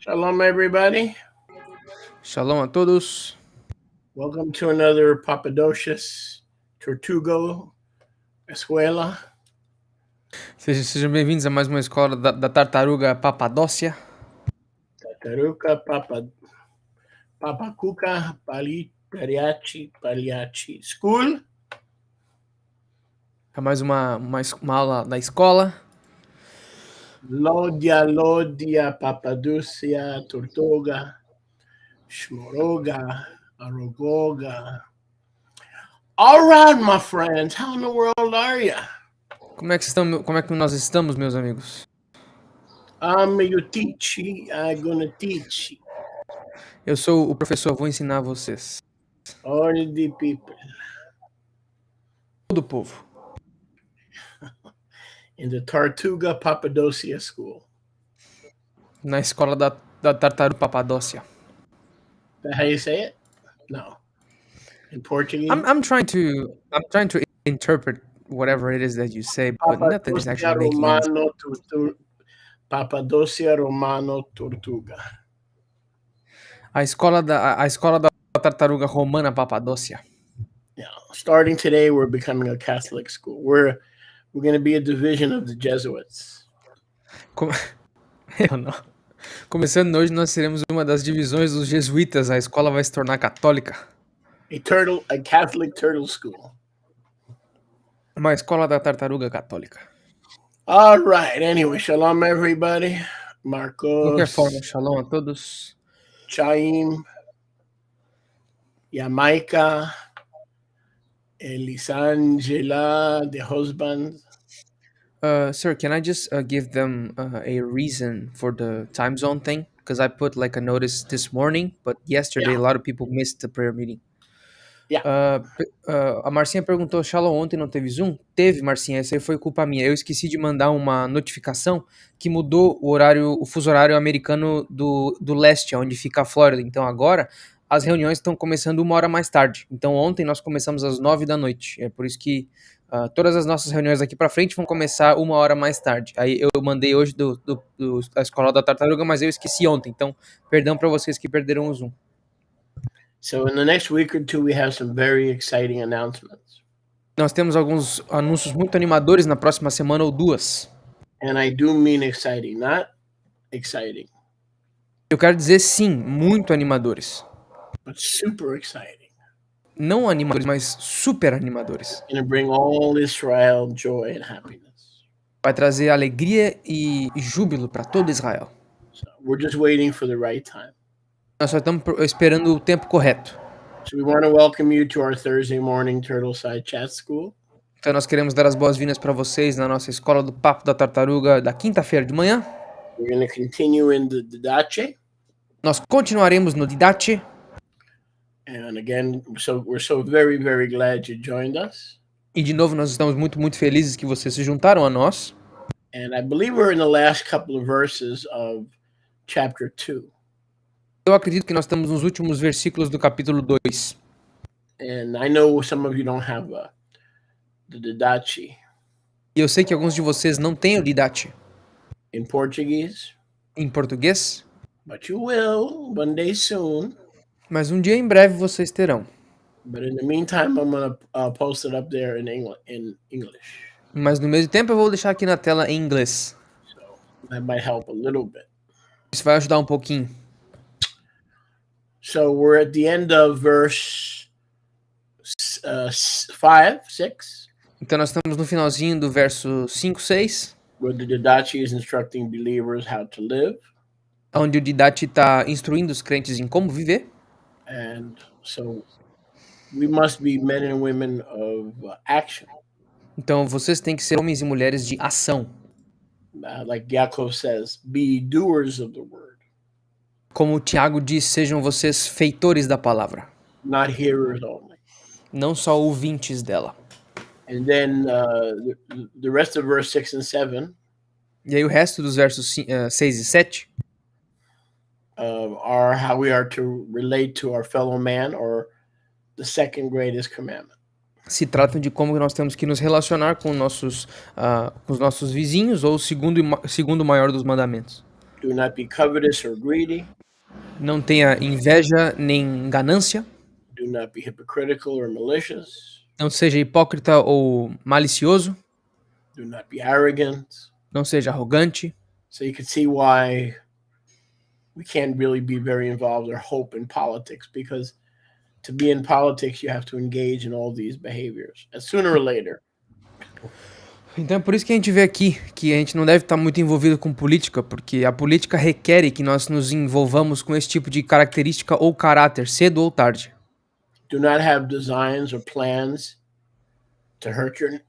Shalom, everybody. Shalom a todos. Welcome to another Papadocious Tortugo Escuela. Sejam bem-vindos a mais uma escola da tartaruga Papadócia. Tartaruga, Papacuca, Paliachi School. É mais uma aula da escola. Lodia, Papadúcia, Tortuga, Shmoroga, Arogoga. All right, my friends, how in the world are you? Como é que nós estamos, meus amigos? I'm gonna teach. Eu sou o professor, vou ensinar vocês. All the people. Todo o povo. In the Tartaruga Papadoucia School. Na escola da tartaruga Papadócia. Is that how you say it? No. In Portuguese? I'm trying to interpret whatever it is that you say, but nothing is actually making sense. Papadoucia Romano Tortuga. A escola da tartaruga romana Papadócia. Yeah. Starting today, we're becoming a Catholic school. We're going to be a division of the Jesuits. Eu não. Começando hoje, nós seremos uma das divisões dos jesuítas. A escola vai se tornar católica. A Catholic turtle school. Uma escola da tartaruga católica. All right. Anyway, shalom everybody. Marcos. De qualquer forma, shalom a todos. Chaim. Jamaica. Elisangela, the husband. Sir, can I just give them a reason for the time zone thing? Because I put like a notice this morning, but yesterday a lot of people missed the prayer meeting. Yeah. A Marcinha perguntou, Shalom, ontem não teve Zoom? Teve, Marcinha, essa aí foi culpa minha. Eu esqueci de mandar uma notificação que mudou o fuso horário americano do leste, onde fica a Flórida. Então agora as reuniões estão começando 1 hora mais tarde. Então ontem nós começamos às 9 da noite. É por isso que todas as nossas reuniões daqui para frente vão começar 1 hora mais tarde. Aí eu mandei hoje da Escola da Tartaruga, mas eu esqueci ontem. Então, perdão para vocês que perderam o Zoom. So in the next week or two, we have some very exciting announcements. Nós temos alguns anúncios muito animadores na próxima semana ou duas. And I do mean exciting, not exciting. Eu quero dizer sim, muito animadores. But super exciting. Não animadores, mas super animadores. It's going to bring all Israel joy and happiness. Vai trazer alegria e júbilo para todo Israel. So we're just waiting for the right time. Nós só estamos esperando o tempo correto. So we want to welcome you to our Thursday morning Turtleside Chat School. Então nós queremos dar as boas-vindas para vocês na nossa escola do Papo da Tartaruga da quinta-feira de manhã. We're going to continue in the Didache. Nós continuaremos no Didache. And again, we're so very, very glad you joined us. E de novo nós estamos muito, muito felizes que vocês se juntaram a nós. And I believe we're in the last couple of verses of chapter 2. Eu acredito que nós estamos nos últimos versículos do capítulo 2. And I know some of you don't have the Didache. E eu sei que alguns de vocês não têm o Didache. In Portuguese. Em português. But you will one day soon. Mas um dia em breve vocês terão. But in the meantime, I'm going to post it up there in English. Mas no mesmo tempo eu vou deixar aqui na tela em inglês. So that might help a little bit. Isso vai ajudar um pouquinho. So we're at the end of verse 5, 6. Então nós estamos no finalzinho do verso 5, 6. Where the Didache is instructing believers how to live. Onde o Didache está instruindo os crentes em como viver. And so we must be men and women of action. Então vocês têm que ser homens e mulheres de ação. Like Yaakov says, be doers of the word. Como o Tiago diz, sejam vocês feitores da palavra. Not hearers only. Não só ouvintes dela. And then the rest of verse 6 and 7 E aí o resto dos versos 6 e 7 are how we are to relate to our fellow man, or the second greatest commandment. se tratam de como nós temos que nos relacionar com os nossos vizinhos, ou o segundo maior dos mandamentos. Do not be covetous or greedy. Não tenha inveja nem ganância. Do not be hypocritical or malicious. Não seja hipócrita ou malicioso. Do not be arrogant. Não seja arrogante. So you can see why we can't really be very involved or hope in politics, because to be in politics you have to engage in all these behaviors, and sooner or later. Então é por isso que a gente vê aqui que a gente não deve estar muito envolvido com política, porque a política requer que nós nos envolvamos com esse tipo de característica ou caráter, cedo ou tarde. Do not have designs or plans to hurt your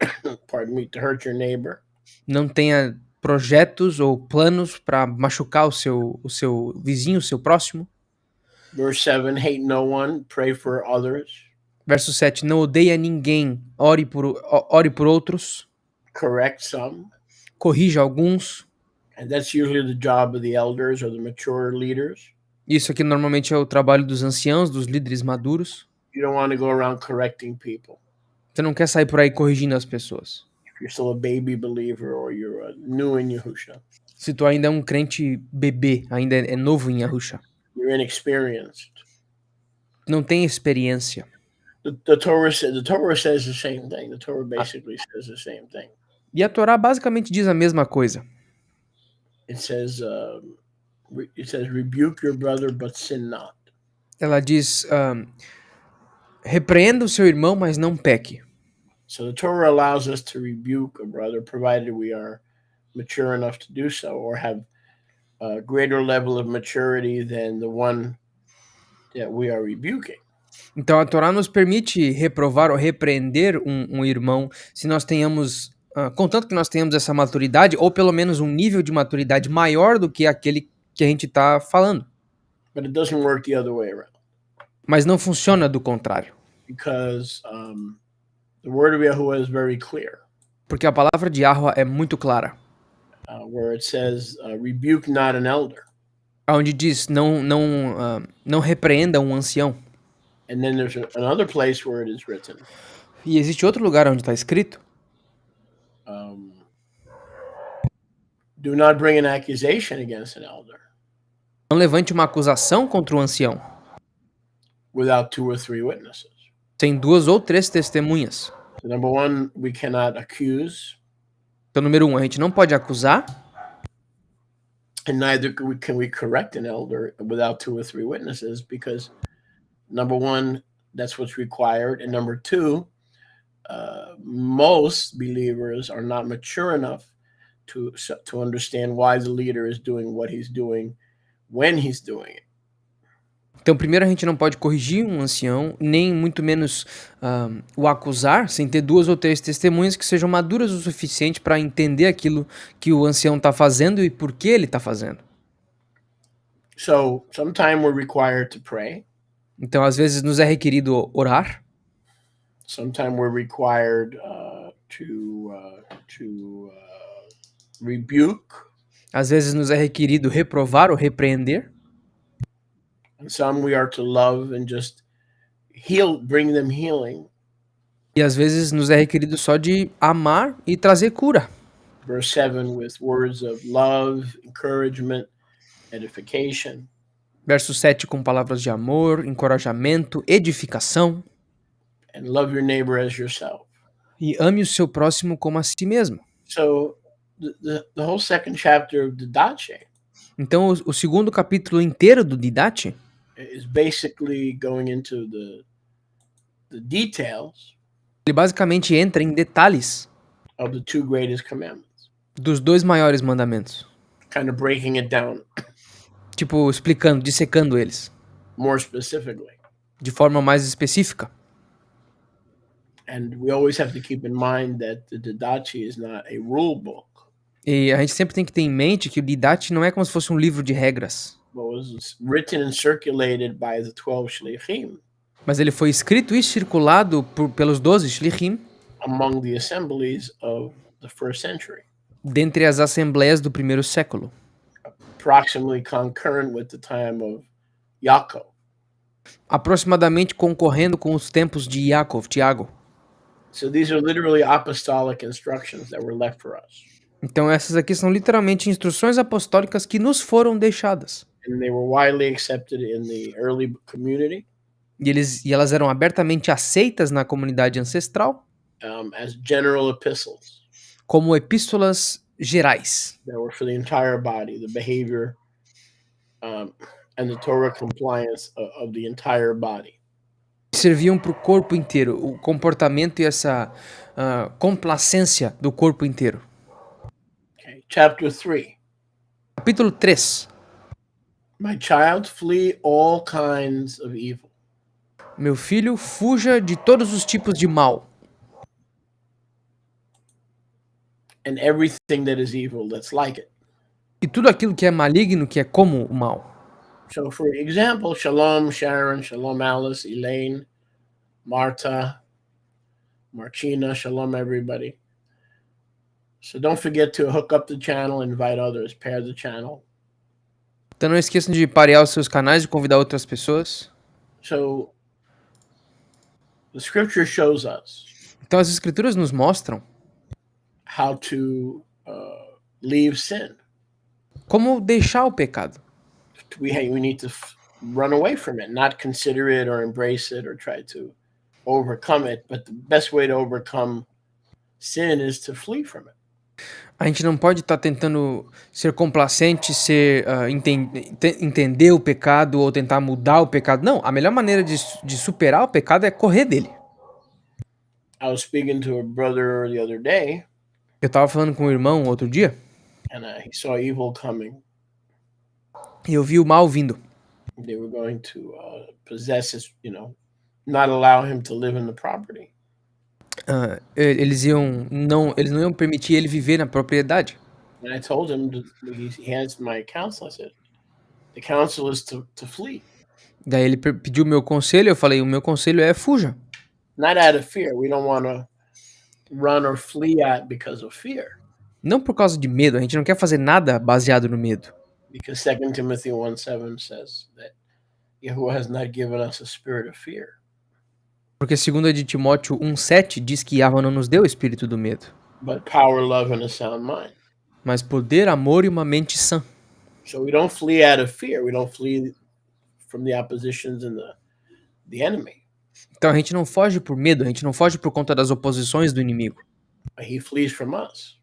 to hurt your neighbor. Não tenha projetos ou planos para machucar o seu vizinho, o seu próximo. Verse 7, hate no one, pray for others. Verso 7, não odeia ninguém, ore por outros. Correct some. Corrija alguns. And that's usually the job of the elders or the mature leaders. Isso aqui normalmente é o trabalho dos anciãos, dos líderes maduros. You don't want to go around correcting people. Você não quer sair por aí corrigindo as pessoas. If you're still a baby believer or you're new in Yahusha. Se tu ainda é um crente bebê, ainda é novo em Yahusha. You're inexperienced. Não tem experiência. The Torah says the same thing. The Torah basically says the same thing. E a Torá basicamente diz a mesma coisa. It says rebuke your brother but sin not. Ela diz repreenda o seu irmão, mas não peque. So the Torah allows us to rebuke a brother, provided we are mature enough to do so, or have a greater level of maturity than the one that we are rebuking. Então a Torá nos permite reprovar ou repreender um irmão se nós tenhamos, contanto que nós tenhamos essa maturidade, ou pelo menos um nível de maturidade maior do que aquele que a gente está falando. But it doesn't work the other way around. Mas não funciona do contrário. Because the word of Yahuwah is very clear. Porque a palavra de Yahuwah é muito clara. Where it says, rebuke not an elder. Onde diz, não repreenda um ancião. And then there's another place where it is written. E existe outro lugar onde está escrito. Do not bring an accusation against an elder. Não levante uma acusação contra o ancião. Without 2 or 3 witnesses. Sem 2 ou 3 testemunhas. So number 1, we cannot accuse. Então, número 1, a gente não pode acusar. And neither can we correct an elder without 2 or 3 witnesses, because number 1, that's what's required. And number 2, most believers are not mature enough to understand why the leader is doing what he's doing when he's doing it. Então, primeiro, a gente não pode corrigir um ancião, nem muito menos o acusar, sem ter 2 ou 3 testemunhas que sejam maduras o suficiente para entender aquilo que o ancião está fazendo e por que ele está fazendo. So, sometimes we're required to pray. Então, às vezes, nos é requerido orar. Sometimes we're required to rebuke. Às vezes, nos é requerido reprovar ou repreender. And some we are to love and just bring them healing. E às vezes nos é requerido só de amar e trazer cura. Verse 7, with words of love, encouragement, edification. Verso 7 com palavras de amor, encorajamento, edificação. And love your neighbor as yourself. E ame o seu próximo como a si mesmo. So the whole second chapter of Didache. Então o segundo capítulo inteiro do Didache is basically going into the details. Ele basicamente entra em detalhes of the 2 greatest commandments. Dos 2 maiores mandamentos. Kind of breaking it down. Tipo, explicando, dissecando eles. More specifically. De forma mais específica. And we always have to keep in mind that the Didache is not a rule book. E a gente sempre tem que ter em mente que o Didache não é como se fosse um livro de regras. But was written and circulated by the 12 shlichim. Mas ele foi escrito e circulado pelos 12 shlichim. among the assemblies of the first century, dentre as assembleias do primeiro século, approximately concurrent with the time of Yaakov. aproximadamente concorrendo com os tempos de Yaakov, Tiago. So these are literally apostolic instructions that were left for us. Então essas aqui são literalmente instruções apostólicas que nos foram deixadas. And they were widely accepted in the early community E elas eram abertamente aceitas na comunidade ancestral as general epistles como epístolas gerais, that were for the entire body, the behavior and the Torah compliance of the entire body. que serviam para o corpo inteiro, o comportamento e essa complacência do corpo inteiro. Okay. Chapter 3. Capítulo 3. My child, flee all kinds of evil. Meu filho, fuja de todos os tipos de mal. And everything that is evil that's like it. E tudo aquilo que é maligno, que é como o mal. So, for example, Shalom, Sharon, Shalom, Alice, Elaine, Marta, Marchina, Shalom, everybody. So don't forget to hook up the channel, invite others, pair the channel. Então não esqueçam de parear os seus canais e convidar outras pessoas. So the scripture shows us Então as escrituras nos mostram how to leave sin. como deixar o pecado. We need to run away from it, not consider it or embrace it or try to overcome it. But the best way to overcome sin is to flee from it. A gente não pode estar tentando ser complacente, entender o pecado ou tentar mudar o pecado. Não, a melhor maneira de superar o pecado é correr dele. I was speaking to a brother the other day. Eu estava falando com um irmão outro dia. And he saw evil coming. E eu vi o mal vindo. They were going to possess his, not allow him to live in the property. Eles não iam permitir ele viver na propriedade. And I told him, he has my counsel. I said, the counsel is to flee. Daí ele pediu o meu conselho, eu falei, o meu conselho é fuja. Not out of fear. We don't want to run or flee because of fear. Não por causa de medo, a gente não quer fazer nada baseado no medo. Because 2 Timothy 1:7 says that Yahuwah has not given us a spirit of fear. Porque 2 de Timóteo 1:7 diz que Yahweh não nos deu o espírito do medo, But power, love, and a sound mind. mas poder, amor e uma mente sã. So we don't flee out of fear. We don't flee from the oppositions and the enemy. Então a gente não foge por medo, a gente não foge por conta das oposições do inimigo. He flees from us.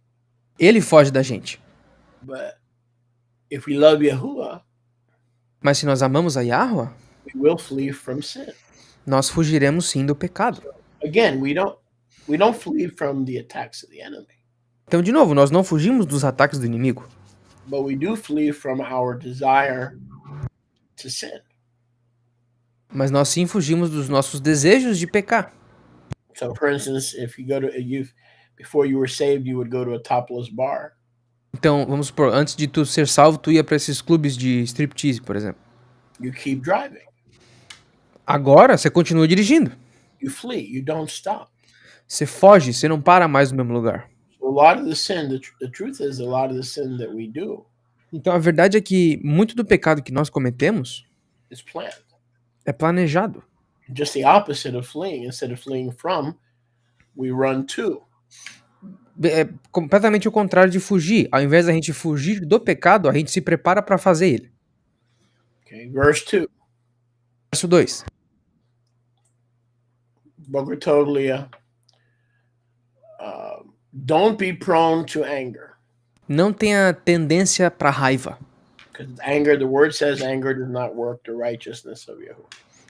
Ele foge da gente. But if we love Yahuwah, mas se nós amamos a Yahweh, we will flee from sin. Nós fugiremos sim do pecado. Again, we don't flee from the attacks of the enemy. Então, de novo, nós não fugimos dos ataques do inimigo. But we do flee from our desire to sin. Mas nós sim fugimos dos nossos desejos de pecar. So, for instance, if you go to before you were saved, you would go to a topless bar. Então, vamos supor, antes de tu ser salvo, tu ia para esses clubes de striptease, por exemplo. You keep driving. Agora, você continua dirigindo. You flee. You don't stop. Você foge, você não para mais no mesmo lugar. So a lot of the sin, the truth is, a lot of the sin that we do Então, a verdade é que muito do pecado que nós cometemos is planned. é planejado. Just the opposite of fleeing. Instead of fleeing from, we run to. É completamente o contrário de fugir. Ao invés da gente fugir do pecado, a gente se prepara para fazer ele. Okay, verse 2. Verso 2. Bogotoglia. Don't be prone to anger. Não tenha tendência para raiva. Because anger, the word says anger does not work the righteousness of Yahuwah.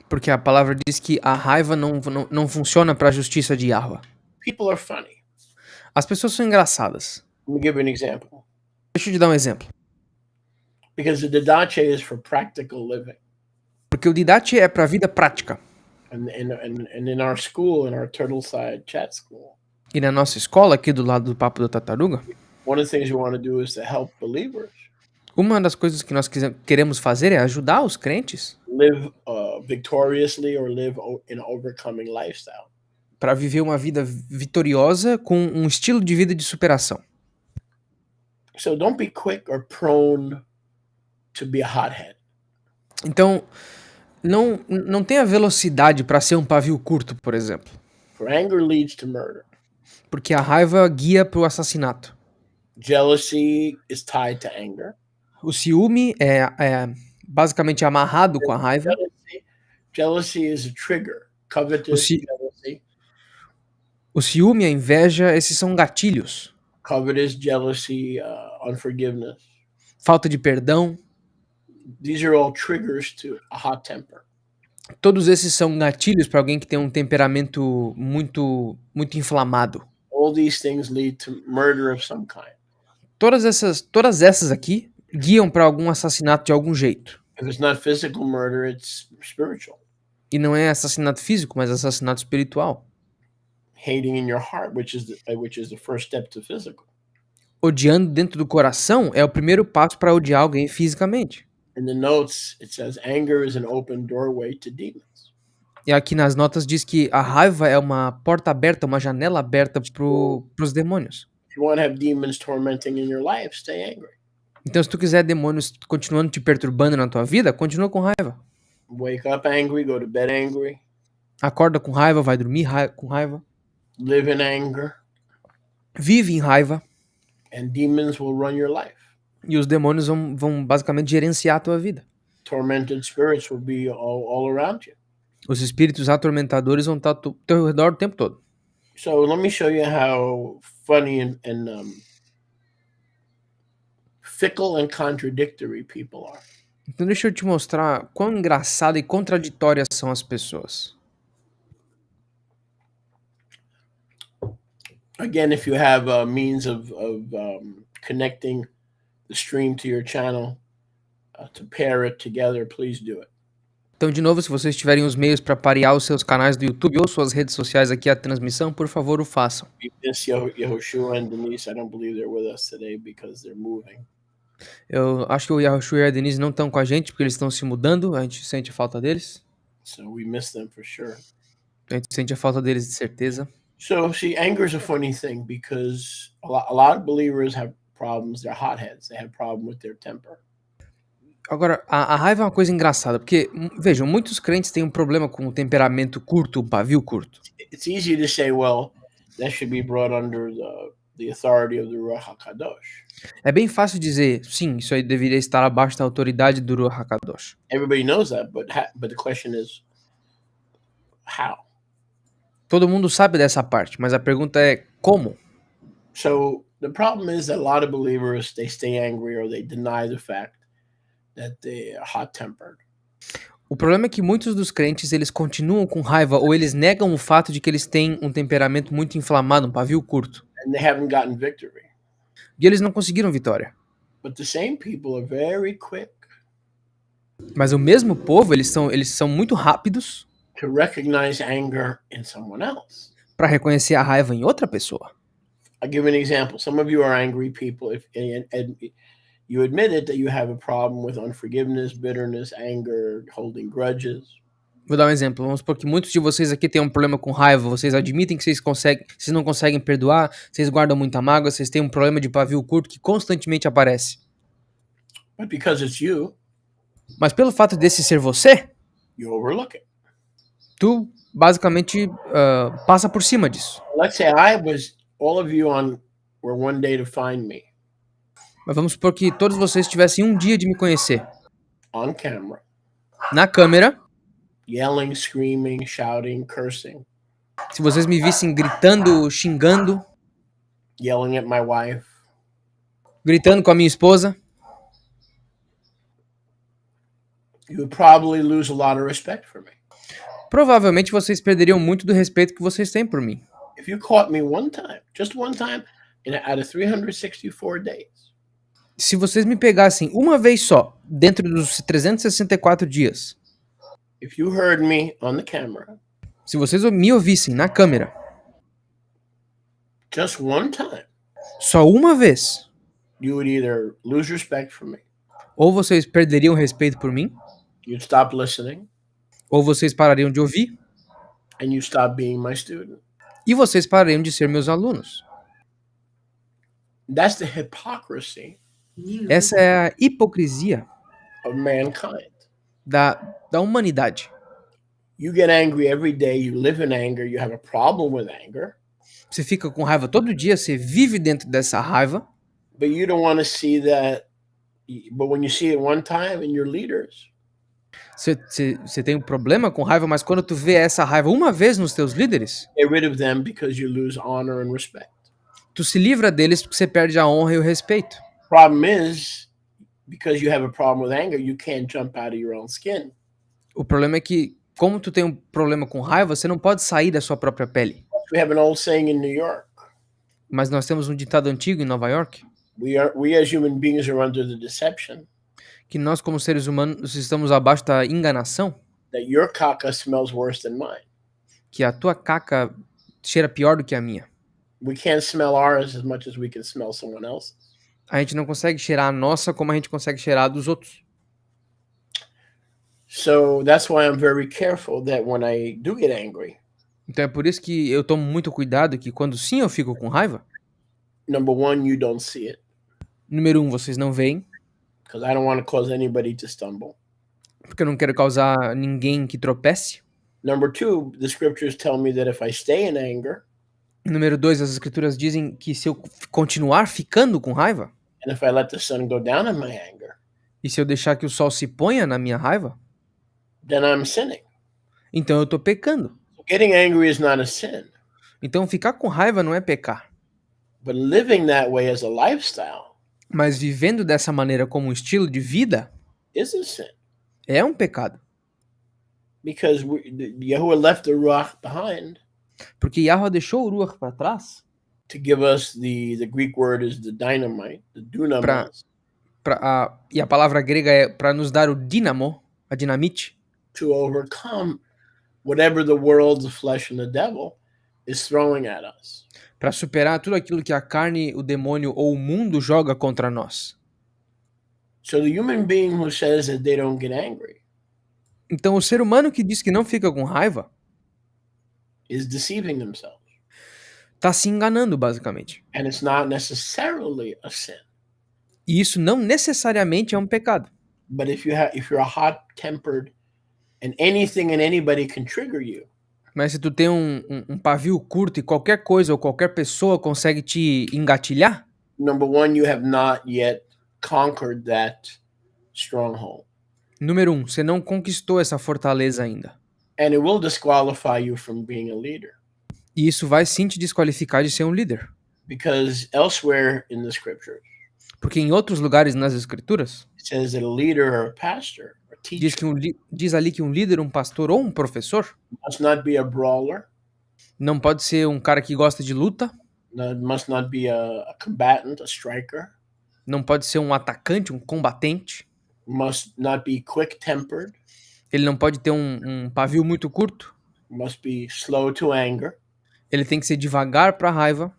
Porque a palavra diz que a raiva não funciona para a justiça de Yahweh. People are funny. As pessoas são engraçadas. Let me give you an example. Deixa eu te dar um exemplo. Because the didache is for practical living. Porque o didate é para a vida prática. And in our school, in our Turtleside chat school, E na nossa escola, aqui do lado do Papo da Tartaruga, one of the things we want to do is to help believers uma das coisas que nós queremos fazer é ajudar os crentes live victoriously or live in an overcoming lifestyle. para viver uma vida vitoriosa com um estilo de vida de superação. So don't be quick or prone to be a hothead. Então, não tenha velocidade para ser um pavio curto, por exemplo. For anger leads to murder. Porque a raiva guia para o assassinato. Jealousy is tied to anger. O ciúme é basicamente amarrado com a raiva. Jealousy is a trigger. Covetous jealousy. O ciúme e a inveja, esses são gatilhos. Covetous jealousy, unforgiveness. Falta de perdão. These are all triggers to a hot temper. Todos esses são gatilhos para alguém que tem um temperamento muito inflamado. All these things lead to murder of some kind. Todas essas aqui guiam para algum assassinato de algum jeito. If it's not physical murder, it's spiritual. E não é assassinato físico, mas assassinato espiritual. Hating in your heart, which is the first step to physical. Odiando dentro do coração é o primeiro passo para odiar alguém fisicamente. In the notes, it says anger is an open doorway to demons. E aqui nas notas diz que a raiva é uma porta aberta, uma janela aberta pros demônios. If you want to have demons tormenting in your life, stay angry. Então, se tu quiser demônios continuando te perturbando na tua vida, continua com raiva. Wake up angry, go to bed angry. Acorda com raiva, vai dormir com raiva. Live in anger. Vive em raiva. And demons will run your life. E os demônios vão basicamente gerenciar a tua vida. Tormented spirits will be all around you. Os espíritos atormentadores vão estar ao teu redor o tempo todo. So let me show you how funny and fickle and contradictory people are. Então deixa eu te mostrar quão engraçada e contraditórias são as pessoas. Again, if you have a means of connecting the stream to your channel to pair it together, please do it. Então, de novo, se vocês tiverem os meios para parear os seus canais do YouTube ou suas redes sociais aqui à transmissão, por favor, o façam. We miss Yehoshua and Denise. I don't believe they're with us today because they're moving. Eu acho que o Yahushua e a Denise não estão com a gente porque eles estão se mudando, a gente sente a falta deles. So we miss them for sure. A gente sente a falta deles de certeza. So see, anger is a funny thing because a lot of believers have problems. They're hotheads. They have problem with their temper. Agora, a raiva é uma coisa engraçada, porque, vejam, muitos crentes têm um problema com o temperamento curto, um pavio curto. It's easy to say, well, that should be brought under the authority of the Ruach HaKadosh. É bem fácil dizer, sim, isso aí deveria estar abaixo da autoridade do Ruach HaKadosh. Everybody knows that, but the question is, how? Todo mundo sabe dessa parte, mas a pergunta é como? So the problem is that a lot of believers, they stay angry or they deny the fact that they are hot-tempered. O problema é que muitos dos crentes, eles continuam com raiva ou eles negam o fato de que eles têm um temperamento muito inflamado, um pavio curto. And they haven't gotten victory. E eles não conseguiram vitória. But the same people are very quick Mas o mesmo povo, eles são muito rápidos to recognize anger in someone else. para reconhecer a raiva em outra pessoa. I'll give an example. Some of you are angry people, and you admit it that you have a problem with unforgiveness, bitterness, anger, holding grudges. Vou dar um exemplo. Vamos supor que muitos de vocês aqui têm um problema com raiva. Vocês admitem que vocês não conseguem perdoar, vocês guardam muita mágoa, vocês têm um problema de pavio curto que constantemente aparece. But because it's you, Mas pelo fato desse ser você, you overlook it. tu basicamente passa por cima disso. Let's say all of you were one day to find me Mas vamos supor que todos vocês tivessem um dia de me conhecer. on camera, Na câmera, yelling, screaming, shouting, cursing, se vocês me vissem gritando, xingando, yelling at my wife, gritando com a minha esposa, you would probably lose a lot of respect for me. provavelmente vocês perderiam muito do respeito que vocês têm por mim. If you caught me one time, just one time, out of 364 days, Se vocês me pegassem uma vez só, dentro dos 364 dias, if you heard me on the camera, se vocês me ouvissem na câmera, just one time, só uma vez, you would either lose respect for me, ou vocês perderiam respeito por mim, you'd stop listening, ou vocês parariam de ouvir, and you stop being my student. e vocês parariam de ser meus alunos. That's the hypocrisy Essa é a hipocrisia of mankind. da humanidade. You get angry every day, you live in anger, you have a problem with anger, Você fica com raiva todo dia, você vive dentro dessa raiva, but you don't want to see that. But when you see it one time in your leaders, você tem um problema com raiva, mas quando tu vê essa raiva uma vez nos teus líderes, get rid of them because you lose honor and respect. tu se livra deles porque você perde a honra e o respeito. Problem is, because you have a problem with anger, you can't jump out of your own skin. O problema é que, como tu tem um problema com raiva, você não pode sair da sua própria pele. We have an old saying in New York. Mas nós temos um ditado antigo em Nova York, We as human beings are under the deception que nós como seres humanos estamos abaixo da enganação, that your caca smells worse than mine. que a tua caca cheira pior do que a minha. We can't smell ours as much as we can smell someone else's. A gente não consegue cheirar a nossa como a gente consegue cheirar a dos outros. So that's why I'm very careful that when I do get angry, Então é por isso que eu tomo muito cuidado que quando sim eu fico com raiva, number one, you don't see it número 1, vocês não veem, because I don't want to cause anybody to stumble. porque eu não quero causar ninguém que tropece. Number two, the scriptures tell me that if I stay in anger Número 2, as escrituras dizem que se eu continuar ficando com raiva, and if I let the sun go down in my anger, e se eu deixar que o sol se ponha na minha raiva, then I'm sinning. então eu tô pecando. Getting angry is not a sin, Então ficar com raiva não é pecar. but living that way as a lifestyle Mas vivendo dessa maneira como um estilo de vida is a sin. é um pecado. Because Yahuwah left the Ruach behind Porque Yahweh deixou o Ruach para trás to give us the Greek word is the dynamite, the dunamis, e a palavra grega é para nos dar o dínamo, a dinamite, to overcome whatever the world, the flesh, and the devil is throwing at us. para superar tudo aquilo que a carne, o demônio ou o mundo joga contra nós. So the human being who says that they don't get angry Então o ser humano que diz que não fica com raiva is deceiving themselves. está se enganando, basicamente. And it's not necessarily a sin. E isso não necessariamente é um pecado. But if you're hot-tempered and anything and anybody can trigger you, Mas se tu tem um pavio curto e qualquer coisa ou qualquer pessoa consegue te engatilhar, number one, you have not yet conquered that stronghold. número 1, você não conquistou essa fortaleza ainda. And it will disqualify you from being a leader. E isso vai sim te desqualificar de ser um líder. Because elsewhere in the scriptures, Porque em outros lugares nas escrituras, it says that a leader or a pastor or a diz, teacher diz ali que um líder, um pastor ou um professor must not be a brawler, não pode ser um cara que gosta de luta, must not be a combatant, a striker, não pode ser um atacante, um combatente, must not be quick-tempered, ele não pode ter um pavio muito curto, must be slow to anger, ele tem que ser devagar para a raiva.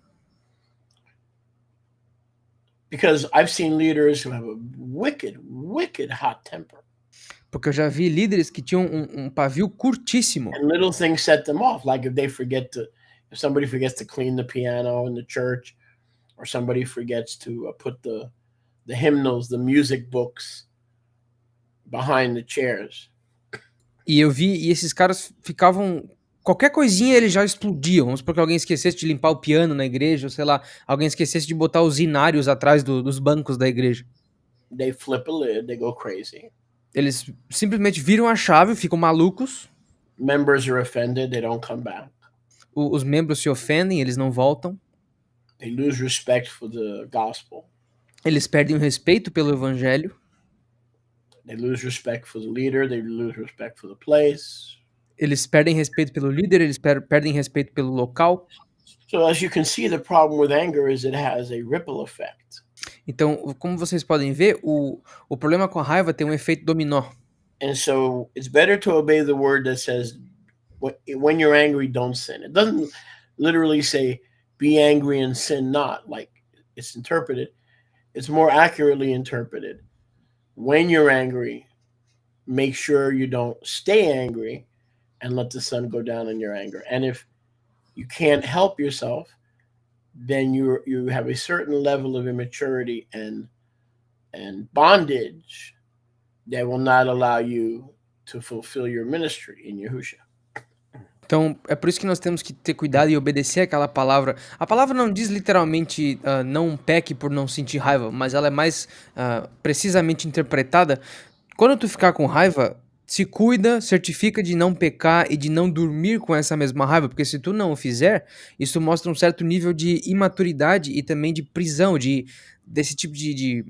because I've seen leaders who have a wicked hot temper. Porque eu já vi líderes que tinham um pavio curtíssimo. And little things set them off, like if somebody forgets to clean the piano in the church, or somebody forgets to put the hymnals, the music books behind the chairs. E eu vi, e esses caras ficavam... Qualquer coisinha eles já explodiam. Vamos supor que alguém esquecesse de limpar o piano na igreja, ou sei lá, alguém esquecesse de botar os inários atrás dos bancos da igreja. They flip a lid, they go crazy. Eles simplesmente viram a chave, ficam malucos. Members are offended, they don't come back. Os membros se ofendem, eles não voltam. They lose respect for the gospel. Eles perdem o respeito pelo evangelho. They lose respect for the leader, they lose respect for the place. Eles perdem respeito pelo líder, eles perdem respeito pelo local. So as you can see, the problem with anger is it has a ripple effect. Então, como vocês podem ver, o problema com a raiva tem um efeito dominó. And so it's better to obey the word that says, when you're angry, don't sin. It doesn't literally say, be angry and sin not, like it's interpreted. It's more accurately interpreted. When you're angry, make sure you don't stay angry and let the sun go down in your anger. And if you can't help yourself, then you have a certain level of immaturity and bondage that will not allow you to fulfill your ministry in Yahushua. Então, é por isso que nós temos que ter cuidado e obedecer aquela palavra. A palavra não diz literalmente não peque por não sentir raiva, mas ela é mais precisamente interpretada. Quando tu ficar com raiva, se cuida, certifica de não pecar e de não dormir com essa mesma raiva, porque se tu não o fizer, isso mostra um certo nível de imaturidade e também de prisão, desse tipo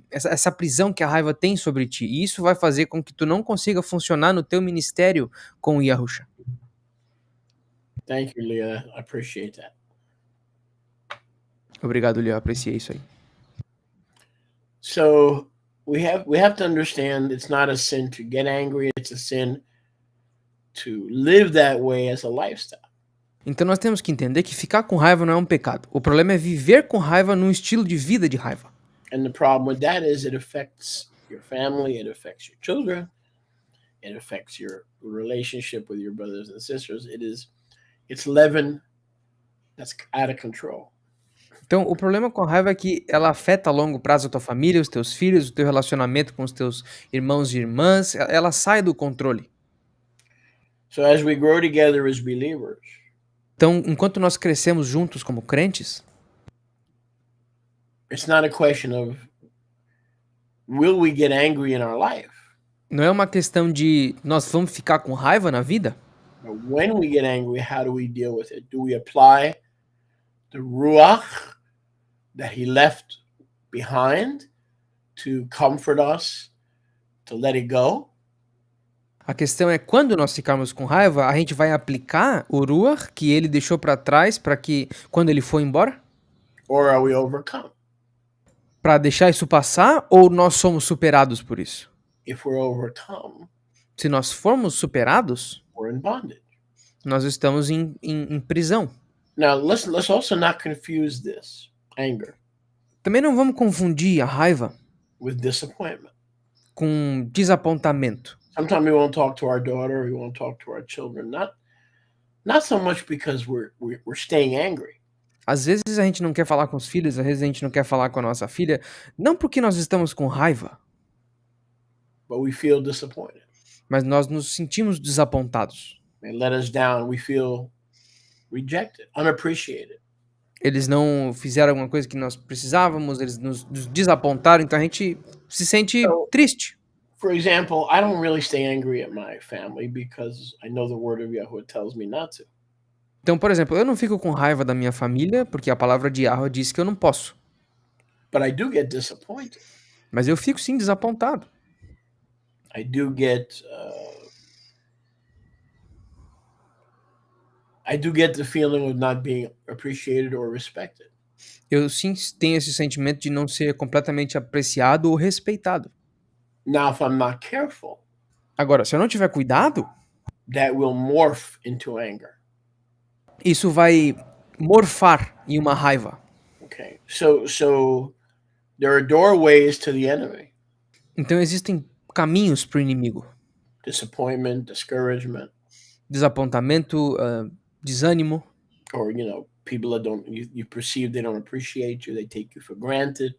essa prisão que a raiva tem sobre ti. E isso vai fazer com que tu não consiga funcionar no teu ministério com o Yahusha. Thank you, Leah. I appreciate that. Obrigado, Leo. Apreciei isso aí. So we have to understand it's not a sin to get angry, it's a sin to live that way as a lifestyle. Então nós temos que entender que ficar com raiva não é um pecado. O problema é viver com raiva num estilo de vida de raiva. And the problem with that is it affects your family, it affects your children, it affects your relationship with your brothers and sisters. It's leaven that's out of control. Então, o problema com a raiva é que ela afeta a longo prazo a tua família, os teus filhos, o teu relacionamento com os teus irmãos e irmãs. Ela sai do controle. So as we grow together as believers, então, enquanto nós crescemos juntos como crentes, it's not a question of will we get angry in our life? Não é uma questão de nós vamos ficar com raiva na vida? But when we get angry, how do we deal with it? Do we apply the ruach that he left behind to comfort us, to let it go? A questão é quando nós ficarmos com raiva, a gente vai aplicar o ruach que ele deixou para trás para que quando ele for embora? Or are we overcome? Para deixar isso passar ou nós somos superados por isso? If we're overcome, se nós formos superados, we're in bondage. Nós estamos em prisão. Now let's also not confuse this anger. Também não vamos confundir a raiva with disappointment. Com desapontamento. Sometimes we won't talk to our daughter, we won't talk to our children, not so much because we're staying angry. Às vezes a gente não quer falar com os filhos, às vezes a gente não quer falar com a nossa filha, não porque nós estamos com raiva, but we feel disappointed. Mas nós nos sentimos desapontados. They let us down, we feel rejected, unappreciated. Eles não fizeram alguma coisa que nós precisávamos, eles nos desapontaram, então a gente se sente triste. For example, I don't really stay angry at my family because I know the word of Yahweh tells me not to. Então, por exemplo, eu não fico com raiva da minha família porque a palavra de Yahweh diz que eu não posso. But I do get disappointed. Mas eu fico sim desapontado. I do get the feeling of not being appreciated or respected. Eu sim tenho esse sentimento de não ser completamente apreciado ou respeitado. Now, if I'm not careful, agora, se eu não tiver cuidado, that will morph into anger. Isso vai morfar em uma raiva. Okay. So there are doorways to the enemy. Então existem caminhos para o inimigo. Disappointment, discouragement. Desapontamento, desânimo. Or, people that you perceive they don't appreciate you, they take you for granted.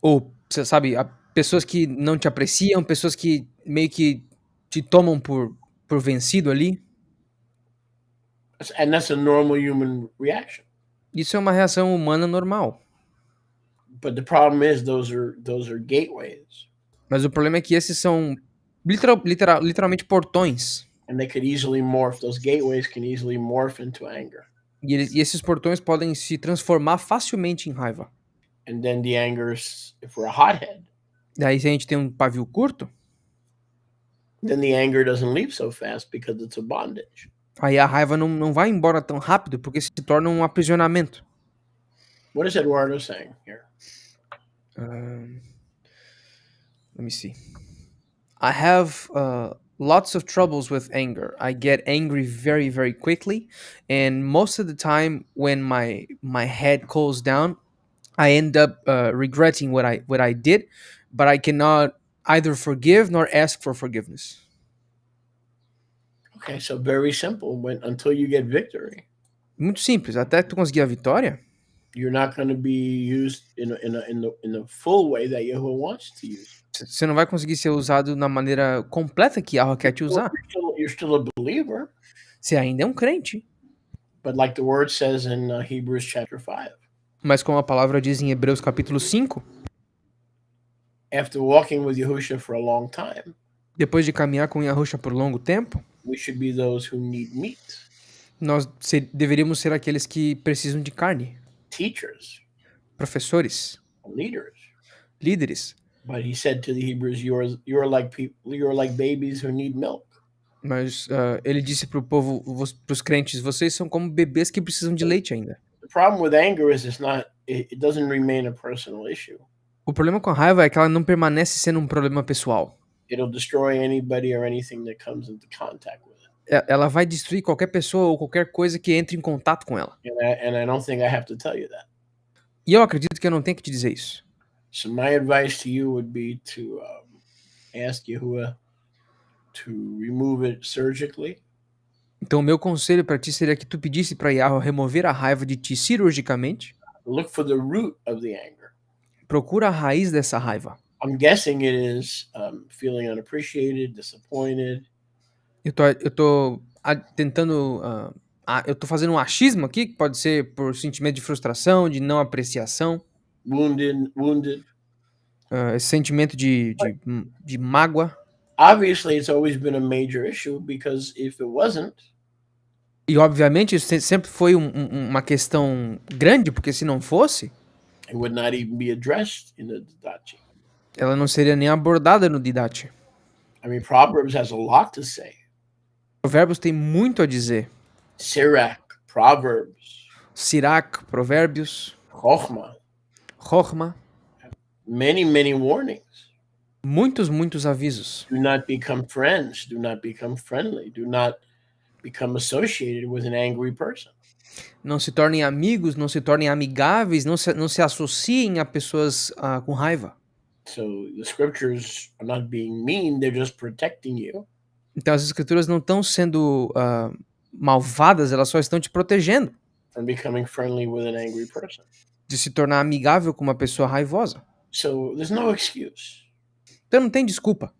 Ou, você sabe, pessoas que não te apreciam, pessoas que meio que te tomam por vencido ali. And that's a normal human reaction. Isso é uma reação humana normal. But the problem is those are gateways. Mas o problema é que esses são literalmente portões. And they could easily morph. Those gateways can easily morph into anger. E esses portões podem se transformar facilmente em raiva. And then the anger, if we're a hothead. Daí se a gente tem um pavio curto, then the anger doesn't leave so fast because it's a bondage. Aí a raiva não vai embora tão rápido porque se torna um aprisionamento. What is Eduardo saying here? Let me see. I have lots of troubles with anger. I get angry very, very quickly, and most of the time when my head cools down, I end up regretting what I did, but I cannot either forgive nor ask for forgiveness. Okay, so very simple. Until you get victory. Muito simples. Até tu conseguir a vitória, you're not going to be used in the full way that Yahuwah wants to use. você não vai conseguir ser usado na maneira completa que Yahweh quer te usar. You're still a believer, Você ainda é um crente. but like the word says in Hebrews chapter 5, Mas como a palavra diz em Hebreus capítulo 5, after walking with Yahushua for a long time, depois de caminhar com Yahusha por longo tempo, we should be those who need meat, nós deveríamos ser aqueles que precisam de carne. teachers, Professores, leaders. líderes. But he said to the Hebrews, you're like babies who need milk. Mas ele disse para o povo, para os crentes, vocês são como bebês que precisam de leite ainda. The problem with anger is it doesn't remain a personal issue. O problema com a raiva é que ela não permanece sendo um problema pessoal. It'll destroy anybody or anything that comes into contact with it. Ela vai destruir qualquer pessoa ou qualquer coisa que entre em contato com ela. And I don't think I have to tell you that. E eu acredito que eu não tenho que te dizer isso. So my advice to you would be to ask Yahuwah to remove it surgically. Então o meu conselho para ti seria que tu pedisse para Yahweh remover a raiva de ti cirurgicamente. Look for the root of the anger. Procura a raiz dessa raiva. I'm guessing it is feeling unappreciated, disappointed. Eu tô tentando... eu tô fazendo um achismo aqui, que pode ser por sentimento de frustração, de não apreciação. Wounded. Esse sentimento de mágoa. Obviously, it's always been a major issue because if it wasn't, E obviamente isso sempre foi uma questão grande, porque se não fosse, it would not even be addressed in the Didache. ela não seria nem abordada no Didache. I mean, Proverbs has a lot to say. Provérbios tem muito a dizer. Sirach, Proverbs, Sirach, Provérbios, Chochmah, Chochmah, many warnings. muitos avisos. Do not become friends. Do not become friendly. Do not become associated with an angry person. Não se tornem amigos, não se tornem amigáveis, não se associem a pessoas com raiva. So the scriptures are not being mean, they're just protecting you. Então as escrituras não estão sendo malvadas, elas só estão te protegendo from becoming friendly with an angry person. de se tornar amigável com uma pessoa raivosa. So there's no excuse. Então não tem desculpa.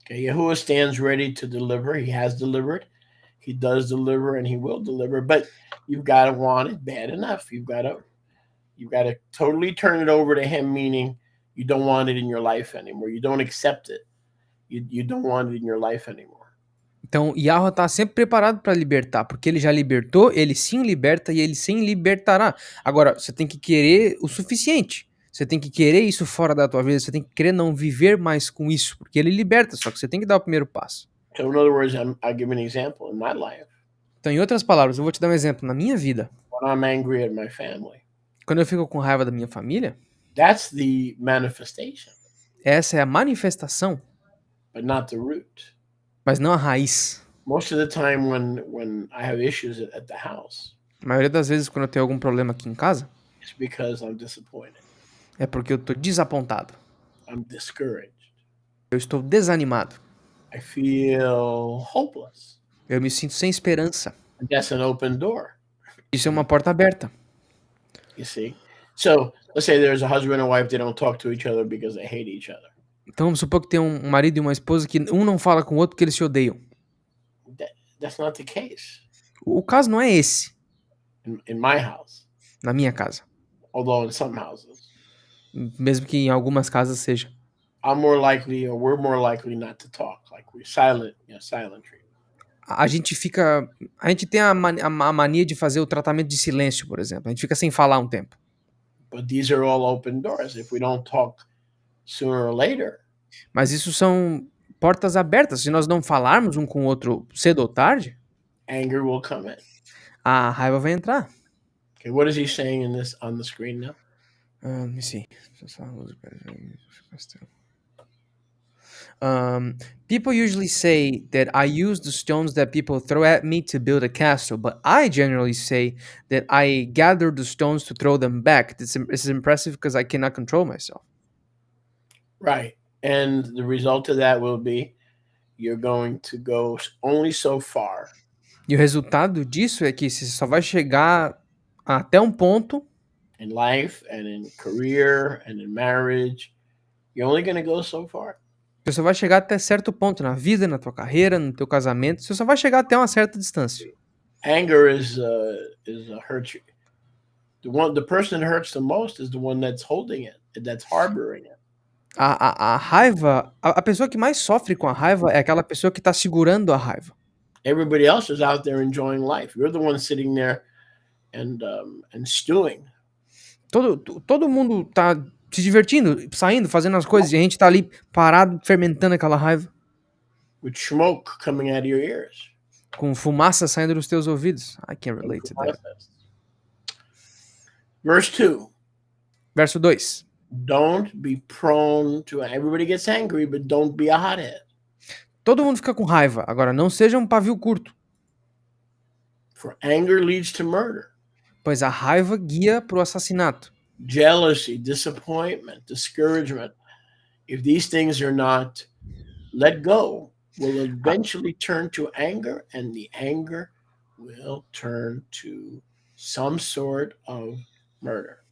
Okay, Yahuwah stands ready to deliver. He has delivered. He does deliver and he will deliver, but you've got to want it bad enough. You've got to totally turn it over to him, meaning you don't want it in your life anymore. You don't accept it. You don't want it in your life anymore. Então, Yahweh está sempre preparado para libertar, porque ele já libertou, ele sim liberta e ele sim libertará. Agora, você tem que querer o suficiente. Você tem que querer isso fora da tua vida, você tem que querer não viver mais com isso, porque ele liberta, só que você tem que dar o primeiro passo. So in other words, I'll give an example in my life. Então, em outras palavras, eu vou te dar um exemplo. Na minha vida, When I'm angry at my family, quando eu fico com raiva da minha família, that's the manifestation, essa é a manifestação, but not the root. mas não a raiz. Most of the time when I have issues at the house, A maioria das vezes, quando eu tenho algum problema aqui em casa, it's because I'm disappointed. é porque eu tô desapontado. I'm discouraged. Eu estou desanimado. I feel hopeless. Eu me sinto sem esperança. And that's an open door, Isso é uma porta aberta. you see? So let's say there's a husband and wife, they don't talk to each other because they hate each other. Então vamos supor que tem um marido e uma esposa que um não fala com o outro porque eles se odeiam. That's not the case O caso não é esse, in my house, na minha casa. although in some houses. Mesmo que em algumas casas seja. We're more likely not to talk. Like we're silent treatment. A gente tem a mania de fazer o tratamento de silêncio, por exemplo. A gente fica sem falar um tempo. But these are all open doors. If we don't talk sooner or later. Mas isso são portas abertas. Se nós não falarmos um com o outro cedo ou tarde, anger will come in. A raiva vai entrar. Okay, what is he saying on the screen now? Let me see. People usually say that I use the stones that people throw at me to build a castle, but I generally say that I gather the stones to throw them back. This is impressive because I cannot control myself. Right. And the result of that will be you're going to go only so far. E o resultado disso é que você só vai chegar até um ponto, in life and in career and in marriage. You're only going to go so far. você só vai chegar até certo ponto na vida, na tua carreira, no teu casamento, você só vai chegar até uma certa distância. Anger is a hurt. The person that hurts the most is the one that's holding it, that's harboring it. A raiva, a pessoa que mais sofre com a raiva é aquela pessoa que está segurando a raiva. Everybody else is out there enjoying life. You're the one sitting there and stewing. Todo mundo tá se divertindo, saindo, fazendo as coisas, e a gente tá ali parado, fermentando aquela raiva. With smoke coming out of your ears. Com fumaça saindo dos teus ouvidos. I can't relate to that. Verse 2. Verso 2. Don't be prone to... Everybody gets angry, but don't be a hothead. Todo mundo fica com raiva. Agora, não seja um pavio curto. For anger leads to murder. Pois a raiva guia para o assassinato. Jealousy, disappointment, discouragement. If these things are not let go, will eventually turn to anger, and the anger will turn to some sort of murder.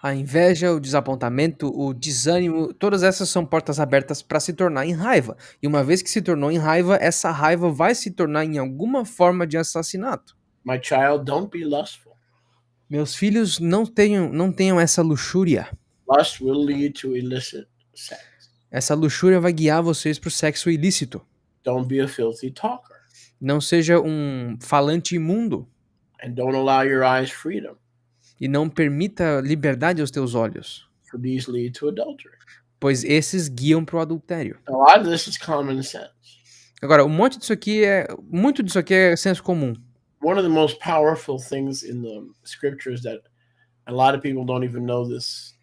A inveja, o desapontamento, o desânimo, todas essas são portas abertas para se tornar em raiva. E uma vez que se tornou em raiva, essa raiva vai se tornar em alguma forma de assassinato. My child, don't be lustful. Meus filhos, não tenham essa luxúria. Lust will lead to illicit sex. Essa luxúria vai guiar vocês para o sexo ilícito. Don't be a filthy talker. Não seja um falante imundo. And don't allow your eyes freedom. E não permita liberdade aos teus olhos. For these lead to adultery. Pois esses guiam para o adultério. A lot of this is common sense. Agora, muito disso aqui é senso comum. One of the most powerful things in the scriptures that a lot of people don't even know this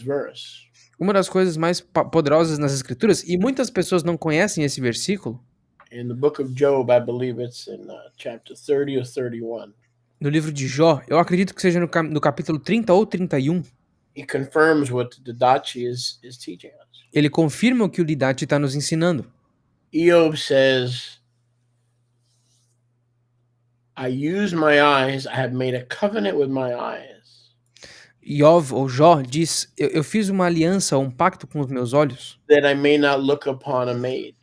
verse. Uma das coisas mais poderosas nas escrituras, e muitas pessoas não conhecem esse versículo. In the book of Job, I believe it's in chapter 30 or 31. No livro de Jó, eu acredito que seja no capítulo 30 ou 31. He confirms what the Didache is teaching us. Ele confirma o que o Didache está nos ensinando. Job says, I use my eyes, I have made a covenant with my eyes. Jó diz, eu fiz uma aliança, um pacto com os meus olhos. That I may not look upon a maid.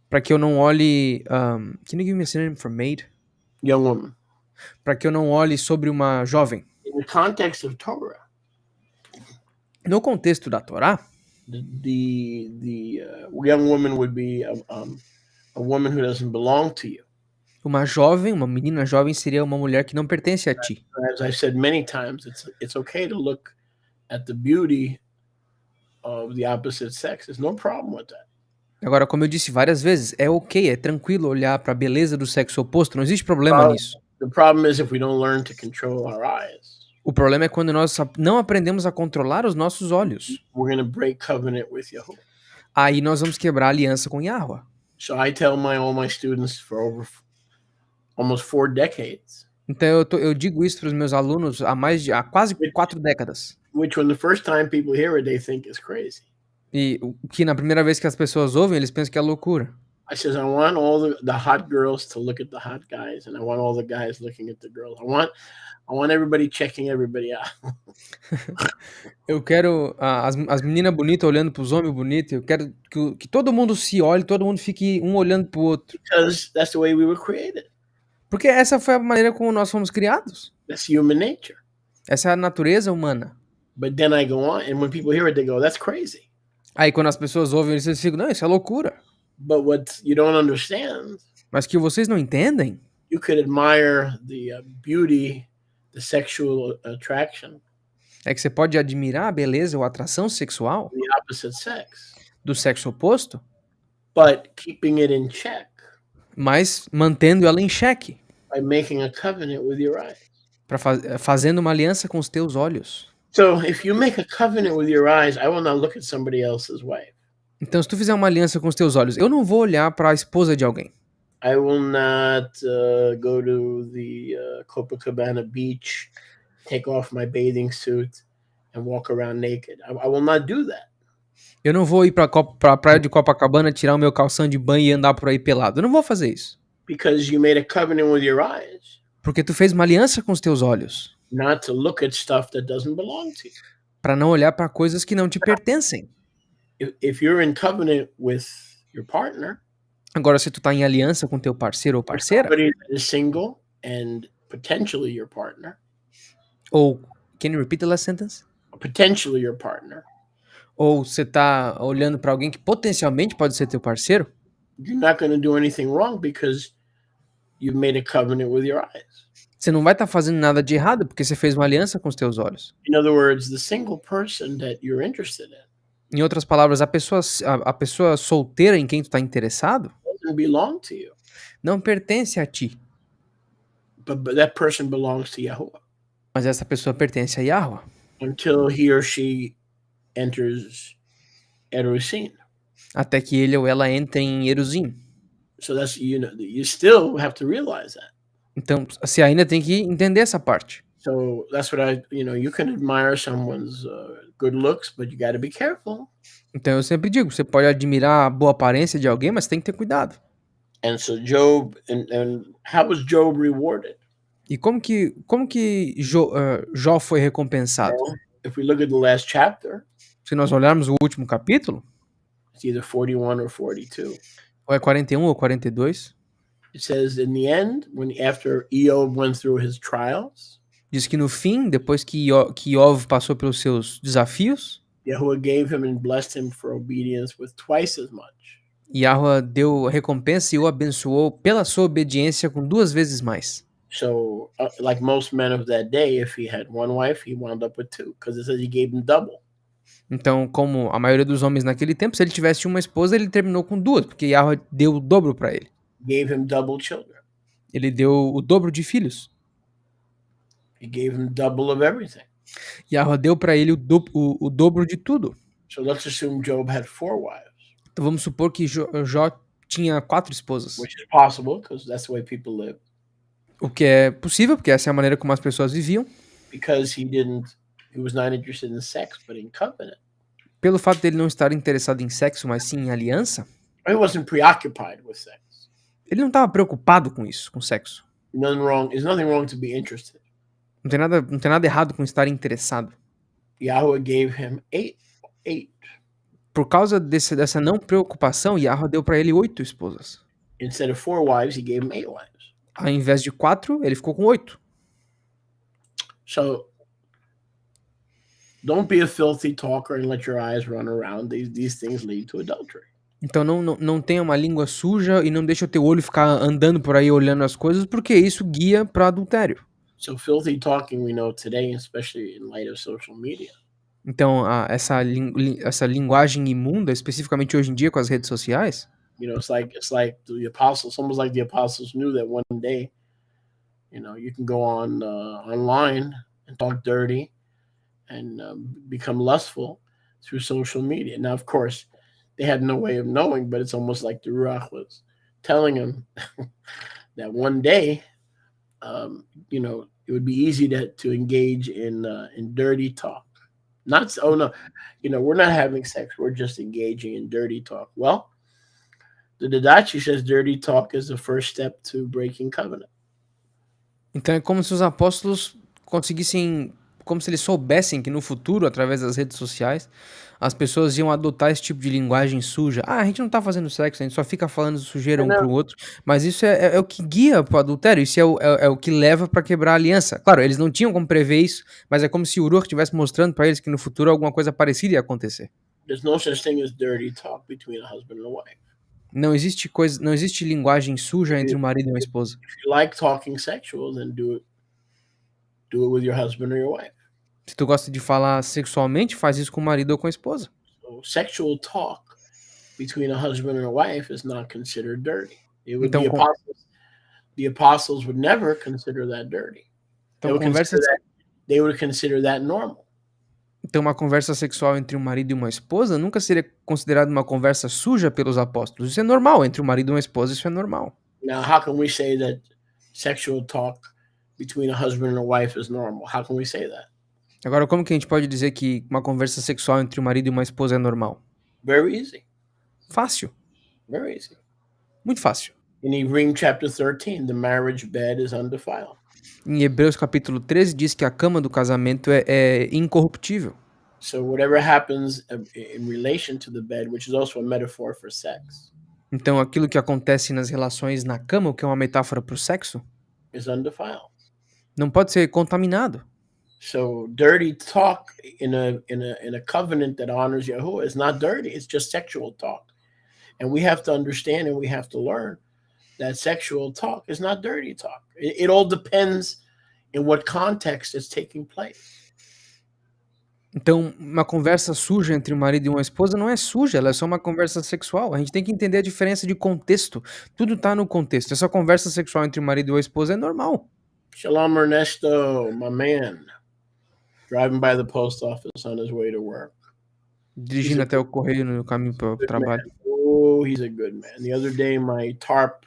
Para que eu não olhe... can you give me a synonym for maid? Young woman. Para que eu não olhe sobre uma jovem. In the context of Torah. No contexto da Torá. The young woman would be a woman who doesn't belong to you. Uma menina jovem seria uma mulher que não pertence a ti. As I've said many times, it's okay to look at the beauty of the opposite sex. There's no problem with that. Agora, como eu disse várias vezes, é ok, é tranquilo olhar para a beleza do sexo oposto, não existe problema nisso. The problem is if we don't learn to control our eyes. O problema é quando nós não aprendemos a controlar os nossos olhos. We're going to break covenant with Yahuwah. Aí nós vamos quebrar a aliança com Yahuwah. So I tell all my students for over almost 4 decades. Então eu digo isso para os meus alunos há quase 4 décadas. Which when the first time people hear it, they think is crazy. E o que na primeira vez que as pessoas ouvem, eles pensam que é loucura. I says I want all the hot girls to look at the hot guys, and I want all the guys looking at the girls. I want everybody checking everybody out. Eu quero as meninas bonitas olhando para os homens bonitos. Eu quero que todo mundo se olhe, todo mundo fique um olhando para o outro. Because that's the way we were created. Porque essa foi a maneira como nós fomos criados. That's human nature. Essa é a natureza humana. But then I go on, and when people hear it, they go, "That's crazy." Aí quando as pessoas ouvem, eles ficam, não, isso é loucura. But what you don't understand. Mas que vocês não entendem. You could admire the beauty, the sexual attraction. É que você pode admirar a beleza ou a atração sexual. The opposite sex. Do sexo oposto. But keeping it in check. Mas mantendo ela em xeque. By making a covenant with your eyes. Fazendo uma aliança com os teus olhos. So if you make a covenant with your eyes, I will not look at somebody else's wife. Então, se tu fizer uma aliança com os teus olhos, eu não vou olhar para a esposa de alguém. I will not go to the Copacabana beach, take off my bathing suit, and walk around naked. I will not do that. Eu não vou ir para a praia de Copacabana, tirar o meu calção de banho e andar por aí pelado. Eu não vou fazer isso. Because you made a covenant with your eyes. Porque tu fez uma aliança com os teus olhos. not to look at stuff that doesn't belong to you. Para não olhar para coisas que não te pertencem. If you're in covenant with your partner, Agora, se tu tá em aliança com teu parceiro ou or parceira, somebody that is single and potentially your partner, ou can you repeat the last sentence? potentially your partner, Ou você tá olhando para alguém que potencialmente pode ser teu parceiro, you're not going to do anything wrong because you've made a covenant with your eyes. você não vai estar fazendo nada de errado porque você fez uma aliança com os teus olhos. In other words, the single person that you're interested in Em outras palavras, a pessoa solteira em quem tu tá interessado doesn't belong to you, não pertence a ti, but that person belongs to Yahuwah mas essa pessoa pertence a Yahweh, until he or she enters Erusin. até que ele ou ela entre em Eruzim. So that's, you still have to realize that. Então, você ainda tem que entender essa parte. So that's what you can admire someone's good looks, but you got to be careful. Então eu sempre digo, você pode admirar a boa aparência de alguém, mas tem que ter cuidado. And so Job, and how was Job rewarded? E como que Jó foi recompensado? Well, if we look at the last chapter, Se nós olharmos o último capítulo, it's either 41 or 42. ou é 41 ou 42, It says in the end, after Eob went through his trials, diz que no fim, depois que Iov passou pelos seus desafios, Yahuwah gave him and blessed him for obedience with twice as much. Yahweh deu recompensa e o abençoou pela sua obediência com 2 vezes mais. So, like most men of that day, if he had one wife, he wound up with 2, because it says he gave him double. Então, como a maioria dos homens naquele tempo, se ele tivesse uma esposa, ele terminou com 2, porque Yahweh deu o dobro para ele. Gave him double children. Ele deu o dobro de filhos. He gave him double of everything. Yahweh deu para ele o dobro de tudo. So let's assume Job had 4 wives. Então vamos supor que Jó tinha 4 esposas. Which is possible, because that's the way people live. O que é possível, porque essa é a maneira como as pessoas viviam. Because he was not interested in sex, but in covenant. Pelo fato dele não estar interessado em sexo, mas sim em aliança, He wasn't preoccupied with sex. ele não estava preocupado com isso, com sexo. There's nothing wrong to be interested. Não tem nada errado com estar interessado. Yahweh gave him eight. Por causa dessa não preocupação, Yahweh deu para ele 8 esposas. Instead of 4 wives, he gave him 8 wives. Ao invés de 4, ele ficou com 8. So don't be a filthy talker and let your eyes run around. These things lead to adultery. Então não tenha uma língua suja e não deixe o teu olho ficar andando por aí olhando as coisas, porque isso guia para adultério. So filthy talking, we know today, especially in light of social media. Então essa linguagem imunda, especificamente hoje em dia com as redes sociais, It's like the apostles. Almost like the apostles knew that one day, you can go on online and talk dirty and become lustful through social media. Now, of course, they had no way of knowing, but it's almost like the Ruach was telling them that one day, it would be easy to engage in dirty talk. We're not having sex. We're just engaging in dirty talk. Well, the Didache says dirty talk is the first step to breaking covenant. Então é como se os apóstolos conseguissem, como se eles soubessem que no futuro, através das redes sociais, as pessoas iam adotar esse tipo de linguagem suja. A gente não tá fazendo sexo, a gente só fica falando sujeira um pro outro. Mas isso é o que guia pro adultério, isso é o que leva pra quebrar a aliança. Claro, eles não tinham como prever isso, mas é como se o Uruk estivesse mostrando pra eles que no futuro alguma coisa parecida ia acontecer. There's no such thing as dirty talk between a husband and a wife. Não existe linguagem suja entre um marido e uma esposa. If you like talking sexual, then do it with your husband or your wife. Se tu gosta de falar sexualmente, faz isso com o marido ou com a esposa. So sexual talk between a husband and a wife is not considered dirty. Então, the apostles would never consider that dirty. Então, they would consider that normal. Então, uma conversa sexual entre um marido e uma esposa nunca seria considerada uma conversa suja pelos apóstolos. Isso é normal, entre um marido e uma esposa, isso é normal. Now, how can we say that sexual talk between a husband and a wife is normal? How can we say that? Agora, como que a gente pode dizer que uma conversa sexual entre um marido e uma esposa é normal? Very easy. Fácil. Very easy. Muito fácil. In Hebrews chapter 13, the marriage bed is undefiled. Em Hebreus capítulo 13 diz que a cama do casamento é incorruptível. So whatever happens in relation to the bed, which is also a metaphor for sex, Então aquilo que acontece nas relações na cama, o que é uma metáfora para o sexo, is undefiled. não pode ser contaminado. So dirty talk in a covenant that honors Yahuwah is not dirty. It's just sexual talk. And we have to understand and we have to learn that sexual talk is not dirty talk. It all depends in what context it's taking place. Então, uma conversa suja entre um marido e uma esposa não é suja, ela é só uma conversa sexual. A gente tem que entender a diferença de contexto. Tudo tá no contexto. Essa conversa sexual entre o marido e a esposa é normal. Shalom, Ernesto, my man, driving by the post office on his way to work. Dirigindo até o correio no caminho para o trabalho. Oh, he's a good man. The other day, my tarp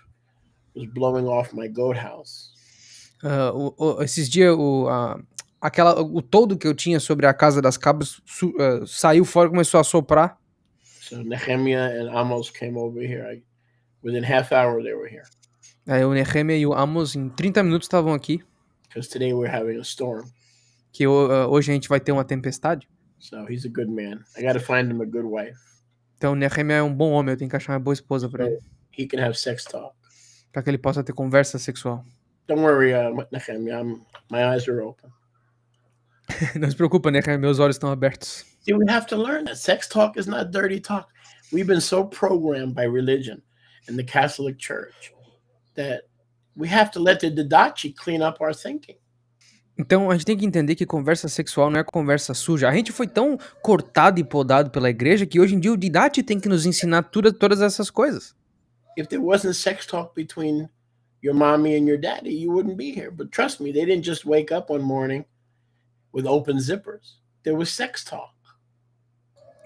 was blowing off my goat house. Esses dias, o toldo que eu tinha sobre a casa das cabras saiu fora e começou a soprar. So Nehemiah and Amos came over here. Within half hour, they were here. Aí o Nehemia e o Amos em 30 minutos estavam aqui. Because today we're having a storm. Que hoje a gente vai ter uma tempestade. So he's a good man. I got to find him a good wife. Então o Nehemia é um bom homem, eu tenho que achar uma boa esposa para ele. He can have sex talk. Para que ele possa ter conversa sexual. Don't worry, Nehemiah. My eyes are open. Não se preocupa, Nehemia, meus olhos estão abertos. See, we have to learn that sex talk is not dirty talk. We've been so programmed by religion and the Catholic Church that we have to let the Didache clean up our thinking. Então a gente tem que entender que conversa sexual não é conversa suja. A gente foi tão cortado e podado pela igreja que hoje em dia o Didate tem que nos ensinar todas essas coisas. If there wasn't sex talk between your mommy and your daddy, you wouldn't be here. But trust me, they didn't just wake up one morning with open zippers. There was sex talk.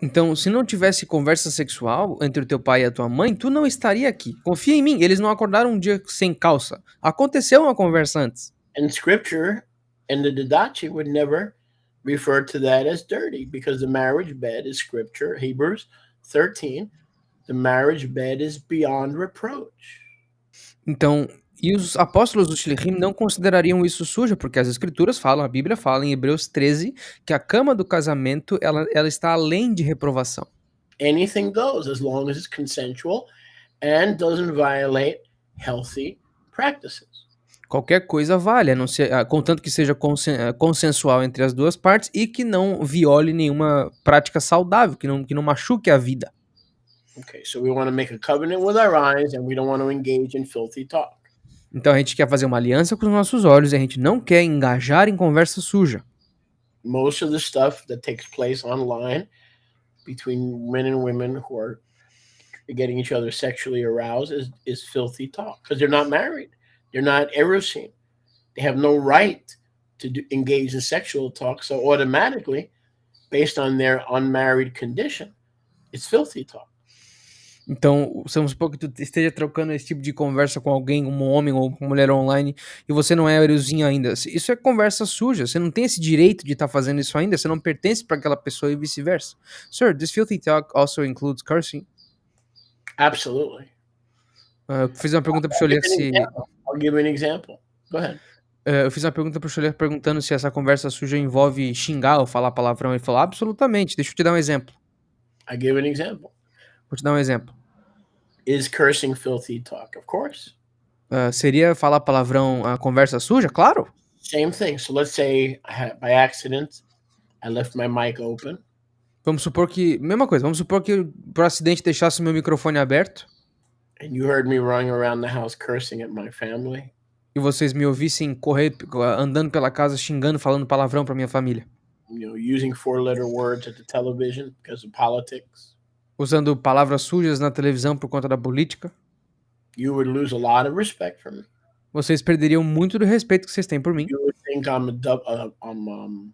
Então, se não tivesse conversa sexual entre o teu pai e a tua mãe, tu não estaria aqui. Confia em mim, eles não acordaram um dia sem calça. Aconteceu uma conversa antes. And scripture and the Didache would never refer to that as dirty because the marriage bed is scripture. Hebrews 13, the marriage bed is beyond reproach. Então, e os apóstolos do Shlichim não considerariam isso suja, porque as escrituras falam, a Bíblia fala em Hebreus 13, que a cama do casamento, ela está além de reprovação. Anything goes as long as it's consensual and doesn't violate healthy practices. Qualquer coisa vale, a não ser, contanto que seja consensual entre as duas partes e que não viole nenhuma prática saudável, que não machuque a vida. Okay, so we want to make a covenant with our eyes and we don't want to engage in filthy talk. Então a gente quer fazer uma aliança com os nossos olhos e a gente não quer engajar em conversa suja. Most of the stuff that takes place online between men and women who are getting each other sexually aroused is filthy talk because they're not married. They're not erusin. They have no right to engage in sexual talk. So automatically, based on their unmarried condition, it's filthy talk. Então, vamos supor que tu esteja trocando esse tipo de conversa com alguém, um homem ou uma mulher online, e você não é eruzinho ainda. Isso é conversa suja. Você não tem esse direito de estar fazendo isso ainda. Você não pertence para aquela pessoa e vice-versa. Sir, this filthy talk also includes cursing? Absolutely. Eu fiz uma pergunta para o Choler se... I'll give you an example. Go ahead. Eu fiz uma pergunta pro Choler perguntando se essa conversa suja envolve xingar ou falar palavrão. Ele falou, absolutamente. Deixa eu te dar um exemplo. I give an example. Vou te dar um exemplo. Is cursing filthy talk? Of course. Seria falar palavrão a conversa suja? Claro. Same thing. So let's say by accident, I left my mic open. Vamos supor que... Mesma coisa. Vamos supor que eu, por acidente, deixasse meu microfone aberto. And you heard me running around the house cursing at my family. E vocês me ouvissem correr, andando pela casa, xingando, falando palavrão pra minha família. You know, using 4-letter words at the television because of politics. Usando palavras sujas na televisão por conta da política. You would lose a lot of respect from me. Vocês perderiam muito do respeito que vocês têm por mim. You would think I'm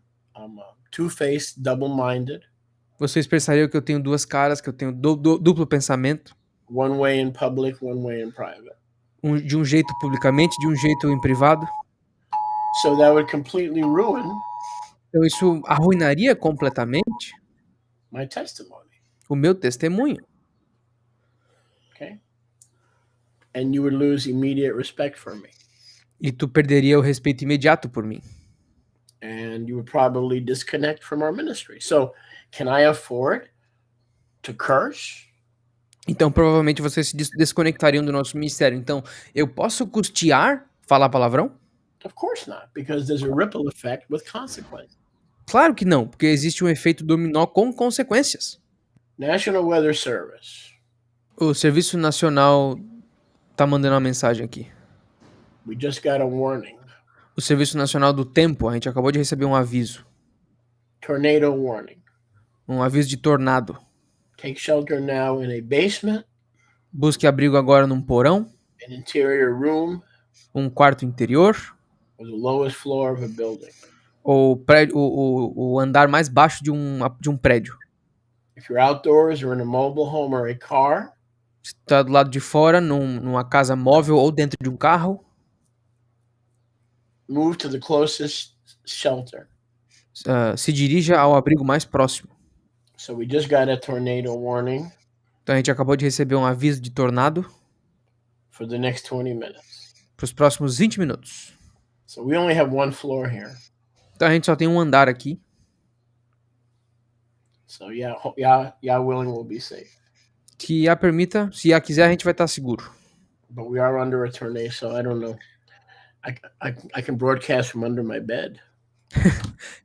two-faced, double-minded. Vocês pensariam que eu tenho duas caras, que eu tenho duplo pensamento. One way in public, one way in private. De um jeito publicamente, de um jeito em privado. So that would completely ruin Então isso arruinaria completamente my testimony. o meu testemunho. Okay? And you would lose immediate respect for me. E tu perderia o respeito imediato por mim. And you would probably disconnect from our ministry. So, can I afford to curse? Então, provavelmente, vocês se desconectariam do nosso ministério. Então, eu posso custear falar palavrão? Of course not, because there's a ripple effect with consequences. Claro que não, porque existe um efeito dominó com consequências. National Weather Service. O Serviço Nacional tá mandando uma mensagem aqui. We just got a warning. O Serviço Nacional do Tempo, a gente acabou de receber um aviso. Tornado warning. Um aviso de tornado. Take shelter now in a basement, Busque abrigo agora num porão, an interior room, um quarto interior, or the lowest floor of a building. ou o andar mais baixo de um prédio. If you're outdoors or in a mobile home or a car, Se tá do lado de fora, numa casa móvel ou dentro de um carro, move to the closest shelter. se dirija ao abrigo mais próximo. So we just got a tornado warning Então a gente acabou de receber um aviso de tornado for the next 20 minutes. para os próximos 20 minutos. So we only have one floor here. Então a gente só tem um andar aqui. So yeah, willing we'll be safe. Que a permita, se a quiser, a gente vai estar seguro. But we are under a tornado, so I don't know. I can broadcast from under my bed.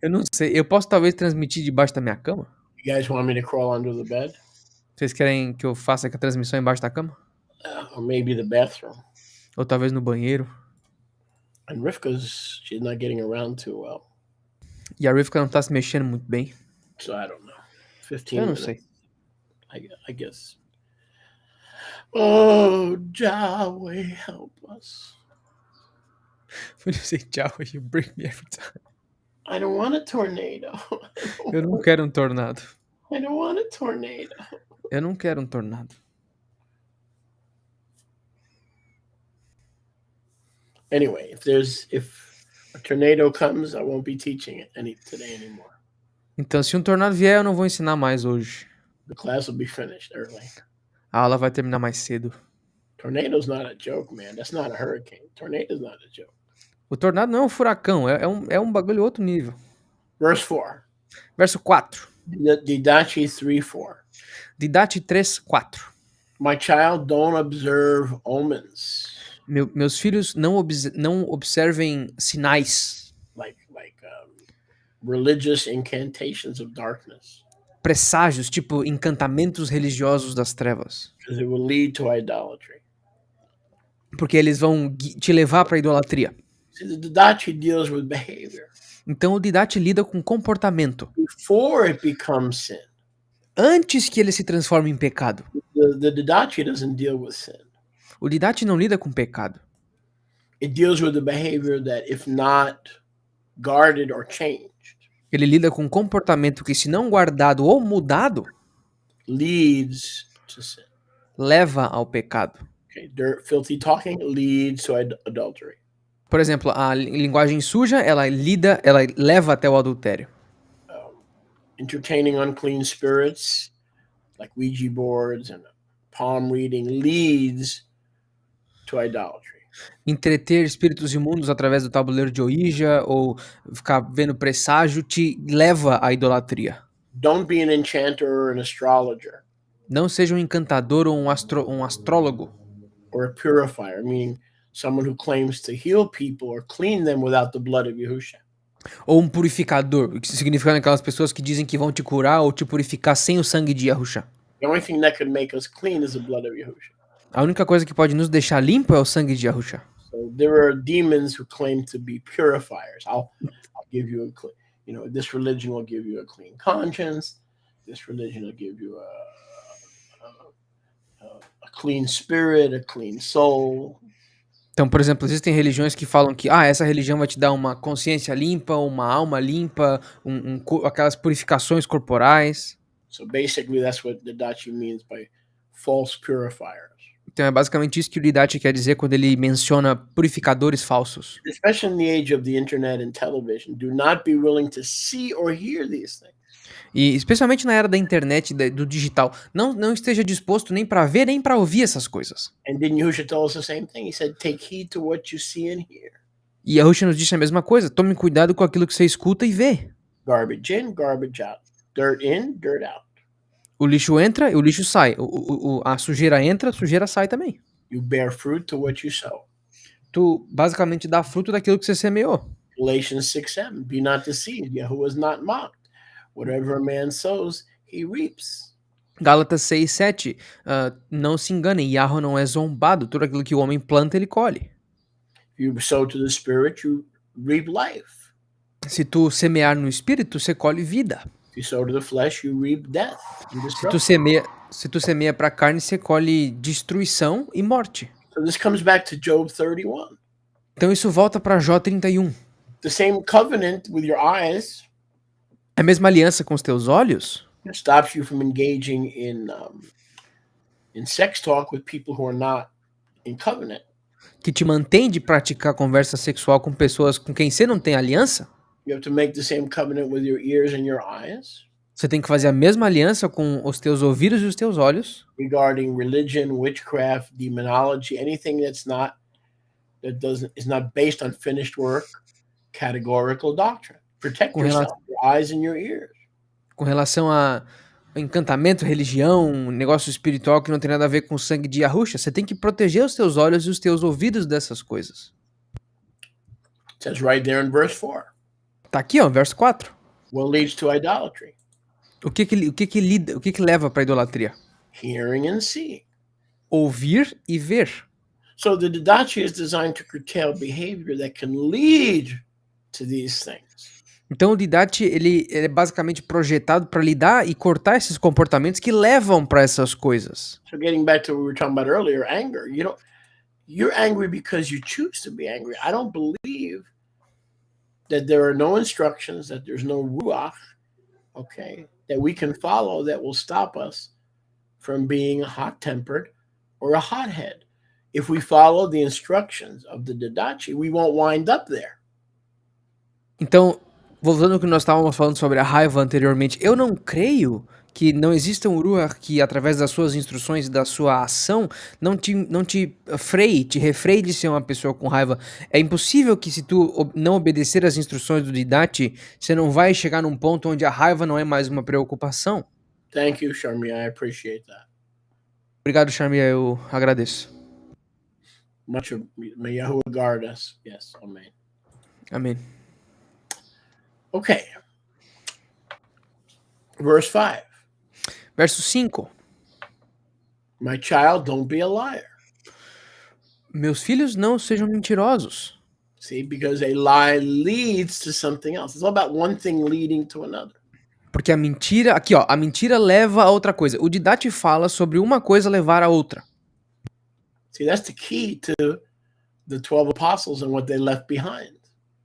Eu não sei, eu posso talvez transmitir debaixo da minha cama? You guys want me to crawl under the bed? Vocês querem que eu faça a transmissão embaixo da cama? Or maybe the bathroom. Ou talvez no banheiro? And she's not getting around too well. E a Rivka não tá se mexendo muito bem. So I don't know. 15 Eu não minutes. sei. I guess. Oh, Yahweh, help us. When you say tchau, you break me every time. I don't want a tornado. Eu não quero um tornado. I don't want a tornado. Eu não quero um tornado. Anyway, if a tornado comes, I won't be teaching it today anymore. Então, se um tornado vier, eu não vou ensinar mais hoje. The class will be finished early. A aula vai terminar mais cedo. Tornado's not a joke, man. That's not a hurricane. Tornado's not a joke. O tornado não é um furacão, é um bagulho outro nível. Verse 4. Verso 4. Didache 3:4. Didache 3:4. My child, don't observe omens. Meus filhos não observem sinais. Like religious incantations of darkness. Presságios, tipo encantamentos religiosos das trevas. Because it will lead to idolatry. Porque eles vão te levar para a idolatria. See, the Didache deals with behavior. Então o Didache lida com comportamento. Before it becomes sin. Antes que ele se transforme em pecado. The Didache doesn't deal with sin. O Didache não lida com pecado. It deals with the behavior that, if not guarded or changed, Ele lida com comportamento que, se não guardado ou mudado, leads to sin. Leva ao pecado. Okay, filthy talking leads to adultery. Por exemplo, a linguagem suja, ela leva até o adultério. Entertaining unclean spirits, like Ouija boards and palm reading, leads to idolatry. Entreter espíritos imundos através do tabuleiro de Ouija ou ficar vendo presságio te leva à idolatria. Don't be an enchanter or an astrologer. Não seja um encantador ou um astrólogo. Or a purifier, meaning someone who claims to heal people or clean them without the blood of Yahushua. Ou um purificador, o que significa aquelas pessoas que dizem que vão te curar ou te purificar sem o sangue de Yahushua. The only thing that could make us clean is the blood of Yahushua. A única coisa que pode nos deixar limpo é o sangue de Yahushua. So there are demons who claim to be purifiers. I'll give you this religion will give you a clean conscience. This religion will give you a clean spirit, a clean soul. Então, por exemplo, existem religiões que falam que essa religião vai te dar uma consciência limpa, uma alma limpa, aquelas purificações corporais. So basically that's what the Didache means by false purifiers. Então é basicamente isso que o Didache quer dizer quando ele menciona purificadores falsos. Especially in the age of the internet and television, do not be willing to see or hear these things. E especialmente na era da internet, do digital, não esteja disposto nem para ver nem para ouvir essas coisas. And didn't Yahushua tell us the same thing? He said, take heed to what you see and hear. E Yahushua nos disse a mesma coisa. Tome cuidado com aquilo que você escuta e vê. Garbage in, garbage out. Dirt in, dirt out. O lixo entra e o lixo sai. A sujeira entra, a sujeira sai também. You bear fruit to what you sow. Tu basicamente dá fruto daquilo que você semeou. Galatians 6:7. Be not deceived. Yahuwah is not mocked. Whatever a man sows, he reaps. Gálatas 6, 7. Não se enganem, Yahweh não é zombado. Tudo aquilo que o homem planta, ele colhe. If you sow to the Spirit, you reap life. Se tu semear no espírito, você colhe vida. If you sow to the flesh, you reap death and Se tu semeia para carne, você colhe destruição e morte. So this comes back to Job 31. Então isso volta para Jó 31. The same covenant with your eyes A mesma aliança com os teus olhos stops you from engaging in sex talk with people who are not in covenant. que te mantém de praticar conversa sexual com pessoas com quem você não tem aliança. You have to make the same covenant with your ears and your eyes Você tem que fazer a mesma aliança com os teus ouvidos e os teus olhos regarding religion, witchcraft, demonology, anything is not based on finished work, categorical doctrine. Protect com yourself, your eyes and your ears. relação a encantamento, religião, negócio espiritual que não tem nada a ver com o sangue de Yahushua. Você tem que proteger os teus olhos e os teus ouvidos dessas coisas. It says right there in verse 4. Tá aqui, ó, verso 4. What leads to idolatry? O que leva para idolatria? Hearing and seeing. Ouvir e ver. So the didache is designed to curtail behavior that can lead to these things. Então o Didache ele é basicamente projetado para lidar e cortar esses comportamentos que levam para essas coisas. So getting back to what we were talking about earlier, anger. You're angry because you choose to be angry. I don't believe that there are no instructions, that there's no ruach, okay, that we can follow that will stop us from being hot-tempered or a hothead. If we follow the instructions of the didache, we won't wind up there. Então, voltando ao que nós estávamos falando sobre a raiva anteriormente, eu não creio que não exista um Ruach que, através das suas instruções e da sua ação, não te freie, te refreie de ser uma pessoa com raiva. É impossível que, se tu não obedecer às instruções do Didache, você não vai chegar num ponto onde a raiva não é mais uma preocupação. Thank you, Sharmi. I appreciate that. Obrigado, Charmia, eu agradeço. Much of, may Yahuwah guard us. Yes, amen. Amém. Okay. Verse 5. Verso 5. My child, don't be a liar. Meus filhos, não sejam mentirosos. See, because a lie leads to something else. It's all about one thing leading to another. Porque a mentira, aqui ó, a mentira leva a outra coisa. O Didache fala sobre uma coisa levar a outra. See, that's the key to the 12 apostles and what they left behind.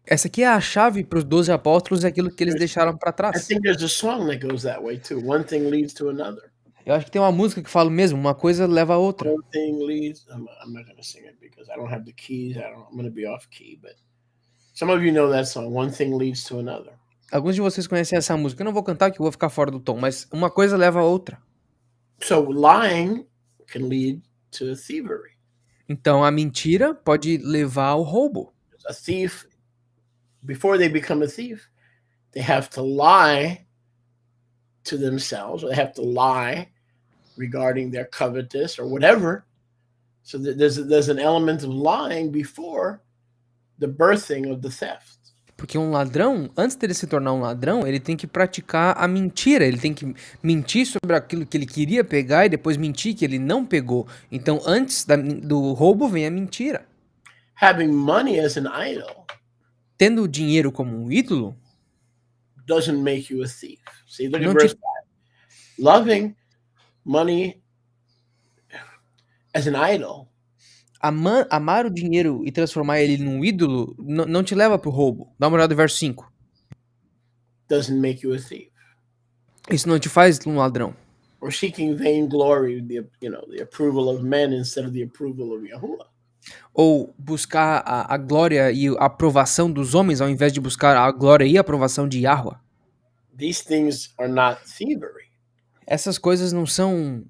Essa aqui é a chave para os 12 apóstolos e aquilo que eles deixaram para I trás. think there's a song that goes that way too. One thing leads to another. Eu acho que tem uma música que fala mesmo, uma coisa leva a outra. One thing leads. I'm not going to sing it because I don't have the keys. I'm going to be off key. But some of you know that song. One thing leads to another. Alguns de vocês conhecem essa música. Eu não vou cantar que eu vou ficar fora do tom, mas uma coisa leva a outra. So lying can lead to thievery. Então a mentira pode levar ao roubo. A thief, before they become a thief, they have to lie to themselves, or they have to lie regarding their covetous or whatever. So there's an element of lying before the birthing of the theft. Porque um ladrão, antes dele se tornar um ladrão, ele tem que praticar a mentira. Ele tem que mentir sobre aquilo que ele queria pegar e depois mentir que ele não pegou. Então, antes do roubo vem a mentira. Having money as an idol Tendo o dinheiro como um ídolo doesn't make you a thief. See, look at não verse te, 5. Loving money as an idol amar o dinheiro e transformar ele num ídolo não te leva pro roubo. Dá uma olhada no verso 5. doesn't make you a thief. Isso não te faz um ladrão. Or seeking vainglory, the approval of men instead of the approval of Yahuwah. Ou buscar a glória e a aprovação dos homens ao invés de buscar a glória e a aprovação de Yahweh. These things are not thievery. Essas coisas não são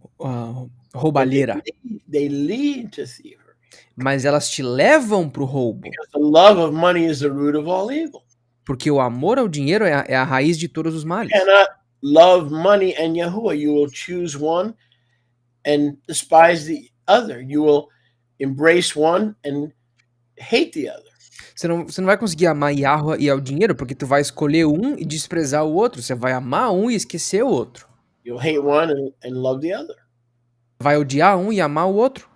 roubalheira. They lead to thievery. mas elas te levam pro roubo. Because the love of money is the root of all evil. Porque o amor ao dinheiro é a raiz de todos os You males. cannot love money and Yahuwah. You will choose one and despise the other. You will embrace one and hate the other. Você não vai conseguir amar Yahweh e ao dinheiro, porque tu vai escolher um e desprezar o outro. Você vai amar um e esquecer o outro. You'll hate one and love the other. Vai odiar um e amar o outro.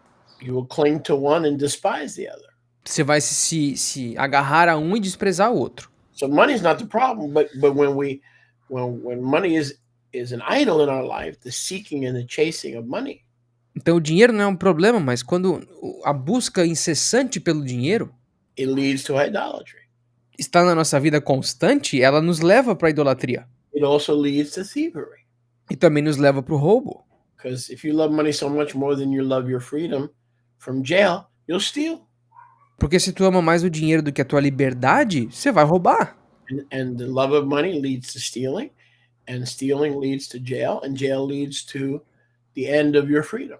You will cling to one and despise the other. Você vai se agarrar a um e desprezar o outro. So money is not the problem, but when money is an idol in our life, the seeking and the chasing of money, Então o dinheiro não é um problema, mas quando a busca incessante pelo dinheiro it leads to idolatry. está na nossa vida constante, ela nos leva para a idolatria. It also leads to thievery. E também nos leva para o roubo. Because if you love money so much more than you love your freedom from jail, you'll steal. Porque se tu ama mais o dinheiro do que a tua liberdade, você vai roubar. And the love of money leads to stealing, and stealing leads to jail, and jail leads to the end of your freedom.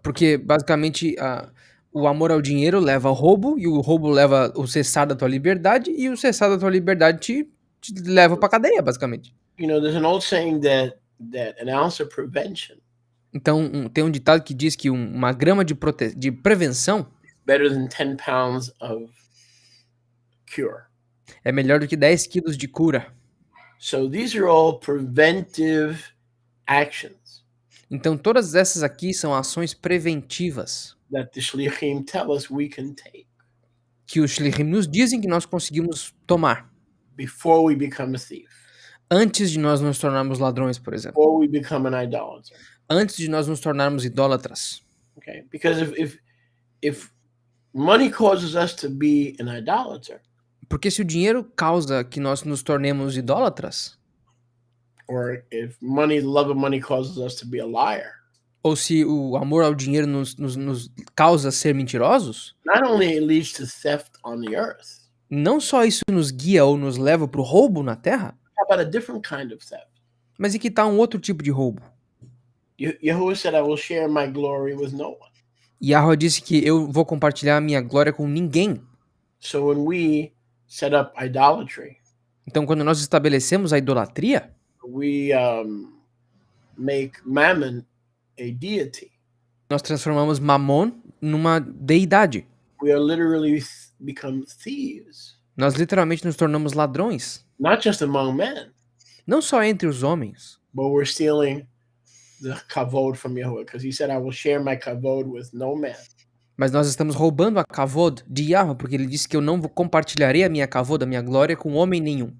Porque basicamente o amor ao dinheiro leva ao roubo, e o roubo leva o cessar da tua liberdade, e o cessar da tua liberdade te leva pra cadeia, basicamente. You know, there's an old saying that an ounce of prevention Então tem um ditado que diz que uma grama de prevenção better than 10 pounds of cure. é melhor do que 10 quilos de cura. So these are all preventive actions Então todas essas aqui são ações preventivas that the shlichim tell us we can take que os shlichim nos dizem que nós conseguimos tomar before we become a thief, antes de nós nos tornarmos ladrões, por exemplo. before we become an idolater. Antes de nós nos tornarmos idólatras. Okay? Because if money causes us to be an idolater, Porque se o dinheiro causa que nós nos tornemos idólatras, or if love of money causes us to be a liar, ou se o amor ao dinheiro nos causa ser mentirosos, not only it leads to theft on the earth, não só isso nos guia ou nos leva para o roubo na terra, how about a different kind of theft? mas e que tal um outro tipo de roubo? Yahuwah said, I will share my glory with no one. Yahweh disse que eu vou compartilhar a minha glória com ninguém. So when we set up idolatry, Então quando nós estabelecemos a idolatria, we make mammon a deity. nós transformamos Mamon numa deidade. We are literally become thieves, Nós literalmente nos tornamos ladrões. not just among men, Não só entre os homens, but we're stealing the kavod from Yahuwah, because he said, I will share my kavod with no man. mas nós estamos roubando a kavod de Yahweh, porque ele disse que eu não compartilharei a minha kavod, a minha glória, com homem nenhum.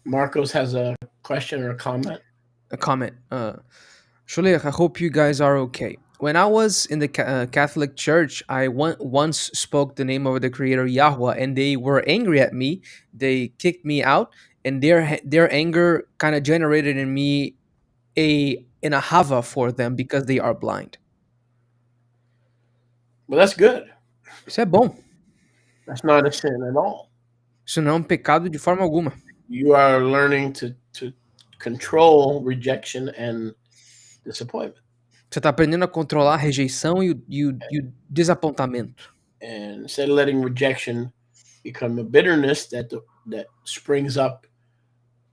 Marcos has a question or a comment. A comment. Sholech, I hope you guys are okay. When I was in the Catholic Church, I once spoke the name of the Creator Yahweh, and they were angry at me. They kicked me out, and their anger kind of generated in me an ahava for them because they are blind. Well, that's good. Isso é bom. That's not a sin at all. Isso não é um pecado de forma alguma. You are learning to control rejection and disappointment. Você está aprendendo a controlar a rejeição e o desapontamento. And instead of letting rejection become a bitterness that springs up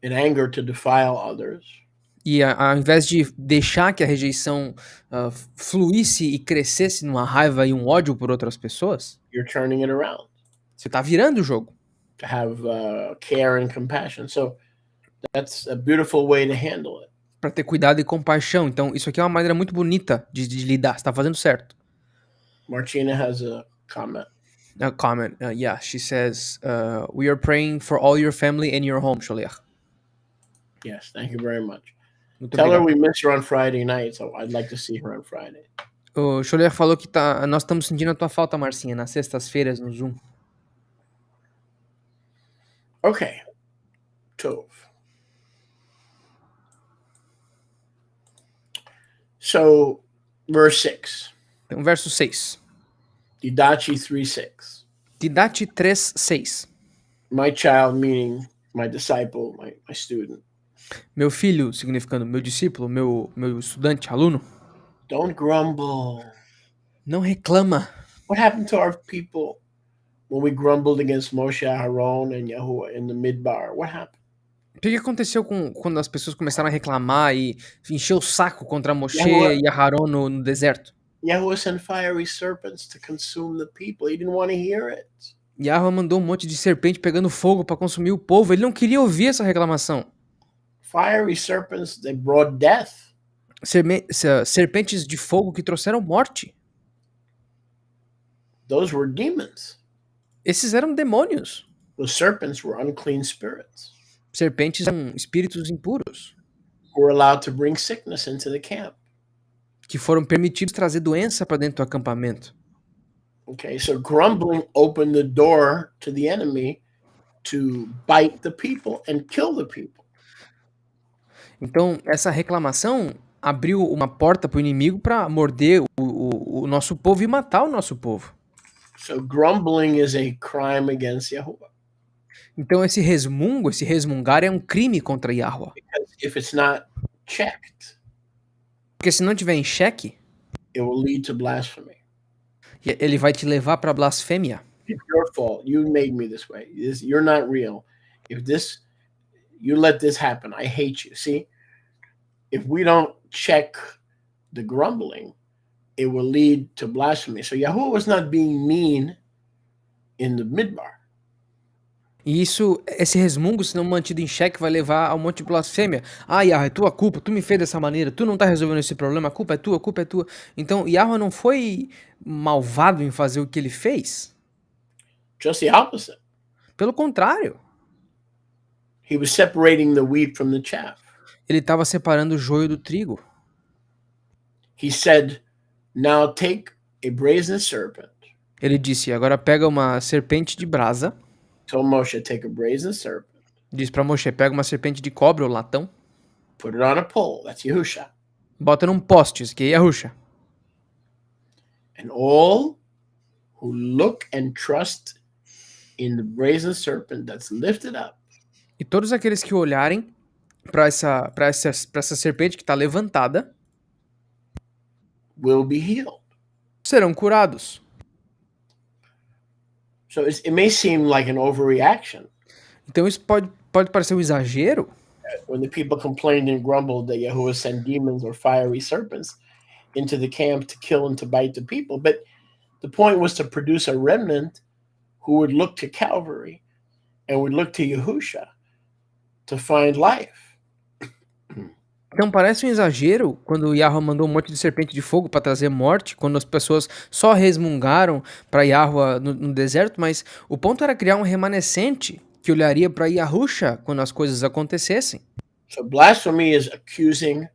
in anger to defile others, E ao invés de deixar que a rejeição fluísse e crescesse numa raiva e um ódio por outras pessoas, you're turning it around você está virando o jogo. to have care and compassion. So that's a beautiful way to handle it. Para ter cuidado e compaixão. Então, isso aqui é uma maneira muito bonita de lidar. Você está fazendo certo. Martina has a comment. A comment. Yeah, she says, we are praying for all your family and your home, Sholiach. Yes, thank you very much. Muito Tell her obrigado. we miss her on Friday night, so I'd like to see her on Friday. O Sholiach falou que nós estamos sentindo a tua falta, Marcinha, nas sextas-feiras no Zoom. Okay. Tov. So, verse 6. Então, verso 6. Didachi 3:6. Didache 3:6. My child, meaning my disciple, my student. Meu filho, significando meu discípulo, meu estudante, aluno. Don't grumble. Não reclama. What happened to our people when we grumbled against Moshe, Aaron, and Yahuwah in the midbar? What happened? O que aconteceu quando as pessoas começaram a reclamar e encher o saco contra Moshe Yahuwah, e Aharon no deserto? Yahuwah sent fiery serpents to consume the people. He didn't want to hear it. Yahweh mandou um monte de serpente pegando fogo para consumir o povo. Ele não queria ouvir essa reclamação. Fiery serpents, they brought death. Serpentes de fogo que trouxeram morte. Those were demons. Esses eram demônios. The serpents were unclean spirits. Serpentes eram espíritos impuros. Who were allowed to bring sickness into the camp. Que foram permitidos trazer doença para dentro do acampamento. Okay, so grumbling opened the door to the enemy to bite the people and kill the people. Então, essa reclamação abriu uma porta para o inimigo para morder o nosso povo e matar o nosso povo. So grumbling is a crime against Yahuwah. Então, esse resmungar é um crime contra Yahweh. Because if it's not checked, porque se não tiver em xeque, it will lead to blasphemy. Ele vai te levar para blasfêmia. It's your fault. You made me this way. You're not real. If you let this happen, I hate you. See, if we don't check the grumbling, it will lead to blasphemy. So Yahuwah was not being mean in the midbar. E esse resmungo, se não mantido em xeque, vai levar a um monte de blasfêmia. Ah, Yahweh, é tua culpa, tu me fez dessa maneira, tu não tá resolvendo esse problema, a culpa é tua, a culpa é tua. Então, Yahweh não foi malvado em fazer o que ele fez. Just the opposite. Pelo contrário. He was separating the wheat from the chaff. Ele estava separando o joio do trigo. He said, now take a brazen serpent. Ele disse, agora pega uma serpente de brasa. Told Moshe, take a brazen serpent. Diz para Moshe, pega uma serpente de cobre ou latão. Put it on a pole. That's Yahusha. Bota num poste, isso que é Yahusha. And all who look and trust in the brazen serpent that's lifted up. E todos aqueles que olharem para essa serpente que está levantada will be healed. Serão curados. So it may seem like an overreaction. Então isso pode parecer um exagero. When the people complained and grumbled that Yahuwah sent demons or fiery serpents into the camp to kill and to bite the people. But the point was to produce a remnant who would look to Calvary and would look to Yahusha to find life. Então parece um exagero quando o Yahweh mandou um monte de serpente de fogo para trazer morte, quando as pessoas só resmungaram para Yahweh no deserto, mas o ponto era criar um remanescente que olharia para Yahusha quando as coisas acontecessem. So blasphemy is accusing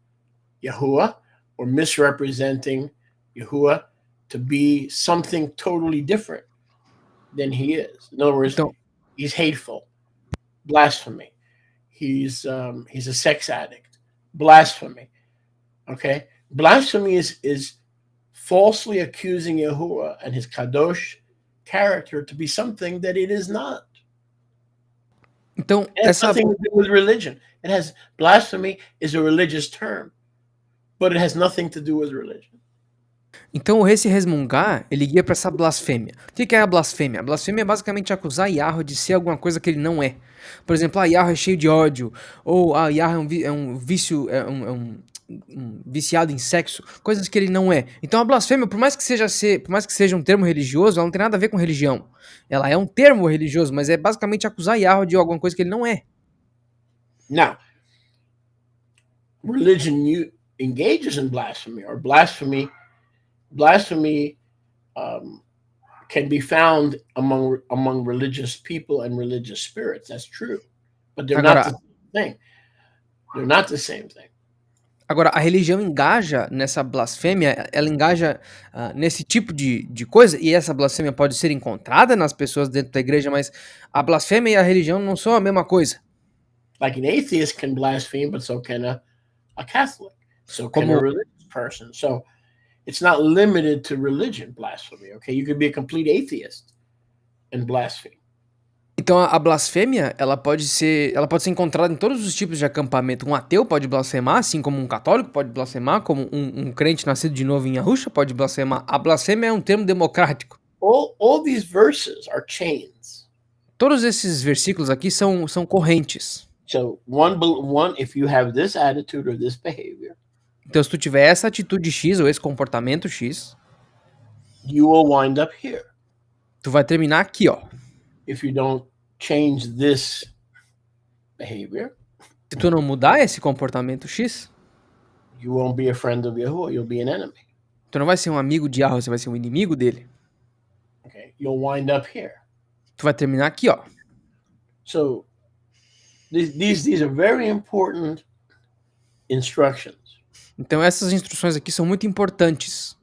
Yahuwah or misrepresenting Yahuwah to be something totally different than he is. In other words, então, he's hateful. Blasphemy. He's a sex addict. Blasphemy. Okay? Blasphemy is falsely accusing Yahuwah and his kadosh character to be something that it is not. Então, it has nothing to do with religion. Blasphemy is a religious term, but it has nothing to do with religion. Então, esse resmungar, ele guia para essa blasfêmia. O que é a blasfêmia? A blasfêmia é basicamente acusar Yahweh de ser alguma coisa que ele não é. Por exemplo, Yahweh é cheio de ódio, ou Yahweh é um viciado em sexo, coisas que ele não é. Então a blasfêmia, por mais que seja um termo religioso, ela não tem nada a ver com religião. Ela é um termo religioso, mas é basicamente acusar Yahweh de alguma coisa que ele não é. Now, religion engages in blasphemy, or blasphemy can be found among religious people and religious spirits. That's true, but they're not the same thing. They're not the same thing. Agora, a religião engaja nessa blasfêmia, ela engaja nesse tipo de coisa, e essa blasfêmia pode ser encontrada nas pessoas dentro da igreja, mas a blasfêmia e a religião não são a mesma coisa. Like an atheist can blaspheme, but so can a Catholic, so can a religious person. So it's not limited to religion, blasphemy, okay? You could be a complete atheist and blaspheme. Então a blasfêmia, ela pode ser encontrada em todos os tipos de acampamento. Um ateu pode blasfemar, assim como um católico pode blasfemar, como um crente nascido de novo em Yahusha pode blasfemar. A blasfêmia é um termo democrático. All these verses are chains. Todos esses versículos aqui são correntes. So one, if you have this attitude or this behavior, Então se tu tiver essa atitude X ou esse comportamento X, you will wind up here. tu vai terminar aqui, ó. If you don't change this behavior, Se tu não mudar esse comportamento X, you won't be a friend of Yahuwah, you'll be an enemy. tu não vai ser um amigo de Yahweh, você vai ser um inimigo dele. Okay, you'll wind up here. Tu vai terminar aqui, ó. So these are very important instructions. Então essas instruções aqui são muito importantes.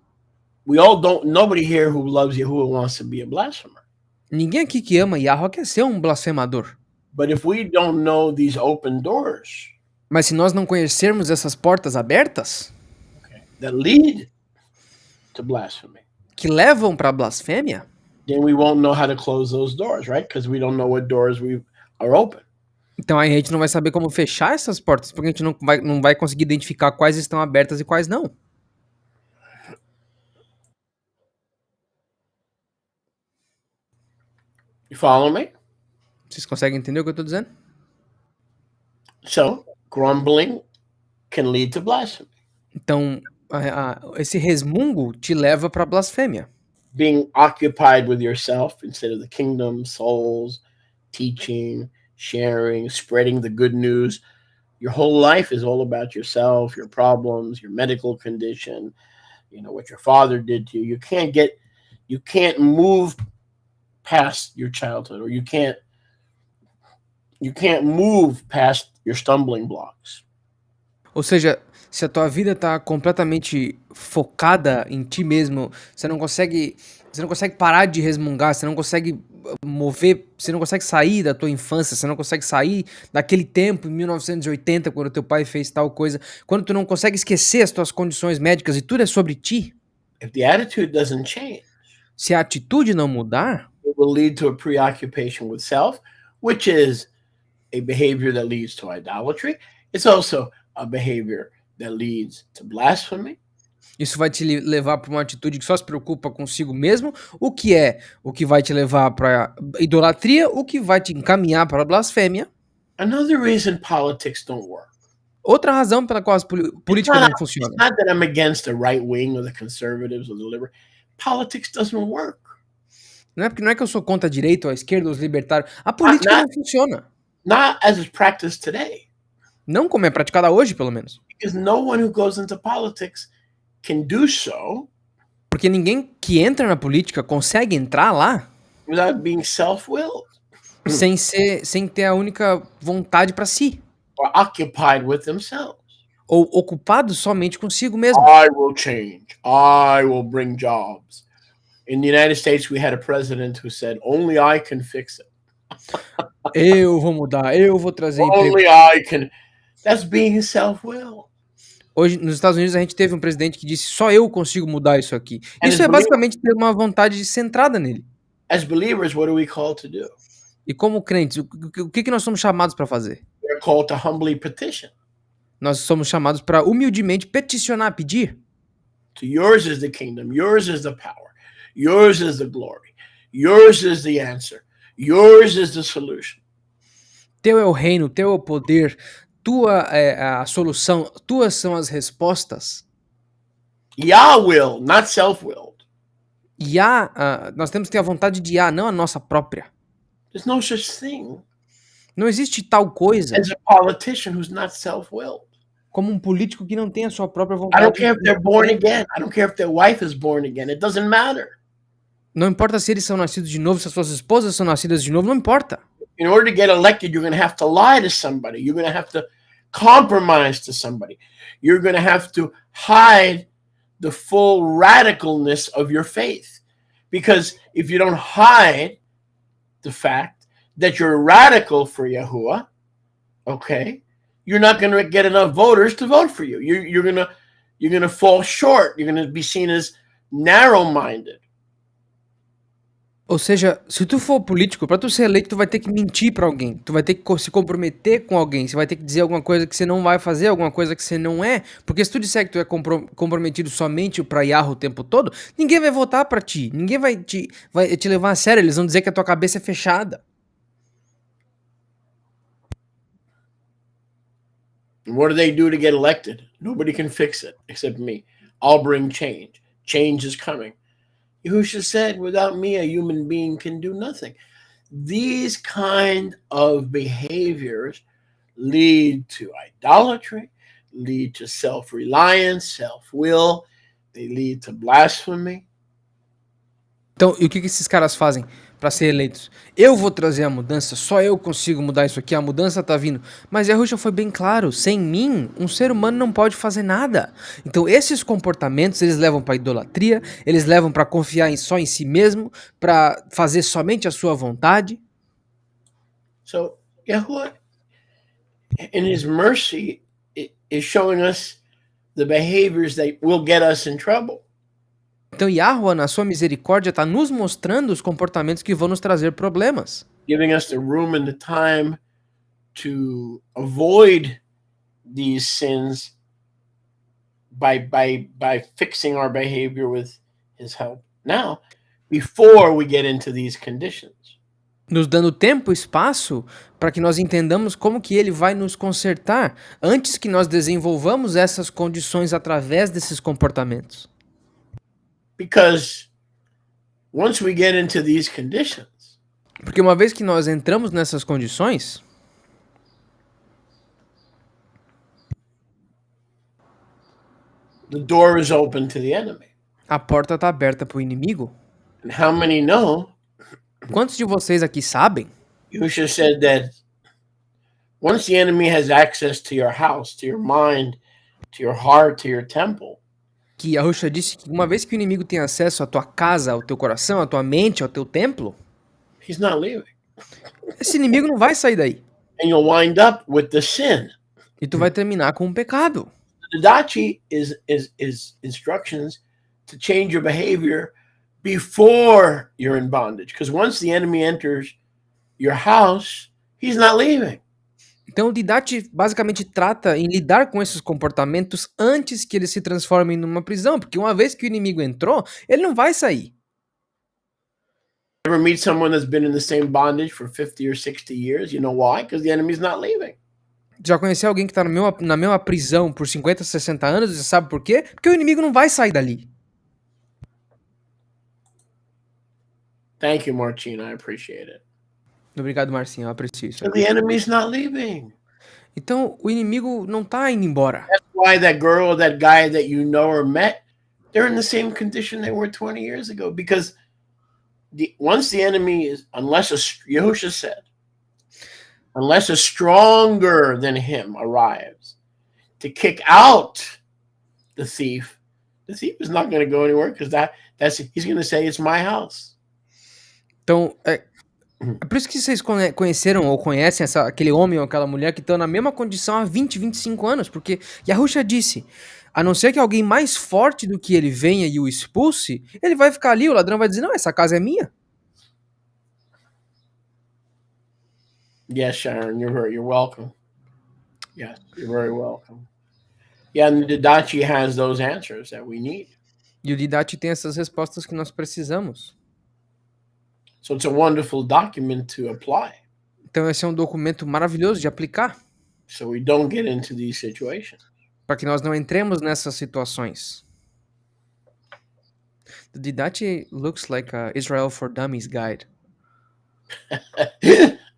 Nobody here who loves Yahuwah wants to be a blasphemer. Ninguém aqui que ama Yahweh quer ser um blasfemador. But if we don't know these open doors, Mas se nós não conhecermos essas portas abertas, that lead to blasphemy, que levam para a blasfêmia, then we won't know how to close those doors, right? Because we don't know what doors are open. então aí a gente não vai saber como fechar essas portas, porque a gente não vai conseguir identificar quais estão abertas e quais não. You follow me? Vocês conseguem entender o que eu tô dizendo? So, grumbling can lead to blasphemy. Então, esse resmungo te leva para a blasfêmia. Being occupied with yourself instead of the kingdom, souls, teaching, sharing, spreading the good news. Your whole life is all about yourself, your problems, your medical condition, what your father did to you. You can't move past your childhood, or you can't move past your stumbling blocks. Ou seja, se a tua vida tá completamente focada em ti mesmo, você não consegue parar de resmungar, você não consegue mover, você não consegue sair da tua infância, você não consegue sair daquele tempo em 1980, quando teu pai fez tal coisa, quando tu não consegue esquecer as tuas condições médicas e tudo é sobre ti. If the attitude doesn't change, se a atitude não mudar, it will lead to a preoccupation with self, which is a behavior that leads to idolatry. It's also a behavior that leads to blasphemy. Isso vai te levar para uma atitude que só se preocupa consigo mesmo, o que vai te levar para idolatria, o que vai te encaminhar para a blasfêmia. Another reason politics don't work. Outra razão pela qual a política não funciona. It's not that I'm against the right wing or the conservatives or the liberal. Politics doesn't work. Não é que eu sou contra a direita ou a esquerda ou os libertários. A política não funciona. Not as is practiced today. Não como é praticada hoje, pelo menos. Because no one who goes into politics can do so. Porque ninguém que entra na política consegue entrar lá without being self-willed. sem ter a única vontade para si. Or occupied with themselves. Ou ocupado somente consigo mesmo. I will change. I will bring jobs. In the United States, we had a president who said, only I can fix it. Eu vou mudar, eu vou trazer emprego. Only I can. That's being self-willed. Hoje, nos Estados Unidos, a gente teve um presidente que disse, só eu consigo mudar isso aqui. Isso é basicamente ter uma vontade centrada nele. As believers, what are we called to do? E como crentes, o que nós somos chamados para fazer? We're called to humbly petition. Nós somos chamados para humildemente peticionar, pedir. To yours is the kingdom, yours is the power, yours is the glory, yours is the answer, yours is the solution. Teu é o reino, teu é o poder, tua é a solução, tuas são as respostas. Yah will, not self-willed. Nós temos que ter a vontade de Yah, não a nossa própria. There's no such thing. Não existe tal coisa as a politician who's not self-willed. Como um político que não tem a sua própria I vontade. don't care if they're born again. I don't care if their wife is born again. It doesn't matter. Não importa se eles são nascidos de novo, se as suas esposas são nascidas de novo, não importa. In order to get elected, you're going to have to lie to somebody. You're going to have to compromise to somebody. You're going to have to hide the full radicalness of your faith. Because if you don't hide the fact that you're radical for Yahuwah, okay, you're not going to get enough voters to vote for you. You're going to fall short. You're going to be seen as narrow-minded. Ou seja, se tu for político, pra tu ser eleito, tu vai ter que mentir pra alguém. Tu vai ter que se comprometer com alguém. Você vai ter que dizer alguma coisa que você não vai fazer, alguma coisa que você não é. Porque se tu disser que tu é comprometido somente pra Yahoo o tempo todo, ninguém vai votar pra ti. Ninguém vai te levar a sério. Eles vão dizer que a tua cabeça é fechada. And what do they do to get elected? Nobody can fix it except me. I'll bring change. Change is coming. Yahushua said, without me, a human being can do nothing. These kind of behaviors lead to idolatry, lead to self-reliance, self-will. They lead to blasphemy. Então, e o que esses caras fazem pra ser eleitos? Eu vou trazer a mudança, só eu consigo mudar isso aqui, a mudança tá vindo. Mas Yahushua foi bem claro, sem mim, um ser humano não pode fazer nada. Então, esses comportamentos, eles levam pra idolatria, eles levam pra confiar só em si mesmo, pra fazer somente a sua vontade. So, Yahuwah, in his mercy, is showing us the behaviors that will get us in trouble. Então, Yahuwah, na sua misericórdia, está nos mostrando os comportamentos que vão nos trazer problemas. Giving us the room and the time to avoid these sins by fixing our behavior with his help now, before we get into these conditions. Nos dando tempo e espaço para que nós entendamos como que ele vai nos consertar antes que nós desenvolvamos essas condições através desses comportamentos. Because once we get into these conditions, Porque uma vez que nós entramos nessas condições, the door is open to the enemy. a porta está aberta para o inimigo. And how many know? Quantos de vocês aqui sabem? Yeshua said that once the enemy has access to your house, to your mind, to your heart, to your temple, Que Yahushua disse que uma vez que o inimigo tem acesso à tua casa, ao teu coração, à tua mente, ao teu templo, he's not leaving. esse inimigo não vai sair daí. And you'll wind up with the sin. E tu vai terminar com um pecado. The Didache is instructions to change your behavior before you're in bondage. Because once the enemy enters your house, he's not leaving. Então o Didache basicamente trata em lidar com esses comportamentos antes que eles se transformem numa prisão, porque uma vez que o inimigo entrou, ele não vai sair. Ever meet someone that's been in the same bondage for 50 or 60 years? You know why? Because the enemy's not leaving. Já conheceu alguém que está na mesma prisão por 50, 60 anos e sabe por quê? Porque o inimigo não vai sair dali. Thank you, Martina. I appreciate it. Obrigado, Marcinho, eu aprecio isso. So the enemy's not leaving. Então o inimigo não tá indo embora. That's why that girl or that guy that you know or met, they're in the same condition they were 20 years ago. Because once the enemy is, unless Yahushua said, unless a stronger than him arrives to kick out the thief is not going to go anywhere because he's going to say it's my house. Então, é por isso que vocês conheceram ou conhecem aquele homem ou aquela mulher que estão na mesma condição há 20, 25 anos, porque Yahushua disse, a não ser que alguém mais forte do que ele venha e o expulse, ele vai ficar ali, o ladrão vai dizer, não, essa casa é minha. Yes, Sharon, you're welcome. Yes, you're very welcome. Yeah, and the Didache has those answers that we need. E o Didache tem essas respostas que nós precisamos. So it's a wonderful document to apply. Então esse é um documento maravilhoso de aplicar. So we don't get into these situations. Para que nós não entremos nessas situações. The Didache looks like a Israel for Dummies guide.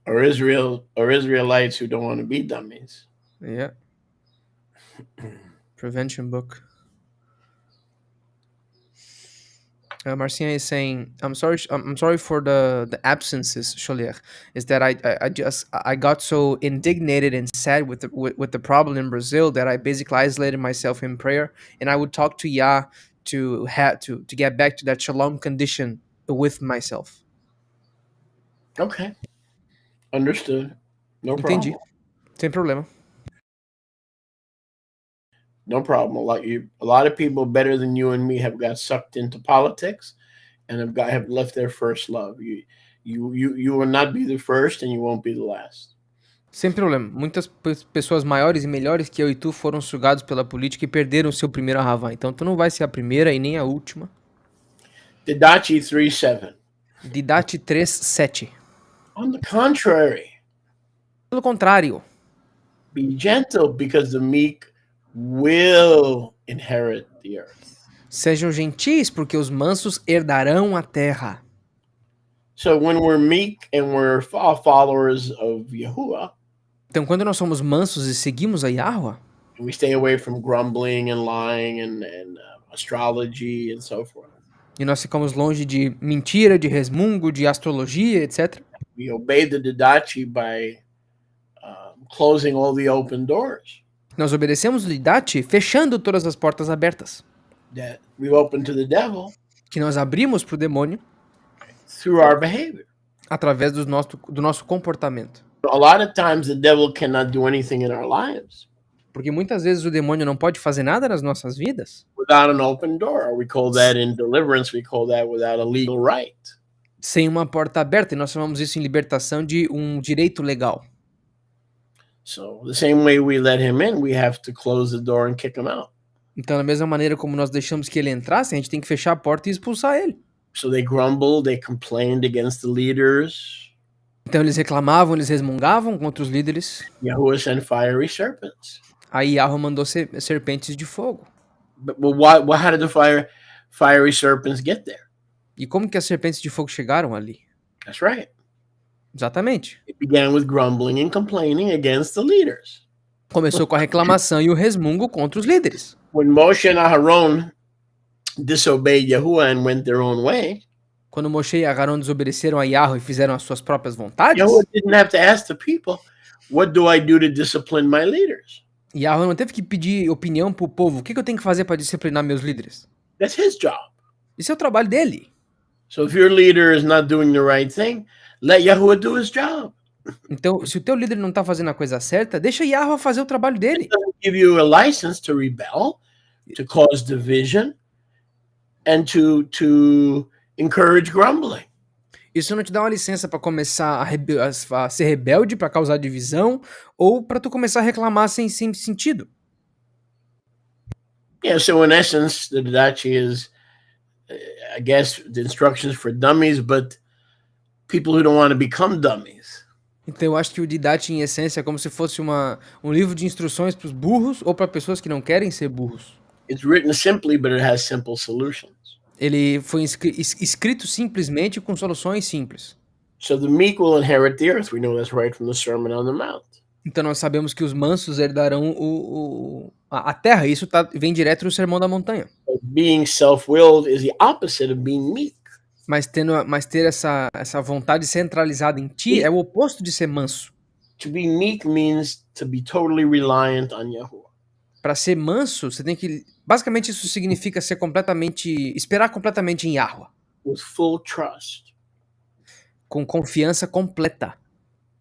or Israelites who don't want to be dummies. Yeah. Prevention book. Marcia is saying, I'm sorry for the absences, Cholier. Is that I got so indignated and sad with the problem in Brazil that I basically isolated myself in prayer, and I would talk to Yah to get back to that shalom condition with myself. Okay. Understood. No Entendi. problem. Sem problema. No problem. A lot of people better than you and me have got sucked into politics and have left their first love. You will not be the first, and you won't be the last. Sem problema. Muitas pessoas maiores e melhores que eu e tu foram sugados pela política e perderam o seu primeiro Ahavá. Então tu não vai ser a primeira e nem a última. Didache 3:7. Didache 3:7. On the contrary, Pelo contrário, be gentle, because the meek will inherit the earth. sejam gentis, porque os mansos herdarão a terra. So when we're meek and we're followers of Yahuwah, Então, quando nós somos mansos e seguimos a Yahuwah, and we stay away from grumbling and lying and astrology and so forth, e nós ficamos longe de mentira, de resmungo, de astrologia, etc., we obey the Didache by closing all the open doors nós obedecemos o Didache fechando todas as portas abertas, that we've opened to the devil que nós abrimos para o demônio through our behavior. através do nosso comportamento. A lot of times the devil cannot do anything in our lives Porque muitas vezes o demônio não pode fazer nada nas nossas vidas without an open door. We call that in deliverance, we call that without a legal right. sem uma porta aberta, e nós chamamos isso em libertação de um direito legal. So the same way we let him in, we have to close the door and kick him out. Então, da mesma maneira como nós deixamos que ele entrasse, a gente tem que fechar a porta e expulsar ele. So they grumbled, they complained against the leaders. Então eles reclamavam, eles resmungavam contra os líderes. Yahuwah sent fiery serpents. Aí Yahweh mandou serpentes de fogo. But how did the fiery serpents get there? E como que as serpentes de fogo chegaram ali? That's right. Exatamente. It began with grumbling and complaining against the leaders. Começou com a reclamação e o resmungo contra os líderes. When Moshe and Aaron disobeyed Yahuwah and went their own way, Quando Moshe e Aharon desobedeceram a Yahweh e fizeram as suas próprias vontades, Yahuwah didn't have to ask the people, what do I do to discipline my leaders? Yahweh não teve que pedir opinião pro povo. O que eu tenho que fazer para disciplinar meus líderes? That's his job. Isso é o trabalho dele. So if your leader is not doing the right thing, let Yahuwah do his job. Então, se o teu líder não tá fazendo a coisa certa, deixa Yahweh fazer o trabalho dele. It doesn't give you a license to rebel, to cause division, and to encourage grumbling. Isso não te dá uma licença para começar a ser rebelde, para causar divisão, ou para tu começar a reclamar sem sentido. Yeah, so in essence, the Didache is, I guess, the instructions for dummies, but people who don't want to become dummies. Então eu acho que o Didache, em essência, é como se fosse um livro de instruções para os burros ou para pessoas que não querem ser burros. It's written simply, but it has simple solutions. Ele foi escrito simplesmente com soluções simples. So the meek will inherit the earth. We know that's right from the Sermon on the Mount. Então nós sabemos que os mansos herdarão a terra. Isso vem direto do Sermão da Montanha. But being self-willed is the opposite of being meek. Mas ter essa vontade centralizada em ti é o oposto de ser manso. To be meek means to be totally reliant on Yahuwah. Para ser manso, você tem que... Basicamente isso significa esperar completamente em Yahweh. With full trust. Com confiança completa.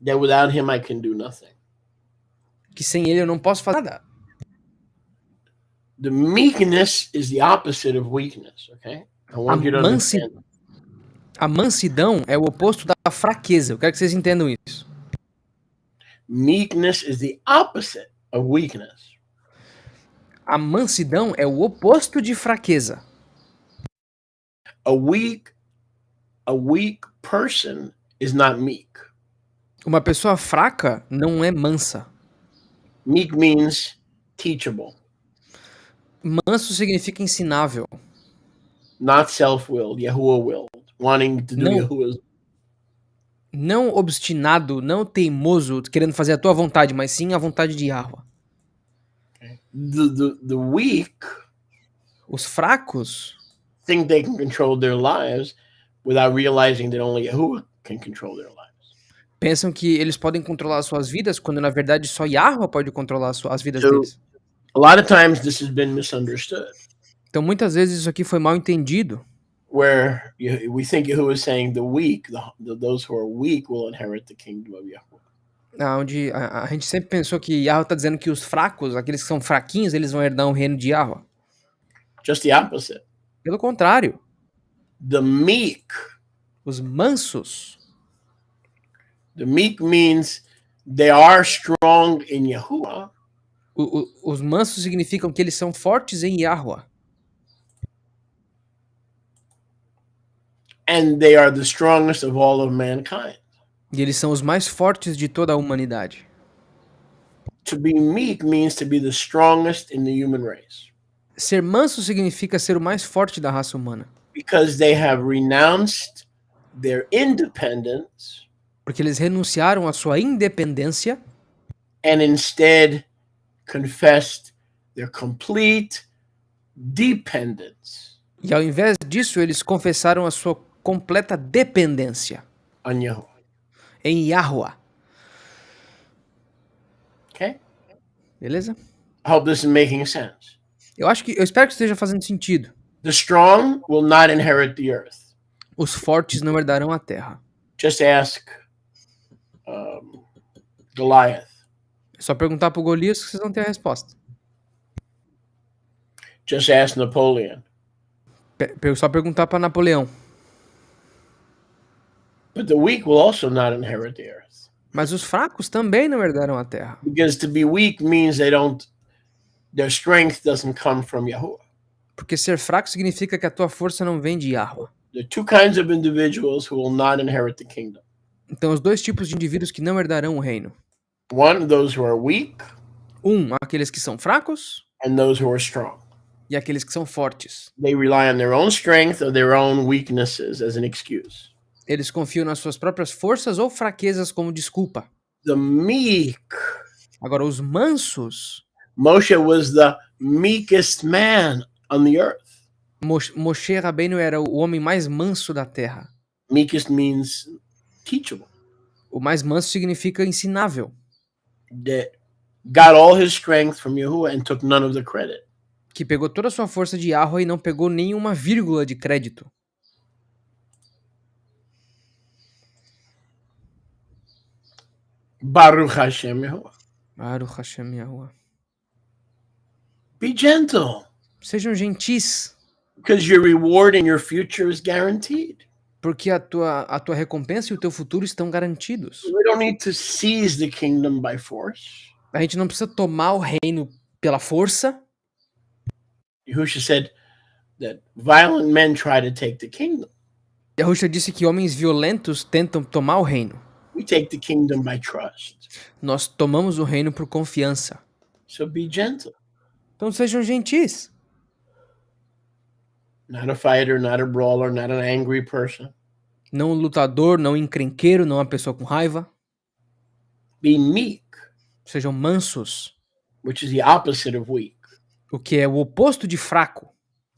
That without him I can do nothing. Que sem ele eu não posso fazer nada. The meekness is the opposite of weakness, okay? I want you to understand. A mansidão é o oposto da fraqueza. Eu quero que vocês entendam isso. Meekness is the opposite of weakness. A mansidão é o oposto de fraqueza. A weak person is not meek. Uma pessoa fraca não é mansa. Meek means teachable. Manso significa ensinável. Not self-willed, Yahuwah-willed, wanting to do Yahuwah's. Não obstinado, não teimoso, querendo fazer a tua vontade, mas sim a vontade de Yahweh. The weak, os fracos, think they can control their lives without realizing that only Yahuwah can control their lives. Pensam que eles podem controlar as suas vidas, quando na verdade só Yahweh pode controlar as vidas deles. A lot of times this has been misunderstood. Então muitas vezes isso aqui foi mal entendido. Where we think Yahuwah is saying the weak, those who are weak will inherit the kingdom of Yahuwah. Onde a gente sempre pensou que Yahweh está dizendo que os fracos, aqueles que são fraquinhos, eles vão herdar o reino de Yahweh. Just the opposite. Pelo contrário. The meek. Os mansos. The meek means they are strong in Yahuwah. Os mansos significam que eles são fortes em Yahuwah. And they are the strongest of all of mankind. E eles são os mais fortes de toda a humanidade. To be meek means to be the strongest in the human race. Ser manso significa ser o mais forte da raça humana. Because they have renounced their independence. Porque eles renunciaram à sua independência. And instead confessed their complete dependence. E ao invés disso, eles confessaram a sua completa dependência. On Yahuwah. Em Yahuwah. Okay? Beleza? I hope this is making sense. Eu espero que esteja fazendo sentido. The strong will not inherit the earth. Os fortes não herdarão a terra. Just ask Goliath. É só perguntar pro Golias que vocês vão ter a resposta. Just ask Napoleon. Só perguntar para Napoleão. But the weak will also not inherit the earth. Mas os fracos também não herdarão a terra. Because to be weak means their strength doesn't come from Yahuwah. Porque ser fraco significa que a tua força não vem de Yahuwah. There are two kinds of individuals who will not inherit the kingdom. Então, os dois tipos de indivíduos que não herdarão o reino. One, those who are weak. Aqueles que são fracos. And those who are strong. E aqueles que são fortes. They rely on their own strength or their own weaknesses as an excuse. Eles confiam nas suas próprias forças ou fraquezas como desculpa. The meek. Agora, os mansos. Moshe was the meekest man on the earth. Moshe Rabbeinu era o homem mais manso da terra. Meekest means teachable. O mais manso significa ensinável. That got all his strength from Yahuwah and took none of the credit. Que pegou toda a sua força de Yahuwah e não pegou nenhuma vírgula de crédito. Baruch Hashem Yahuwah. Baruch Hashem Yahuwah. Be gentle. Sejam gentis. Because your reward in your future is guaranteed. Porque a tua recompensa e o teu futuro estão garantidos. We don't need to seize the kingdom by force. A gente não precisa tomar o reino pela força. Yahushua said that violent men try to take the kingdom. Yahushua disse que homens violentos tentam tomar o reino. We take the kingdom by trust. Nós tomamos o reino por confiança. So be gentle. Então sejam gentis. Not a fighter, not a brawler, not an angry person. Não um lutador, não um encrenqueiro, não uma pessoa com raiva. Be meek. Sejam mansos. Which is the opposite of weak. O que é o oposto de fraco.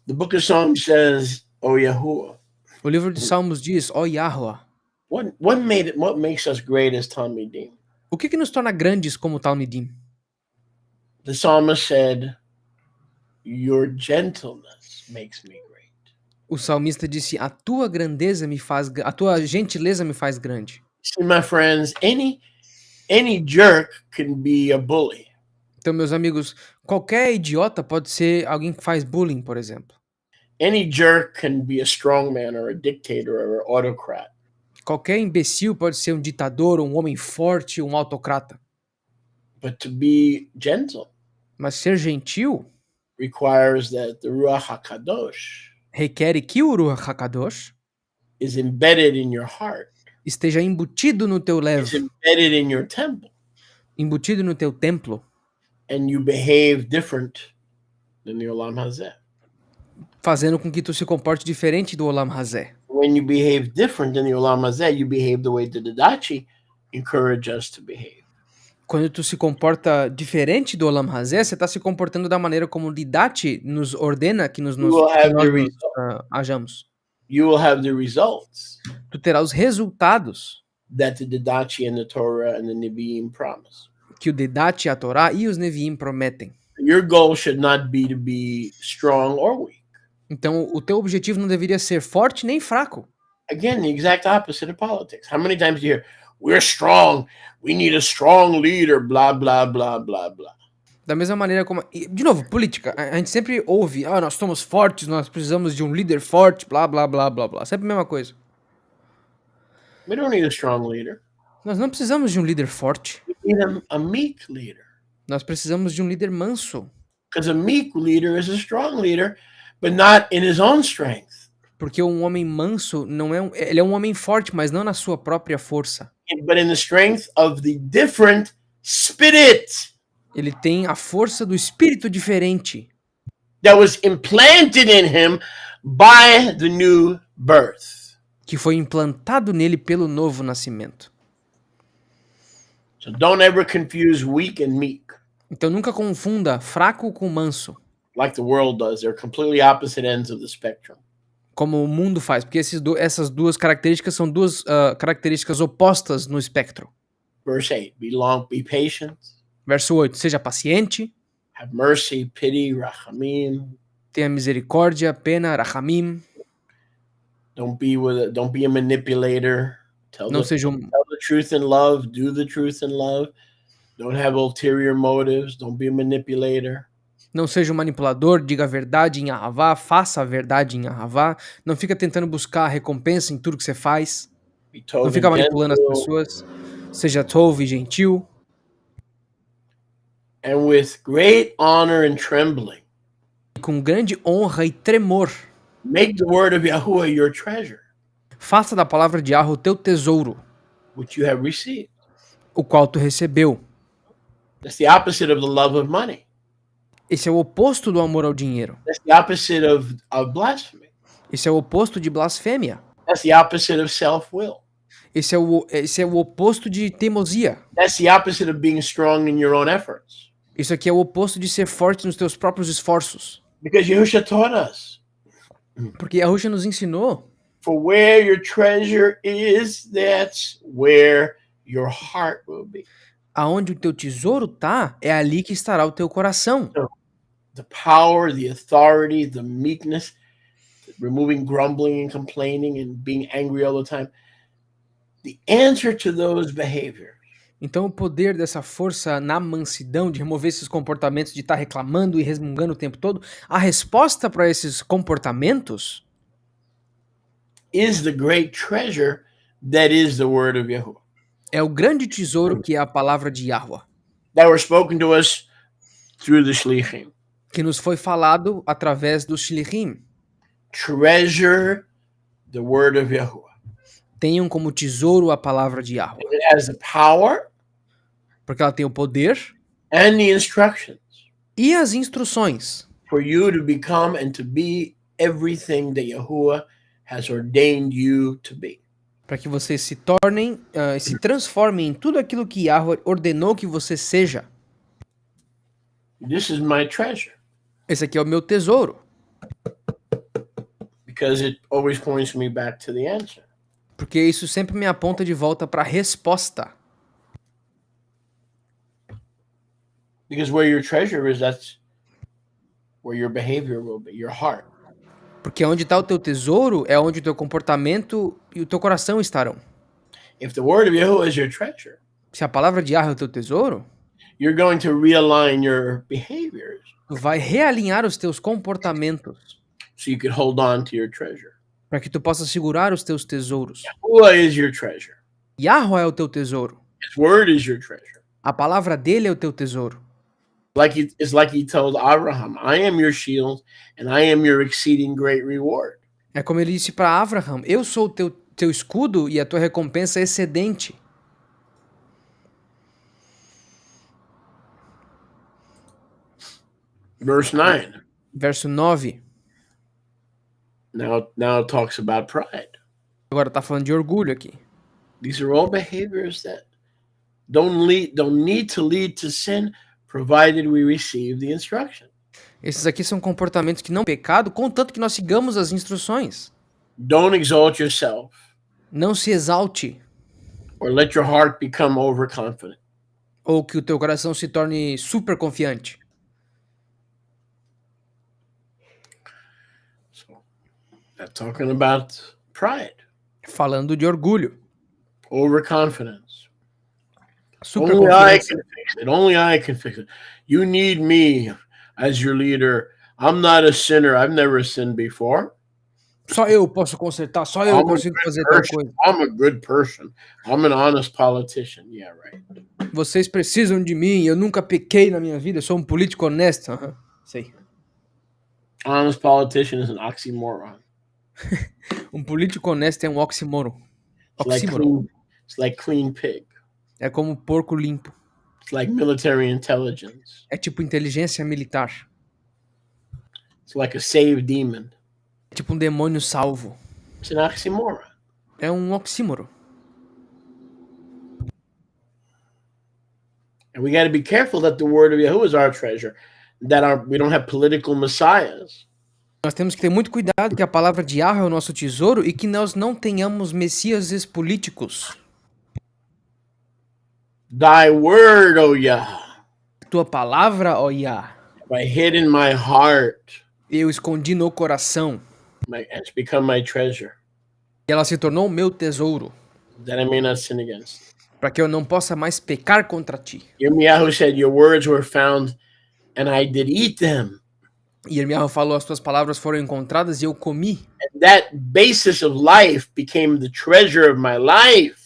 The book of Psalms says, O Yahuwah. O livro de Salmos diz, ó Yahuwah. What makes us great as Talmidim? O que nos torna grandes como Talmidim? The psalmist said, your gentleness makes me great. O salmista disse, a tua gentileza me faz grande. See, my friends, any jerk can be a bully. Então, meus amigos, qualquer idiota pode ser alguém que faz bullying, por exemplo. Any jerk can be a strongman or a dictator or an autocrat. Qualquer imbecil pode ser um ditador, um homem forte, um autocrata. But to be gentle, mas ser gentil requires that the Ruach HaKadosh requer que o Ruach HaKadosh is embedded in your heart. Esteja embutido no teu lev. Is embedded in your temple. Embutido no teu templo. And you behave different than the Olam Hazeh. Fazendo com que tu se comporte diferente do Olam Hazeh. When you behave different than the Olam Hazeh, you behave the way the Didachi encourage us to behave. Quando tu se comporta diferente do Olam Hazeh, você está se comportando da maneira como o Didachi nos ordena que nós hajamos. You will have the results. Tu terá os resultados that the Didachi and the Torah and the Nevi'im promise. Que o Didachi, a Torá e os Nevi'im prometem. Your goal should not be to be strong or weak. Então, o teu objetivo não deveria ser forte nem fraco. Again, the exact opposite of politics. How many times do you hear, we're strong, we need a strong leader, blah, blah, blah, blah, blah. Da mesma maneira como. De novo, política. A gente sempre ouve, nós somos fortes, nós precisamos de um líder forte, blá, blá, blá, blá, blá. Sempre a mesma coisa. We don't need a strong leader. Nós não precisamos de um líder forte. We need a meek leader. Nós precisamos de um líder manso. Because a meek leader is a strong leader, but not in his own strength. Porque um homem manso não é ele é um homem forte, mas não na sua própria força. But in the strength of the different spirit. Ele tem a força do espírito diferente. That was implanted in him by the new birth. Que foi implantado nele pelo novo nascimento. So don't ever confuse weak and meek. Então nunca confunda fraco com manso. Like the world does. They're completely opposite ends of the spectrum. Como o mundo faz, porque essas duas características são duas características opostas no espectro. Verse 8, be patient. Verso 8, seja paciente. Have mercy, pity, rachamim. Tenha misericórdia, pena, rachamim. Don't be a manipulator. Tell the truth in love, do the truth in love. Don't have ulterior motives, don't be a manipulator. Não seja um manipulador, diga a verdade em Ahavá, faça a verdade em Ahavá. Não fica tentando buscar recompensa em tudo que você faz. Não fica manipulando as pessoas. Seja tov e gentil. And with great honor and trembling. Com grande honra e tremor. Make the word of Yahuwah your treasure. Faça da palavra de Yahweh o teu tesouro. Which you have received. O qual tu recebeu. That's the opposite of the love of money. Esse é o oposto do amor ao dinheiro. That's the opposite of blasphemy. Esse é o oposto de blasfêmia. That's the opposite of self-will. Esse é o oposto de teimosia. That's the opposite of being strong in your own efforts. Isso aqui é o oposto de ser forte nos teus próprios esforços. Because Yahushua taught us. Porque Yahushua nos ensinou. For where your treasure is, that's where your heart will be. Aonde o teu tesouro tá, é ali que estará o teu coração. So, the power, the authority, the meekness, removing grumbling and complaining and being angry all the time. The answer to those behaviors. Então o poder dessa força na mansidão, de remover esses comportamentos de estar reclamando e resmungando o tempo todo, a resposta para esses comportamentos is the great treasure that is the word of Yahuwah. É o grande tesouro que é a palavra de Yahweh. That were spoken to us through the shlichim. Que nos foi falado através dos shlichim. Treasure the word of Yahuwah. Tenham como tesouro a palavra de Yahweh. It has the power. Porque ela tem o poder. And the instructions. E as instruções. For you to become and to be everything that Yahuwah has ordained you to be. Para que vocês se tornem, se transformem em tudo aquilo que Yahweh ordenou que você seja. This is my treasure. Esse aqui é o meu tesouro. Because it always points me back to the answer. Porque isso sempre me aponta de volta para a resposta. Because where your treasure is, that's where your behavior will be, your heart. Porque onde está o teu tesouro é onde o teu comportamento e o teu coração estarão. If the word of Yahuwah is your treasure, se a palavra de Yahweh é o teu tesouro, you're going to realign your behaviors. Tu vai realinhar os teus comportamentos. So you can hold on to your treasure. Para que tu possa segurar os teus tesouros. Yahuwah is your treasure. Yahweh é o teu tesouro. His word is your treasure. A palavra dele é o teu tesouro. It's like he told Abraham, I am your shield and I am your exceeding great reward. É como ele disse para Abraham, eu sou o teu escudo e a tua recompensa é excedente. Verse 9. Verso 9. Now it talks about pride. Agora está falando de orgulho aqui. These are all behaviors that don't need to lead to sin, provided we receive the instruction. Esses aqui são comportamentos que não pecado, contanto que nós sigamos as instruções. Don't exalt yourself. Não se exalte. Or let your heart become overconfident. Ou que o teu coração se torne super confiante. So, that's talking about pride. Falando de orgulho. Overconfidence. Super Only I confiança. can fix it. Only I can fix it. You need me as your leader. I'm not a sinner. I've never sinned before. Só eu posso consertar, só eu I'm a consigo good fazer tal person. coisa. I'm a good person. I'm an honest politician. Yeah, right. Vocês precisam de mim, eu nunca pequei na minha vida, eu sou um político honesto. Aham, sei. Honest politician is an oxymoron. Um político honesto é um oxímoron. It's like clean pig. É como porco limpo. It's like military intelligence. É tipo inteligência militar. It's like a saved demon. É tipo um demônio salvo. It's an oxymoron. É um oxímoro. And we got to be careful that the word of Yahuwah is our treasure, that we don't have political messiahs. Nós temos que ter muito cuidado que a palavra de Yahweh é o nosso tesouro e que nós não tenhamos messias políticos. Thy word, O Yah, Tua palavra, ó Yah, I hid in my heart. eu escondi no coração. It's become my treasure, E ela se tornou o meu tesouro, that I may not sin against. para que eu não possa mais pecar contra ti. Yirmiyahu said, your words were found, and I did eat them. E Yirmiyahu falou, as tuas palavras foram encontradas e eu comi. And that basis of life became the treasure of my life.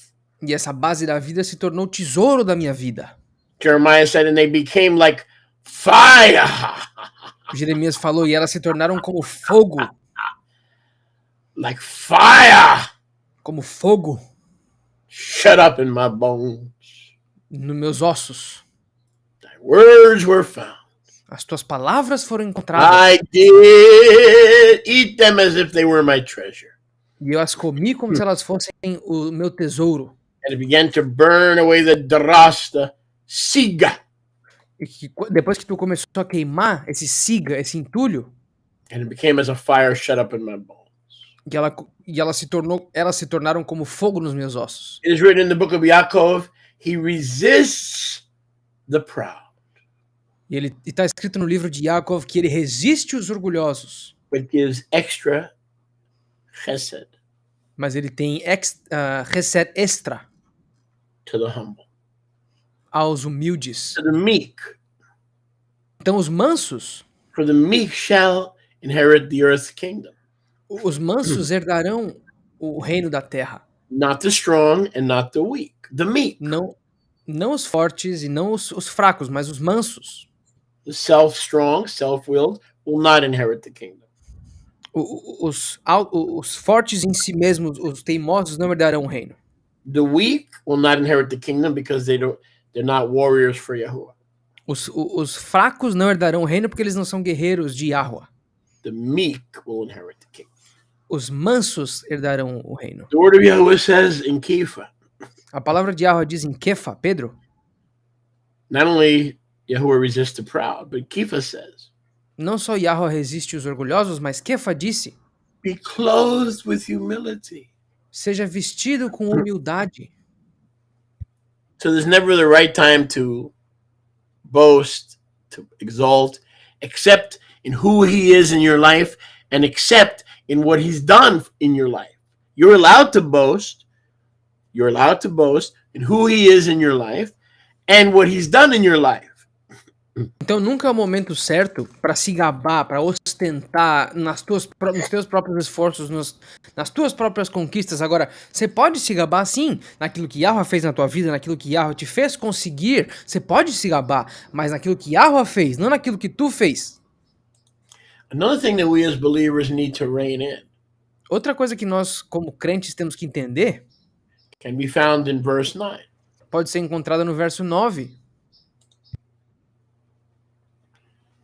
E essa base da vida se tornou o tesouro da minha vida. Jeremiah said, and they became like fire. Jeremias falou, e elas se tornaram como fogo. Like fire. Como fogo Shut up in my bones. nos meus ossos. Thy words were found. As tuas palavras foram encontradas. I did eat them as if they were my treasure. E eu as comi como se elas fossem o meu tesouro. And it began to burn away the drasta siga. E que, depois que tu começou a queimar esse siga, esse entulho, And it became as a fire shut up in my bones. elas se tornaram como fogo nos meus ossos. It is written in the book of Yaakov, he resists the proud, E está escrito no livro de Yaakov que ele resiste os orgulhosos, but gives extra chesed mas ele tem reset extra to the humble, aos humildes. to the meek. Então os mansos, For the meek shall inherit the earth's kingdom. os mansos herdarão o reino da terra. Not the strong and not the weak, the meek. Não os fortes e não os fracos, mas os mansos. The self-strong, self-willed will not inherit the kingdom. Os fortes em si mesmos, os teimosos, não herdarão o reino. The weak will not inherit the kingdom because they're not warriors for Yahuwah. Os fracos não herdarão o reino porque eles não são guerreiros de Yahweh. The meek will inherit the kingdom. Os mansos herdarão o reino. The word of Yahuwah says in Kifa, A palavra de Yahweh diz em Kefa, Pedro, not only Yahuwah resists the proud, but Kifa says, não só Yahweh resiste os orgulhosos, mas Kefa disse, be clothed with humility. seja vestido com humildade. So there's never the right time to boast, to exalt, except in who he is in your life and except in what he's done in your life. You're allowed to boast. You're allowed to boast in who he is in your life and what he's done in your life. Então nunca é o momento certo para se gabar, para ostentar nos teus próprios esforços, nas tuas próprias conquistas. Agora, você pode se gabar sim naquilo que Yahweh fez na tua vida, naquilo que Yahweh te fez conseguir. Você pode se gabar, mas naquilo que Yahweh fez, não naquilo que tu fez. Another thing that we as believers need to rein in Outra coisa que nós, como crentes, temos que entender can be found in verse 9. pode ser encontrada no verso 9.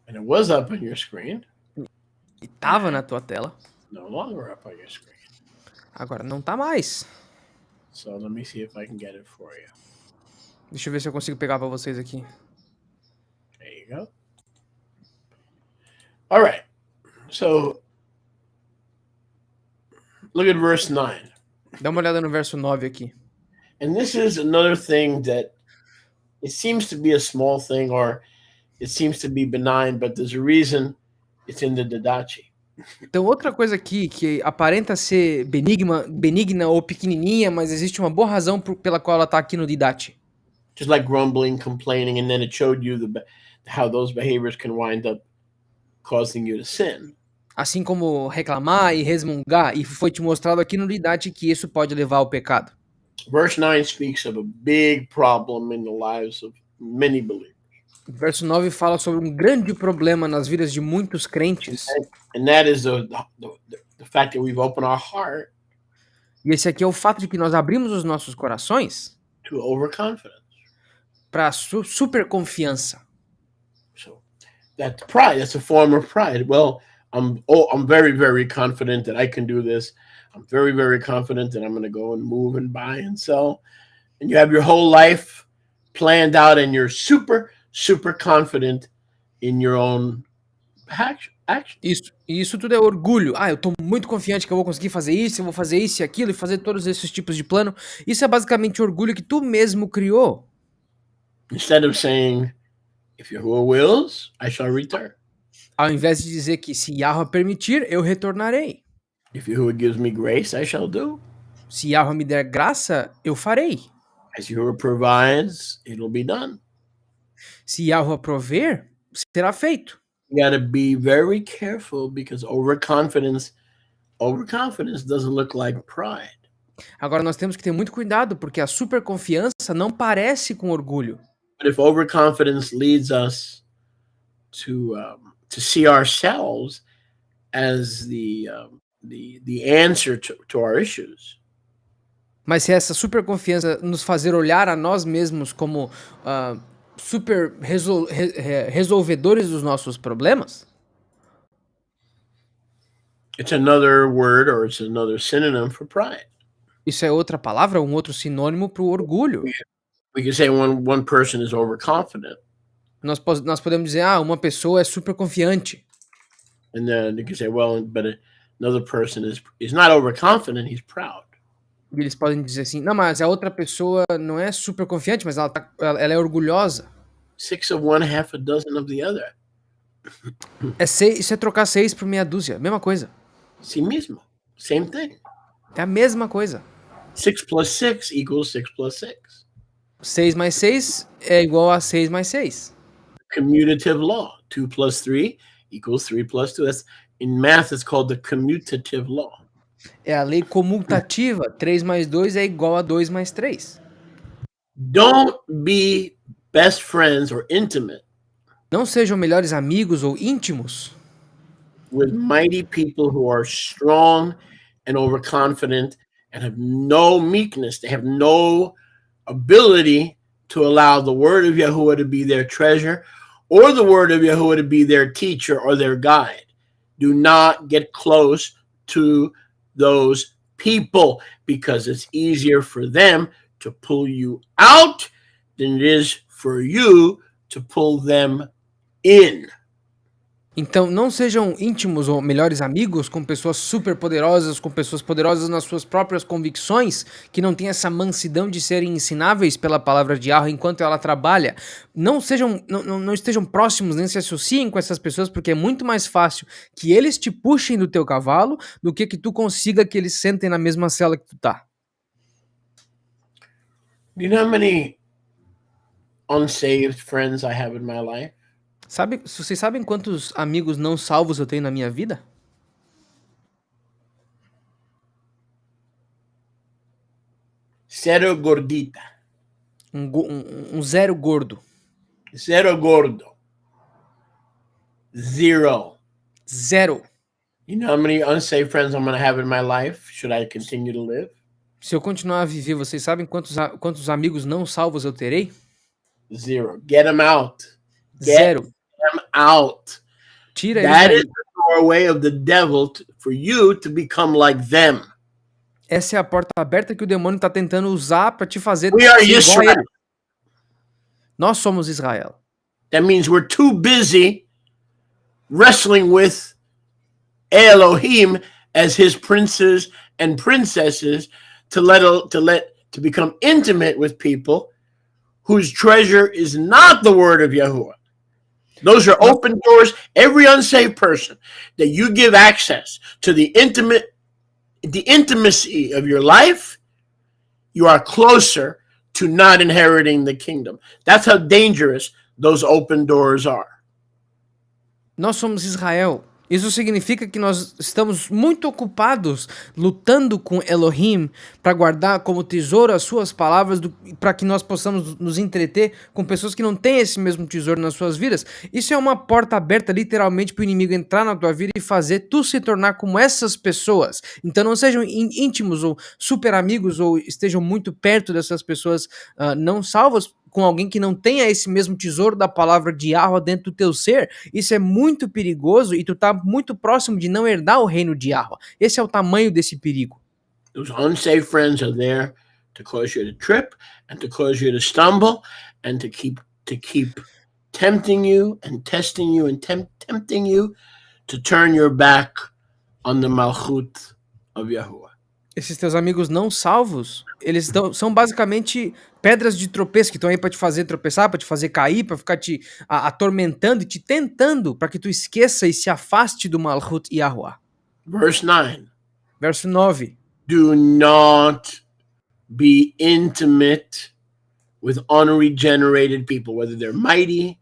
And it was up on your screen. E estava na tua tela. No longer up on your screen. Agora não tá mais. So let me see if I can get it for you. Deixa eu ver se eu consigo pegar para vocês aqui. There you go. All right. So look at verse 9. Dá uma olhada no verso 9 aqui. And this is another thing that it seems to be a small thing or it seems to be benign, but there's a reason it's in the Didache. Então, outra coisa aqui que aparenta ser benigna ou pequenininha, mas existe uma boa razão pela qual ela está aqui no Didache. just like grumbling, complaining, and then it showed you how those behaviors can wind up causing you to sin. Assim como reclamar e resmungar, e foi te mostrado aqui no Lidate que isso pode levar ao pecado. Verse 9 speaks of a big problem in the lives of many believers. Verso 9 fala sobre um grande problema nas vidas de muitos crentes. And that is the fact that we've opened our heart E esse aqui é o fato de que nós abrimos os nossos corações to overconfidence. para super confiança. So that's pride. That's a form of pride. Well, I'm very, very confident that I can do this. I'm very, very confident that I'm going to go and move and buy and sell. And you have your whole life planned out and you're super, super confident in your own action. Isso tudo é orgulho. Eu tô muito confiante que eu vou conseguir fazer isso, eu vou fazer isso e aquilo, e fazer todos esses tipos de plano. Isso é basicamente orgulho que tu mesmo criou. Instead of saying, if Yahuwah wills, I shall return. Ao invés de dizer que se Yahweh permitir, eu retornarei. If Yahuwah gives me grace, I shall do. Se Yahweh me der graça, eu farei. As Yahuwah provides, it will be done. Se Yahweh prover, será feito. You got to be very careful because overconfidence doesn't look like pride. Agora nós temos que ter muito cuidado porque a superconfiança não parece com orgulho. But if overconfidence leads us to see ourselves as the answer to our issues. Mas se essa superconfiança nos fazer olhar a nós mesmos como super resolvedores dos nossos problemas, it's another word or it's another synonym for pride. Isso é outra palavra, um outro sinônimo para o orgulho. We can say one person is overconfident. Nós podemos dizer, uma pessoa é super confiante. And then you can say, well, but another person is not overconfident, he's proud. E eles podem dizer assim, não, mas a outra pessoa não é super confiante, mas ela é orgulhosa. 6 of one, half a dozen of the other. Isso é trocar 6 por meia dúzia, mesma coisa. Si mismo, same thing. É a mesma coisa. 6 plus 6 equals 6 plus 6. 6 mais 6 é igual a 6 mais 6. Commutative law. 2 plus 3 equals 3 plus 2. In math, it's called the commutative law. É a lei comutativa. 3 mais 2 é igual a 2 mais 3. Don't be best friends or intimate. Não sejam melhores amigos ou íntimos with mighty people who are strong and overconfident and have no meekness. They have no ability to allow the word of Yahuwah to be their treasure or the word of Yahuwah to be their teacher or their guide. Do not get close to those people because it's easier for them to pull you out than it is for you to pull them in. Então, não sejam íntimos ou melhores amigos com pessoas super poderosas, com pessoas poderosas nas suas próprias convicções, que não têm essa mansidão de serem ensináveis pela palavra de Yahweh enquanto ela trabalha. Não estejam próximos, nem se associem com essas pessoas, porque é muito mais fácil que eles te puxem do teu cavalo do que tu consiga que eles sentem na mesma cela que tu tá. Do you know how many unsaved friends I have in my life? Vocês sabem quantos amigos não salvos eu tenho na minha vida? Zero gordita. Um zero gordo. Zero gordo. Zero. Zero. You know how many unsaved friends I'm going to have in my life? Should I continue to live? Se eu continuar a viver, vocês sabem quantos amigos não salvos eu terei? Zero. Get them out. Zero. Them out. Tira That eles is the doorway of the devil for you to become like them. Essa é a porta aberta que o demônio está tentando usar para te fazer We are ser igual a Israel. ele. Nós somos Israel. That means we're too busy wrestling with Elohim as his princes and princesses to become intimate with people whose treasure is not the word of Yahuwah. Those are open doors. Every unsaved person that you give access to the intimacy of your life, you are closer to not inheriting the kingdom. That's how dangerous those open doors are. Nós somos Israel. Isso significa que nós estamos muito ocupados lutando com Elohim para guardar como tesouro as suas palavras, para que nós possamos nos entreter com pessoas que não têm esse mesmo tesouro nas suas vidas. Isso é uma porta aberta literalmente para o inimigo entrar na tua vida e fazer tu se tornar como essas pessoas. Então não sejam íntimos ou super amigos ou estejam muito perto dessas pessoas não salvas, com alguém que não tenha esse mesmo tesouro da palavra de Yahweh dentro do teu ser. Isso é muito perigoso e tu tá muito próximo de não herdar o reino de Yahweh. Esse é o tamanho desse perigo. Those unsaved friends are there to cause you to trip and to cause you to stumble and to keep tempting you and testing you and tempting you to turn your back on the malchut of Yahuwah. Esses teus amigos não salvos, eles são basicamente pedras de tropeço que estão aí para te fazer tropeçar, para te fazer cair, para ficar te atormentando e te tentando para que tu esqueça e se afaste do Malchut Yahuwah. Verse 9. Verso 9. Do not be intimate with unregenerated people, whether they're mighty,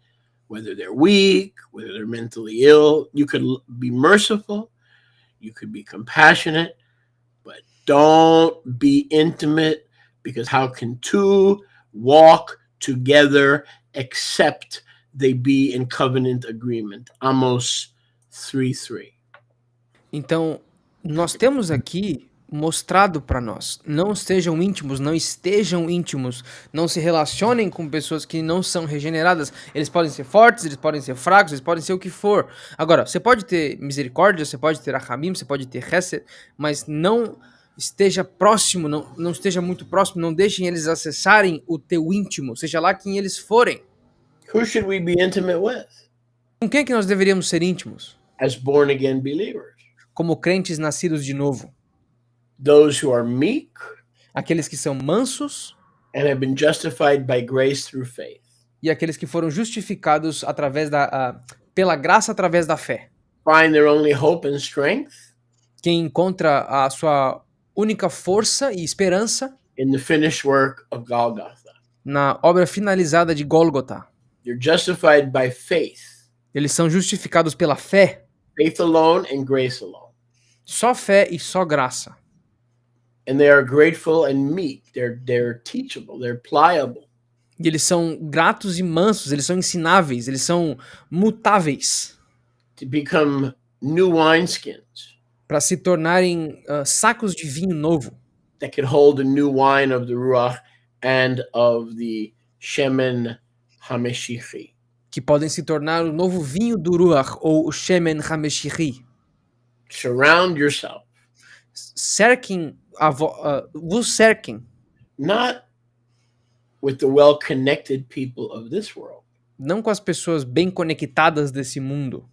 whether they're weak, whether they're mentally ill. You could be merciful, you could be compassionate, but don't be intimate, because how can two walk together except they be in covenant agreement? Amos 3:3. Então, nós temos aqui mostrado para nós, não estejam íntimos, não estejam íntimos, não se relacionem com pessoas que não são regeneradas. Eles podem ser fortes, eles podem ser fracos, eles podem ser o que for. Agora, você pode ter misericórdia, você pode ter rachamim, você pode ter hesed, mas não esteja próximo, não esteja muito próximo, não deixem eles acessarem o teu íntimo, seja lá quem eles forem. Who should we be intimate with? Com quem que nós deveríamos ser íntimos? As born again believers. Como crentes nascidos de novo. Those who are meek, aqueles que são mansos, and have been justified by grace through faith. E aqueles que foram justificados através pela graça através da fé. Find their only hope and strength. Quem encontra a sua única força e esperança in the finished work of Golgotha. Na obra finalizada de Gólgota. You're justified by faith. Eles são justificados pela fé. Faith alone and grace alone. Só fé e só graça. And they are grateful and meek. They're teachable. They're pliable. E eles são gratos e mansos. Eles são ensináveis. Eles são mutáveis. To become new wineskins. Para se tornarem sacos de vinho novo. That could hold the new wine of the Ruach and of the Shemen HaMeshichi. Que podem se tornar o novo vinho do Ruach ou o Shemen HaMeshichi. Surround yourself. Vos cerquem. Not with the well-connected people of this world. Não com as pessoas bem conectadas desse mundo.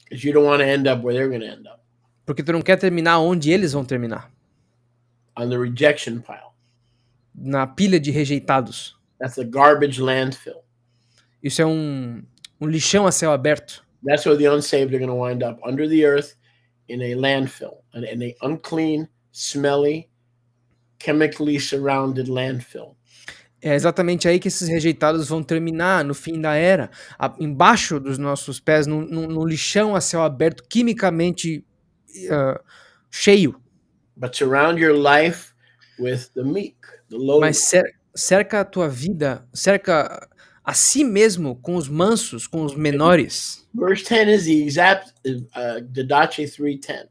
Because you don't want to end up where they're going to end up. Porque tu não quer terminar onde eles vão terminar. On the rejection pile. Na pilha de rejeitados. That's a garbage landfill. Isso é um lixão a céu aberto. That's where the unsaved are going to wind up, under the earth, in a landfill, in an unclean, smelly, chemically surrounded landfill. É exatamente aí que esses rejeitados vão terminar no fim da era, embaixo dos nossos pés, num lixão a céu aberto, quimicamente cheio. But surround your life with the meek, the lowly. Mas cerca a tua vida, cerca a si mesmo com os mansos, com os menores. Verse 10 is the exact Didache 3:10.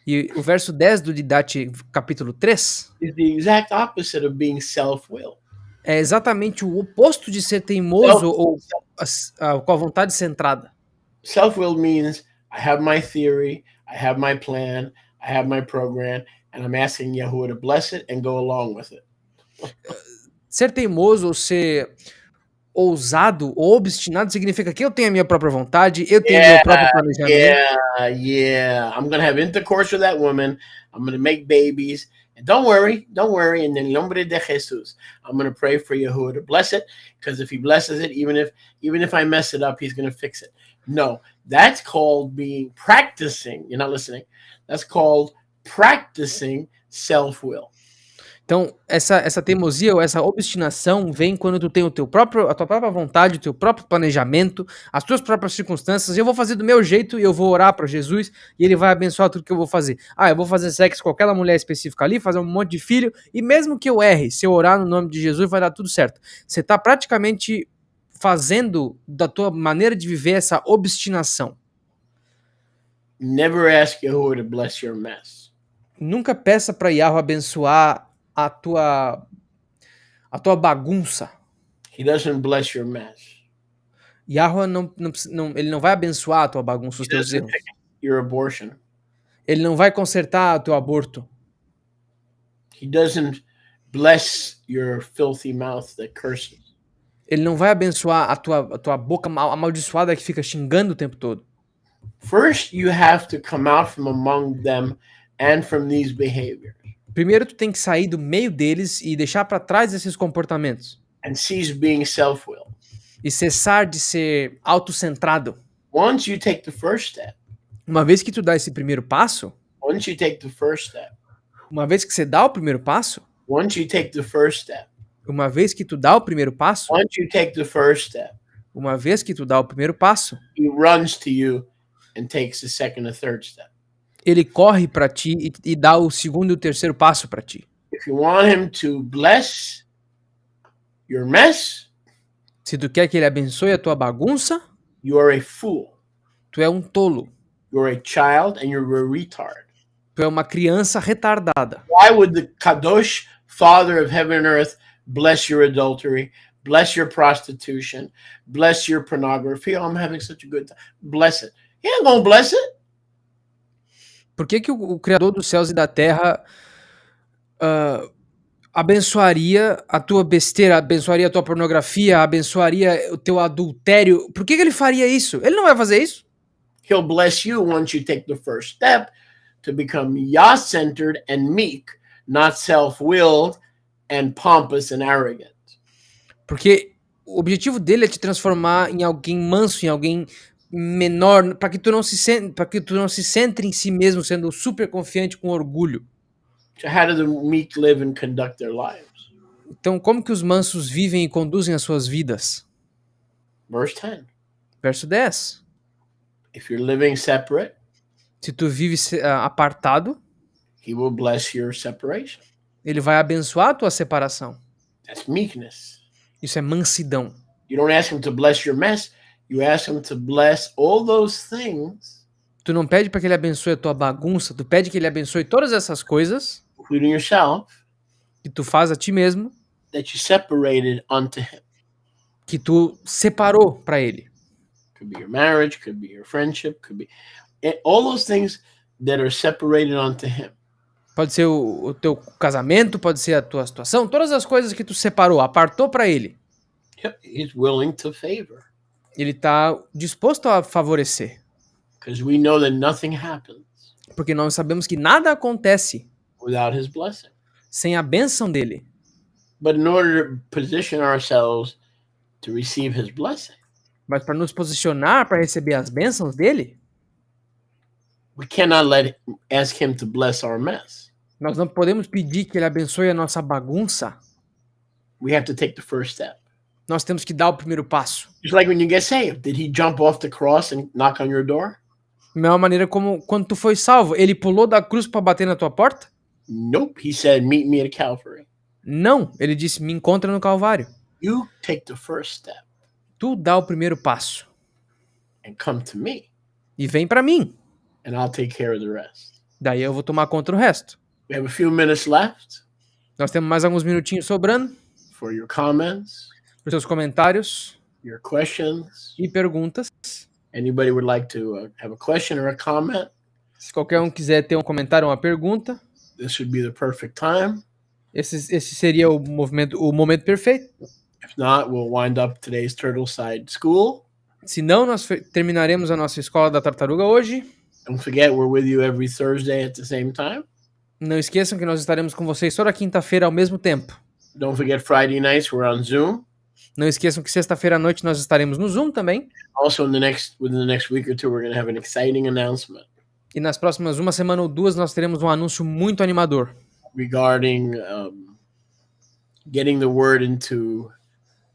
E o verso 10 do Didache capítulo 3 is the exact opposite of being self-willed. É exatamente o oposto de ser teimoso ou com a vontade centrada. Self-willed means I have my theory, I have my plan, I have my program, and I'm asking Yahuwah to bless it and go along with it. Ser teimoso ou ser ousado ou obstinado significa que eu tenho a minha própria vontade, eu tenho meu próprio planejamento. I'm going to have intercourse with that woman. I'm going to make babies. And don't worry. In el nombre de Jesus, I'm going to pray for Yahuwah to bless it, because if he blesses it, even if I mess it up, he's going to fix it. No, that's called practicing. You're not listening. That's called practicing self-will. Então, essa teimosia ou essa obstinação vem quando tu tem a tua própria vontade, o teu próprio planejamento, as tuas próprias circunstâncias. Eu vou fazer do meu jeito e eu vou orar para Jesus e ele vai abençoar tudo que eu vou fazer. Eu vou fazer sexo com aquela mulher específica ali, fazer um monte de filho e mesmo que eu erre, se eu orar no nome de Jesus vai dar tudo certo. Você está praticamente fazendo da tua maneira de viver essa obstinação. Never ask Yahweh to bless your mess. Nunca peça para Yahweh abençoar a tua bagunça. He doesn't bless your mess. Yahweh ele não vai abençoar a tua bagunça, os He teus doesn't erros. fix your abortion. Ele não vai consertar o teu aborto. He doesn't bless your filthy mouth that curses. Ele não vai abençoar a tua boca amaldiçoada que fica xingando o tempo todo. First, you have to come out from among them and from these behaviors. Primeiro, tu tem que sair do meio deles e deixar para trás esses comportamentos. And cease being self-willed. E cessar de ser autocentrado. Once you take the first step. Uma vez que tu dá esse primeiro passo. Once you take the first step. Uma vez que você dá o primeiro passo. Once you take the first step. Uma vez que tu dá o primeiro passo. Once you take the first step. Uma vez que tu dá o primeiro passo. He runs to you and takes the second and third step. Ele corre para ti e dá o segundo e o terceiro passo para ti. If you want him to bless your mess, se tu quer que ele abençoe a tua bagunça, you are a fool. Tu é um tolo. You're a child and you're a retard. Tu é uma criança retardada. Why would the Kadosh Father of heaven and earth bless your adultery, bless your prostitution, bless your pornography? Oh, I'm having such a good time. Bless it. He ain't gonna bless it. Por que o Criador dos céus e da terra abençoaria a tua besteira, abençoaria a tua pornografia, abençoaria o teu adultério? Por que ele faria isso? Ele não vai fazer isso. He'll bless you once you take the first step to become Yah-centered and meek, not self-willed and pompous and arrogant. Porque o objetivo dele é te transformar em alguém manso, em alguém menor, para que tu não se centre em si mesmo, sendo super confiante com orgulho. So how do the meek live and conduct their lives? Então, como que os mansos vivem e conduzem as suas vidas? Verse 10. Verso 10. If you're living separate, se tu vive apartado, he will bless your separation. Ele vai abençoar a tua separação. That's meekness. Isso é mansidão. You don't ask him to bless your mess, you ask him to bless all those things. Tu não pede para que ele abençoe a tua bagunça, tu pede que ele abençoe todas essas coisas, including yourself, que tu faz a ti mesmo, that you separated unto him. Que tu separou para ele. Could be your marriage, could be your friendship, could be all those things that are separated unto him. Pode ser o teu casamento, pode ser a tua situação, todas as coisas que tu separou, apartou para ele. He's willing to favor. Ele está disposto a favorecer. Because we know that nothing happens. Porque nós sabemos que nada acontece without his blessing. Sem a bênção dele. But in order to position ourselves to receive his blessing, mas para nos posicionar para receber as bênçãos dele, we cannot ask him to bless our mess. Nós não podemos pedir que ele abençoe a nossa bagunça. We have to take the first step. Nós temos que dar o primeiro passo. Just like when you get saved, did he jump off the cross and knock on your door? Da mesma maneira como quando tu foi salvo, ele pulou da cruz para bater na tua porta? Nope, he said, meet me at Calvary. Não, ele disse, me encontra no Calvário. You take the first step. Tu dá o primeiro passo. And come to me. E vem para mim. And I'll take care of the rest. Daí eu vou tomar conta do resto. We have a few minutes left. Nós temos mais alguns minutinhos sobrando. For your comments. Para seus comentários. Your questions. E perguntas. Anybody would like to have a question or a comment? Se qualquer um quiser ter um comentário ou uma pergunta. This would be the perfect time. Esse seria o momento perfeito. If not, we'll wind up today's Turtleside School. Se não, nós terminaremos a nossa Escola da Tartaruga hoje. Don't forget, we're with you every Thursday at the same time. Não esqueçam que nós estaremos com vocês toda quinta-feira ao mesmo tempo. Don't forget, Friday nights we're on Zoom. Não esqueçam que sexta-feira à noite nós estaremos no Zoom também. Also, within the next week or two, we're going to have an exciting announcement. E nas próximas uma semana ou duas nós teremos um anúncio muito animador. Regarding getting the word into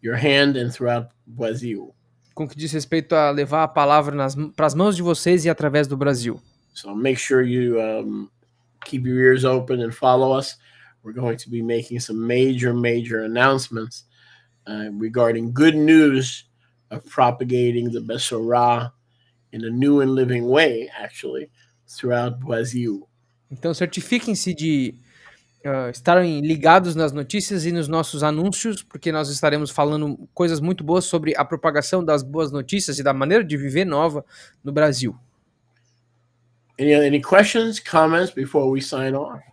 your hand and throughout Brazil. Com que diz respeito a levar a palavra para as mãos de vocês e através do Brasil. So make sure you keep your ears open and follow us. We're going to be making some major announcements regarding good news of propagating the Besorah in a new and living way, actually, throughout Brazil. Então certifiquem-se de estarem ligados nas notícias e nos nossos anúncios, porque nós estaremos falando coisas muito boas sobre a propagação das boas notícias e da maneira de viver nova no Brasil. Any questions, comments before we sign off?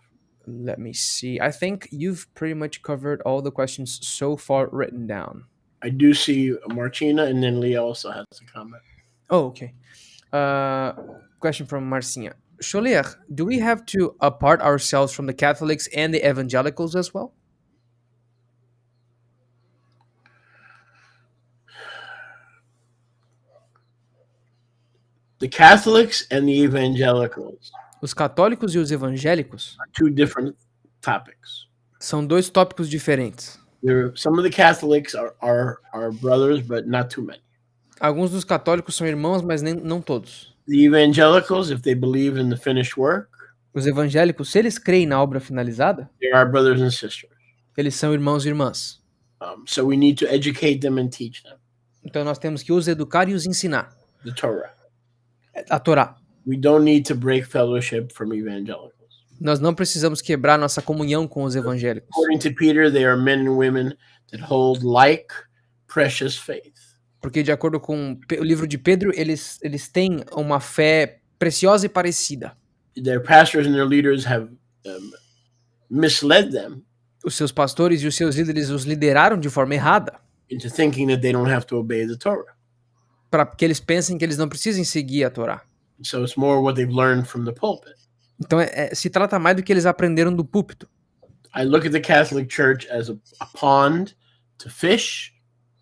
Let me see. I think you've pretty much covered all the questions so far written down. I do see Martina, and then Leah also has a comment. Oh, okay. Question from Marcinha. Sholiach, do we have to apart ourselves from the Catholics and the evangelicals as well? The Catholics and the evangelicals Os católicos e os evangélicos are two different topics. são dois tópicos diferentes. Some of the Catholics are brothers, but not too many. Alguns dos católicos são irmãos, mas não todos. The evangelicals, if they believe in the finished work, Os evangélicos, se eles creem na obra finalizada, they are brothers and sisters. eles são irmãos e irmãs. So we need to educate them and teach them Então nós temos que os educar e os ensinar the Torah. a Torá. We don't need to break fellowship from evangelicals. Nós não precisamos quebrar nossa comunhão com os evangélicos. According to Peter, they are men and women that hold like precious faith. Porque de acordo com o livro de Pedro, eles têm uma fé preciosa e parecida. Their pastors and their leaders have misled them Os seus pastores e os seus líderes os lideraram de forma errada, into thinking that they don't have to obey the Torah. para que eles pensem que eles não precisem seguir a Torá. So it's more what they've learned from the pulpit. Então se trata mais do que eles aprenderam do púlpito. I look at the Catholic Church as a pond to fish,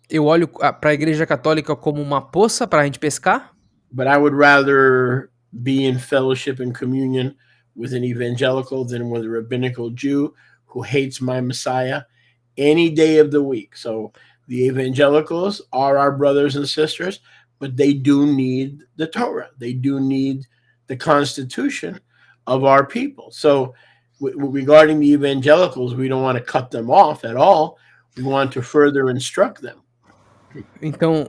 Eu olho para a Igreja Católica como uma poça para a gente pescar, but I would rather be in fellowship and communion with an evangelical than with a rabbinical Jew who hates my Messiah any day of the week. So the evangelicals are our brothers and sisters, but they do need the Torah. They do need the Constitution of our people. So regarding the evangelicals, we don't want to cut them off at all. We want to further instruct them. Então,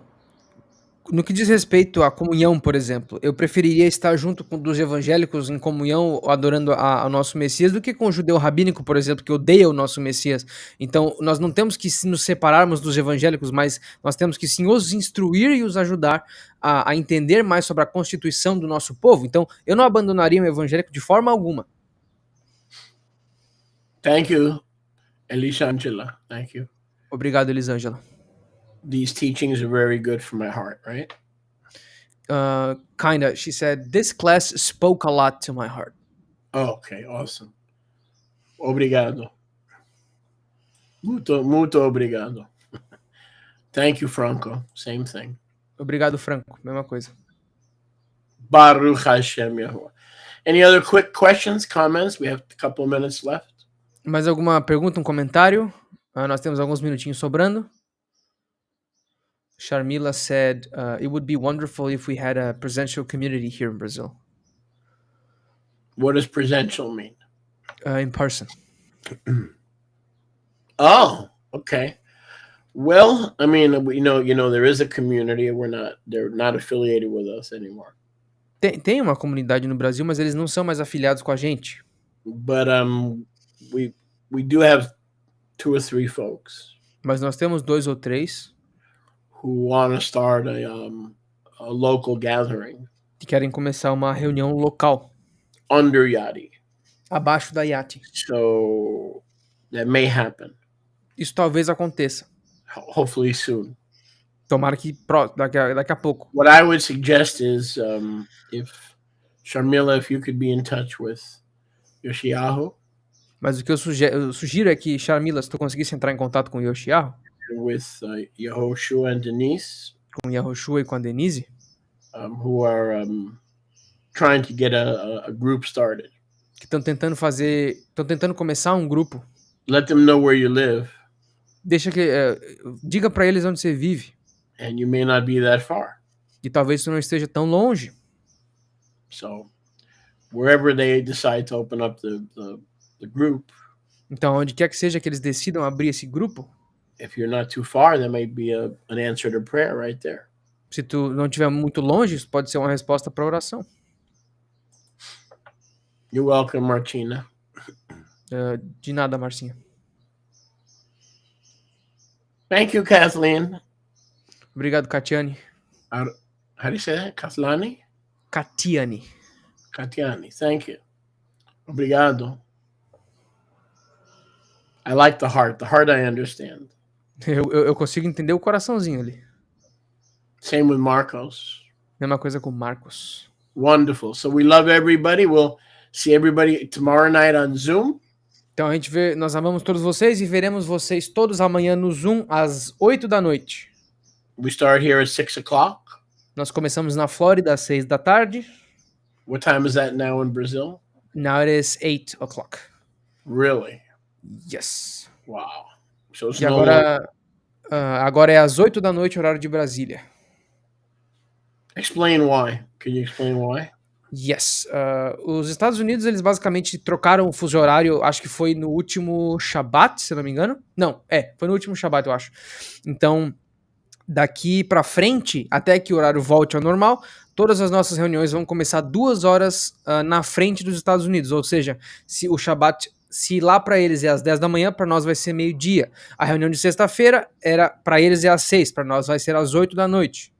no que diz respeito à comunhão, por exemplo, eu preferiria estar junto com dos evangélicos em comunhão, adorando ao nosso Messias, do que com o judeu rabínico, por exemplo, que odeia o nosso Messias. Então, nós não temos que nos separarmos dos evangélicos, mas nós temos que sim os instruir e os ajudar a entender mais sobre a constituição do nosso povo. Então, eu não abandonaria o evangélico de forma alguma. Thank you, Elisangela. Thank you. Obrigado, Elisângela. These teachings are very good for my heart, right? Kinda. She said, this class spoke a lot to my heart. Oh, okay, awesome. Obrigado. Muito obrigado. Thank you, Franco. Same thing. Obrigado, Franco. Mesma coisa. Baruch Hashem Yahuwah. Any other quick questions, comments? We have a couple of minutes left. Mais alguma pergunta, um comentário? Nós temos alguns minutinhos sobrando. Sharmila said, it would be wonderful if we had a presential community here in Brazil. What does presential mean? In person. Oh, okay. Well, I mean, you know, there is a community. They're not affiliated with us anymore. Tem uma comunidade no Brasil, mas eles não são mais afiliados com a gente. But we do have 2 or 3 folks. Mas nós temos 2 ou 3 who want to start a local gathering que querem começar uma reunião local under YATI. Abaixo da YATI. So that may happen. Isso talvez aconteça. Hopefully soon. Tomara que daqui a pouco. What I would suggest is if Sharmila, if you could be in touch with Yoshiahu. Mas o que eu sugiro é que, Sharmila, se tu conseguisse entrar em contato com Yoshiahu, with Yehoshua and Denise, com Yehoshua e com a Denise, who are trying to get a group started. Que estão tentando começar um grupo. Let them know where you live. diga pra eles onde você vive. And you may not be that far. E talvez você não esteja tão longe. So wherever they decide to open up the group, Então, onde quer que seja que eles decidam abrir esse grupo, if you're not too far, there may be an answer to prayer right there. se tu não estiver muito longe, isso pode ser uma resposta para oração. You're welcome, Martina. De nada, Marcinha. Thank you, Kathleen. Obrigado, Katiane. How do you say that? Katlani? Katiane. Katiani. Thank you. Obrigado. I like the heart. The heart I understand. Eu consigo entender o coraçãozinho ali. Same with Marcos. Mesma coisa com Marcos. Wonderful. So we love everybody. We'll see everybody tomorrow night on Zoom. Então nós amamos todos vocês e veremos vocês todos amanhã no Zoom às 8 da noite. We start here at 6 o'clock. Nós começamos na Flórida às 6 da tarde. What time is that now in Brazil? Now it is 8 o'clock. Really? Yes. Wow. So it's E agora é às 8 da noite, horário de Brasília. Explain why. Can you explain why? Yes. Os Estados Unidos, eles basicamente trocaram o fuso horário, acho que foi no último Shabat, se eu não me engano. Não, foi no último Shabat, eu acho. Então, daqui pra frente, até que o horário volte ao normal, todas as nossas reuniões vão começar 2 horas na frente dos Estados Unidos. Ou seja, se o Shabat, se lá pra eles é às 10 da manhã, pra nós vai ser meio-dia. A reunião de sexta-feira pra eles é às 6, pra nós vai ser às 8 da noite.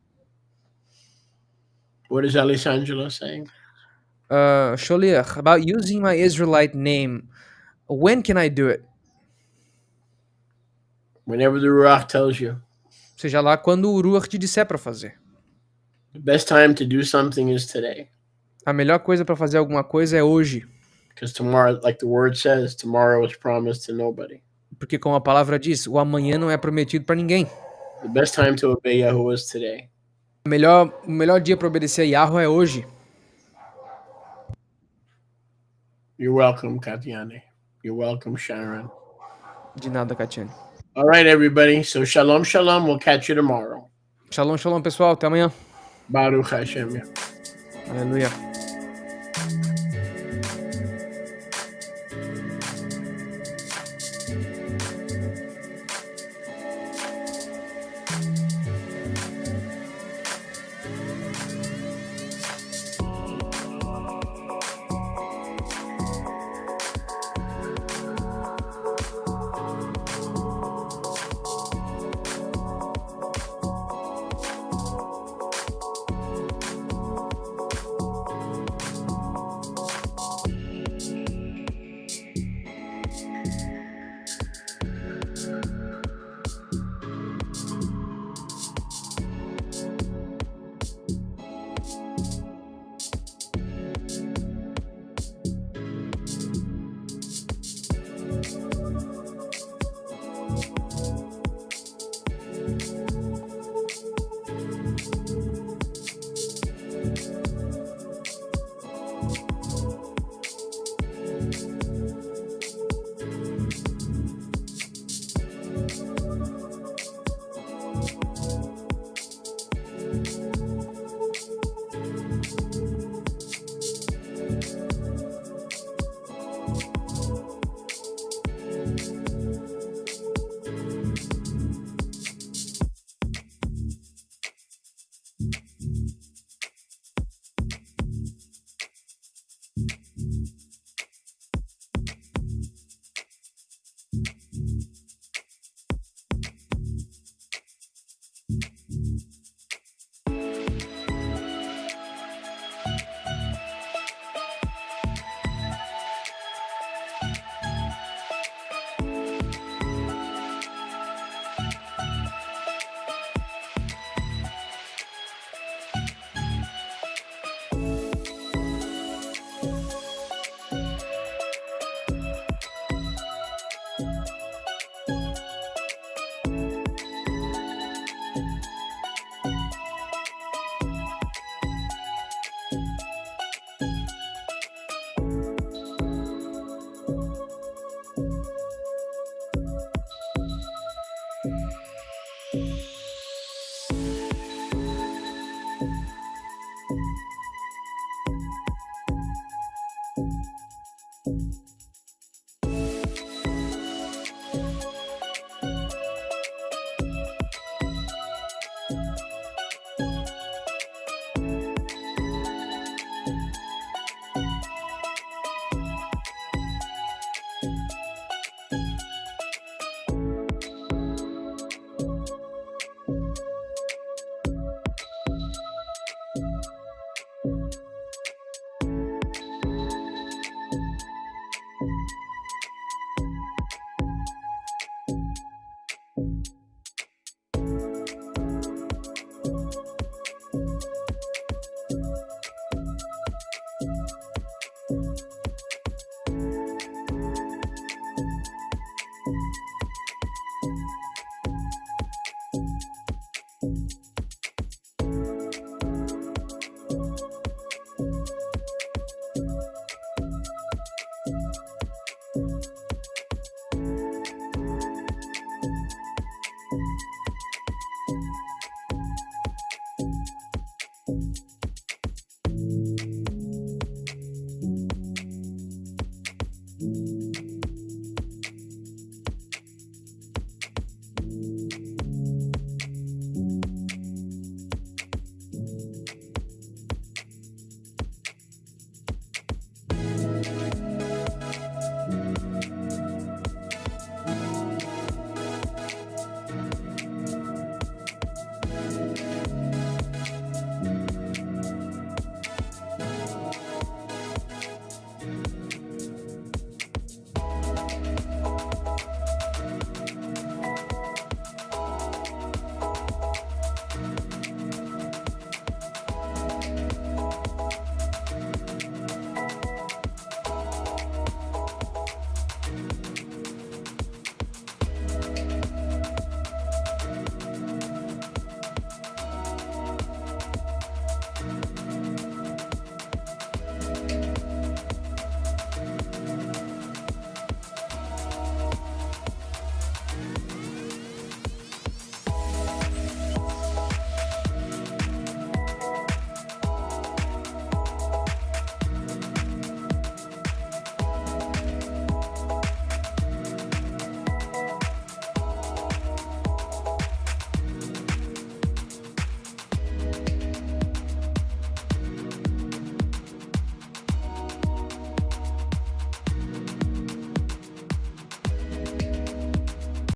What is Alessandra saying? Sholiach, about using my Israelite name, when can I do it? Whenever the Ruach tells you. Seja lá quando o Ruach te disser para fazer. The best time to do something is today. A melhor coisa para fazer alguma coisa é hoje. Because tomorrow, like the word says, tomorrow is promised to nobody. Porque como a palavra diz, o amanhã não é prometido para ninguém. The best time to obey Yahuwah is today. O melhor dia para obedecer a Yahweh é hoje. You're welcome, Katiane. You're welcome, Sharon. De nada, Katiane. All right, everybody. So shalom, shalom. We'll catch you tomorrow. Shalom, shalom, pessoal. Até amanhã. Baruch Hashem. Aleluia.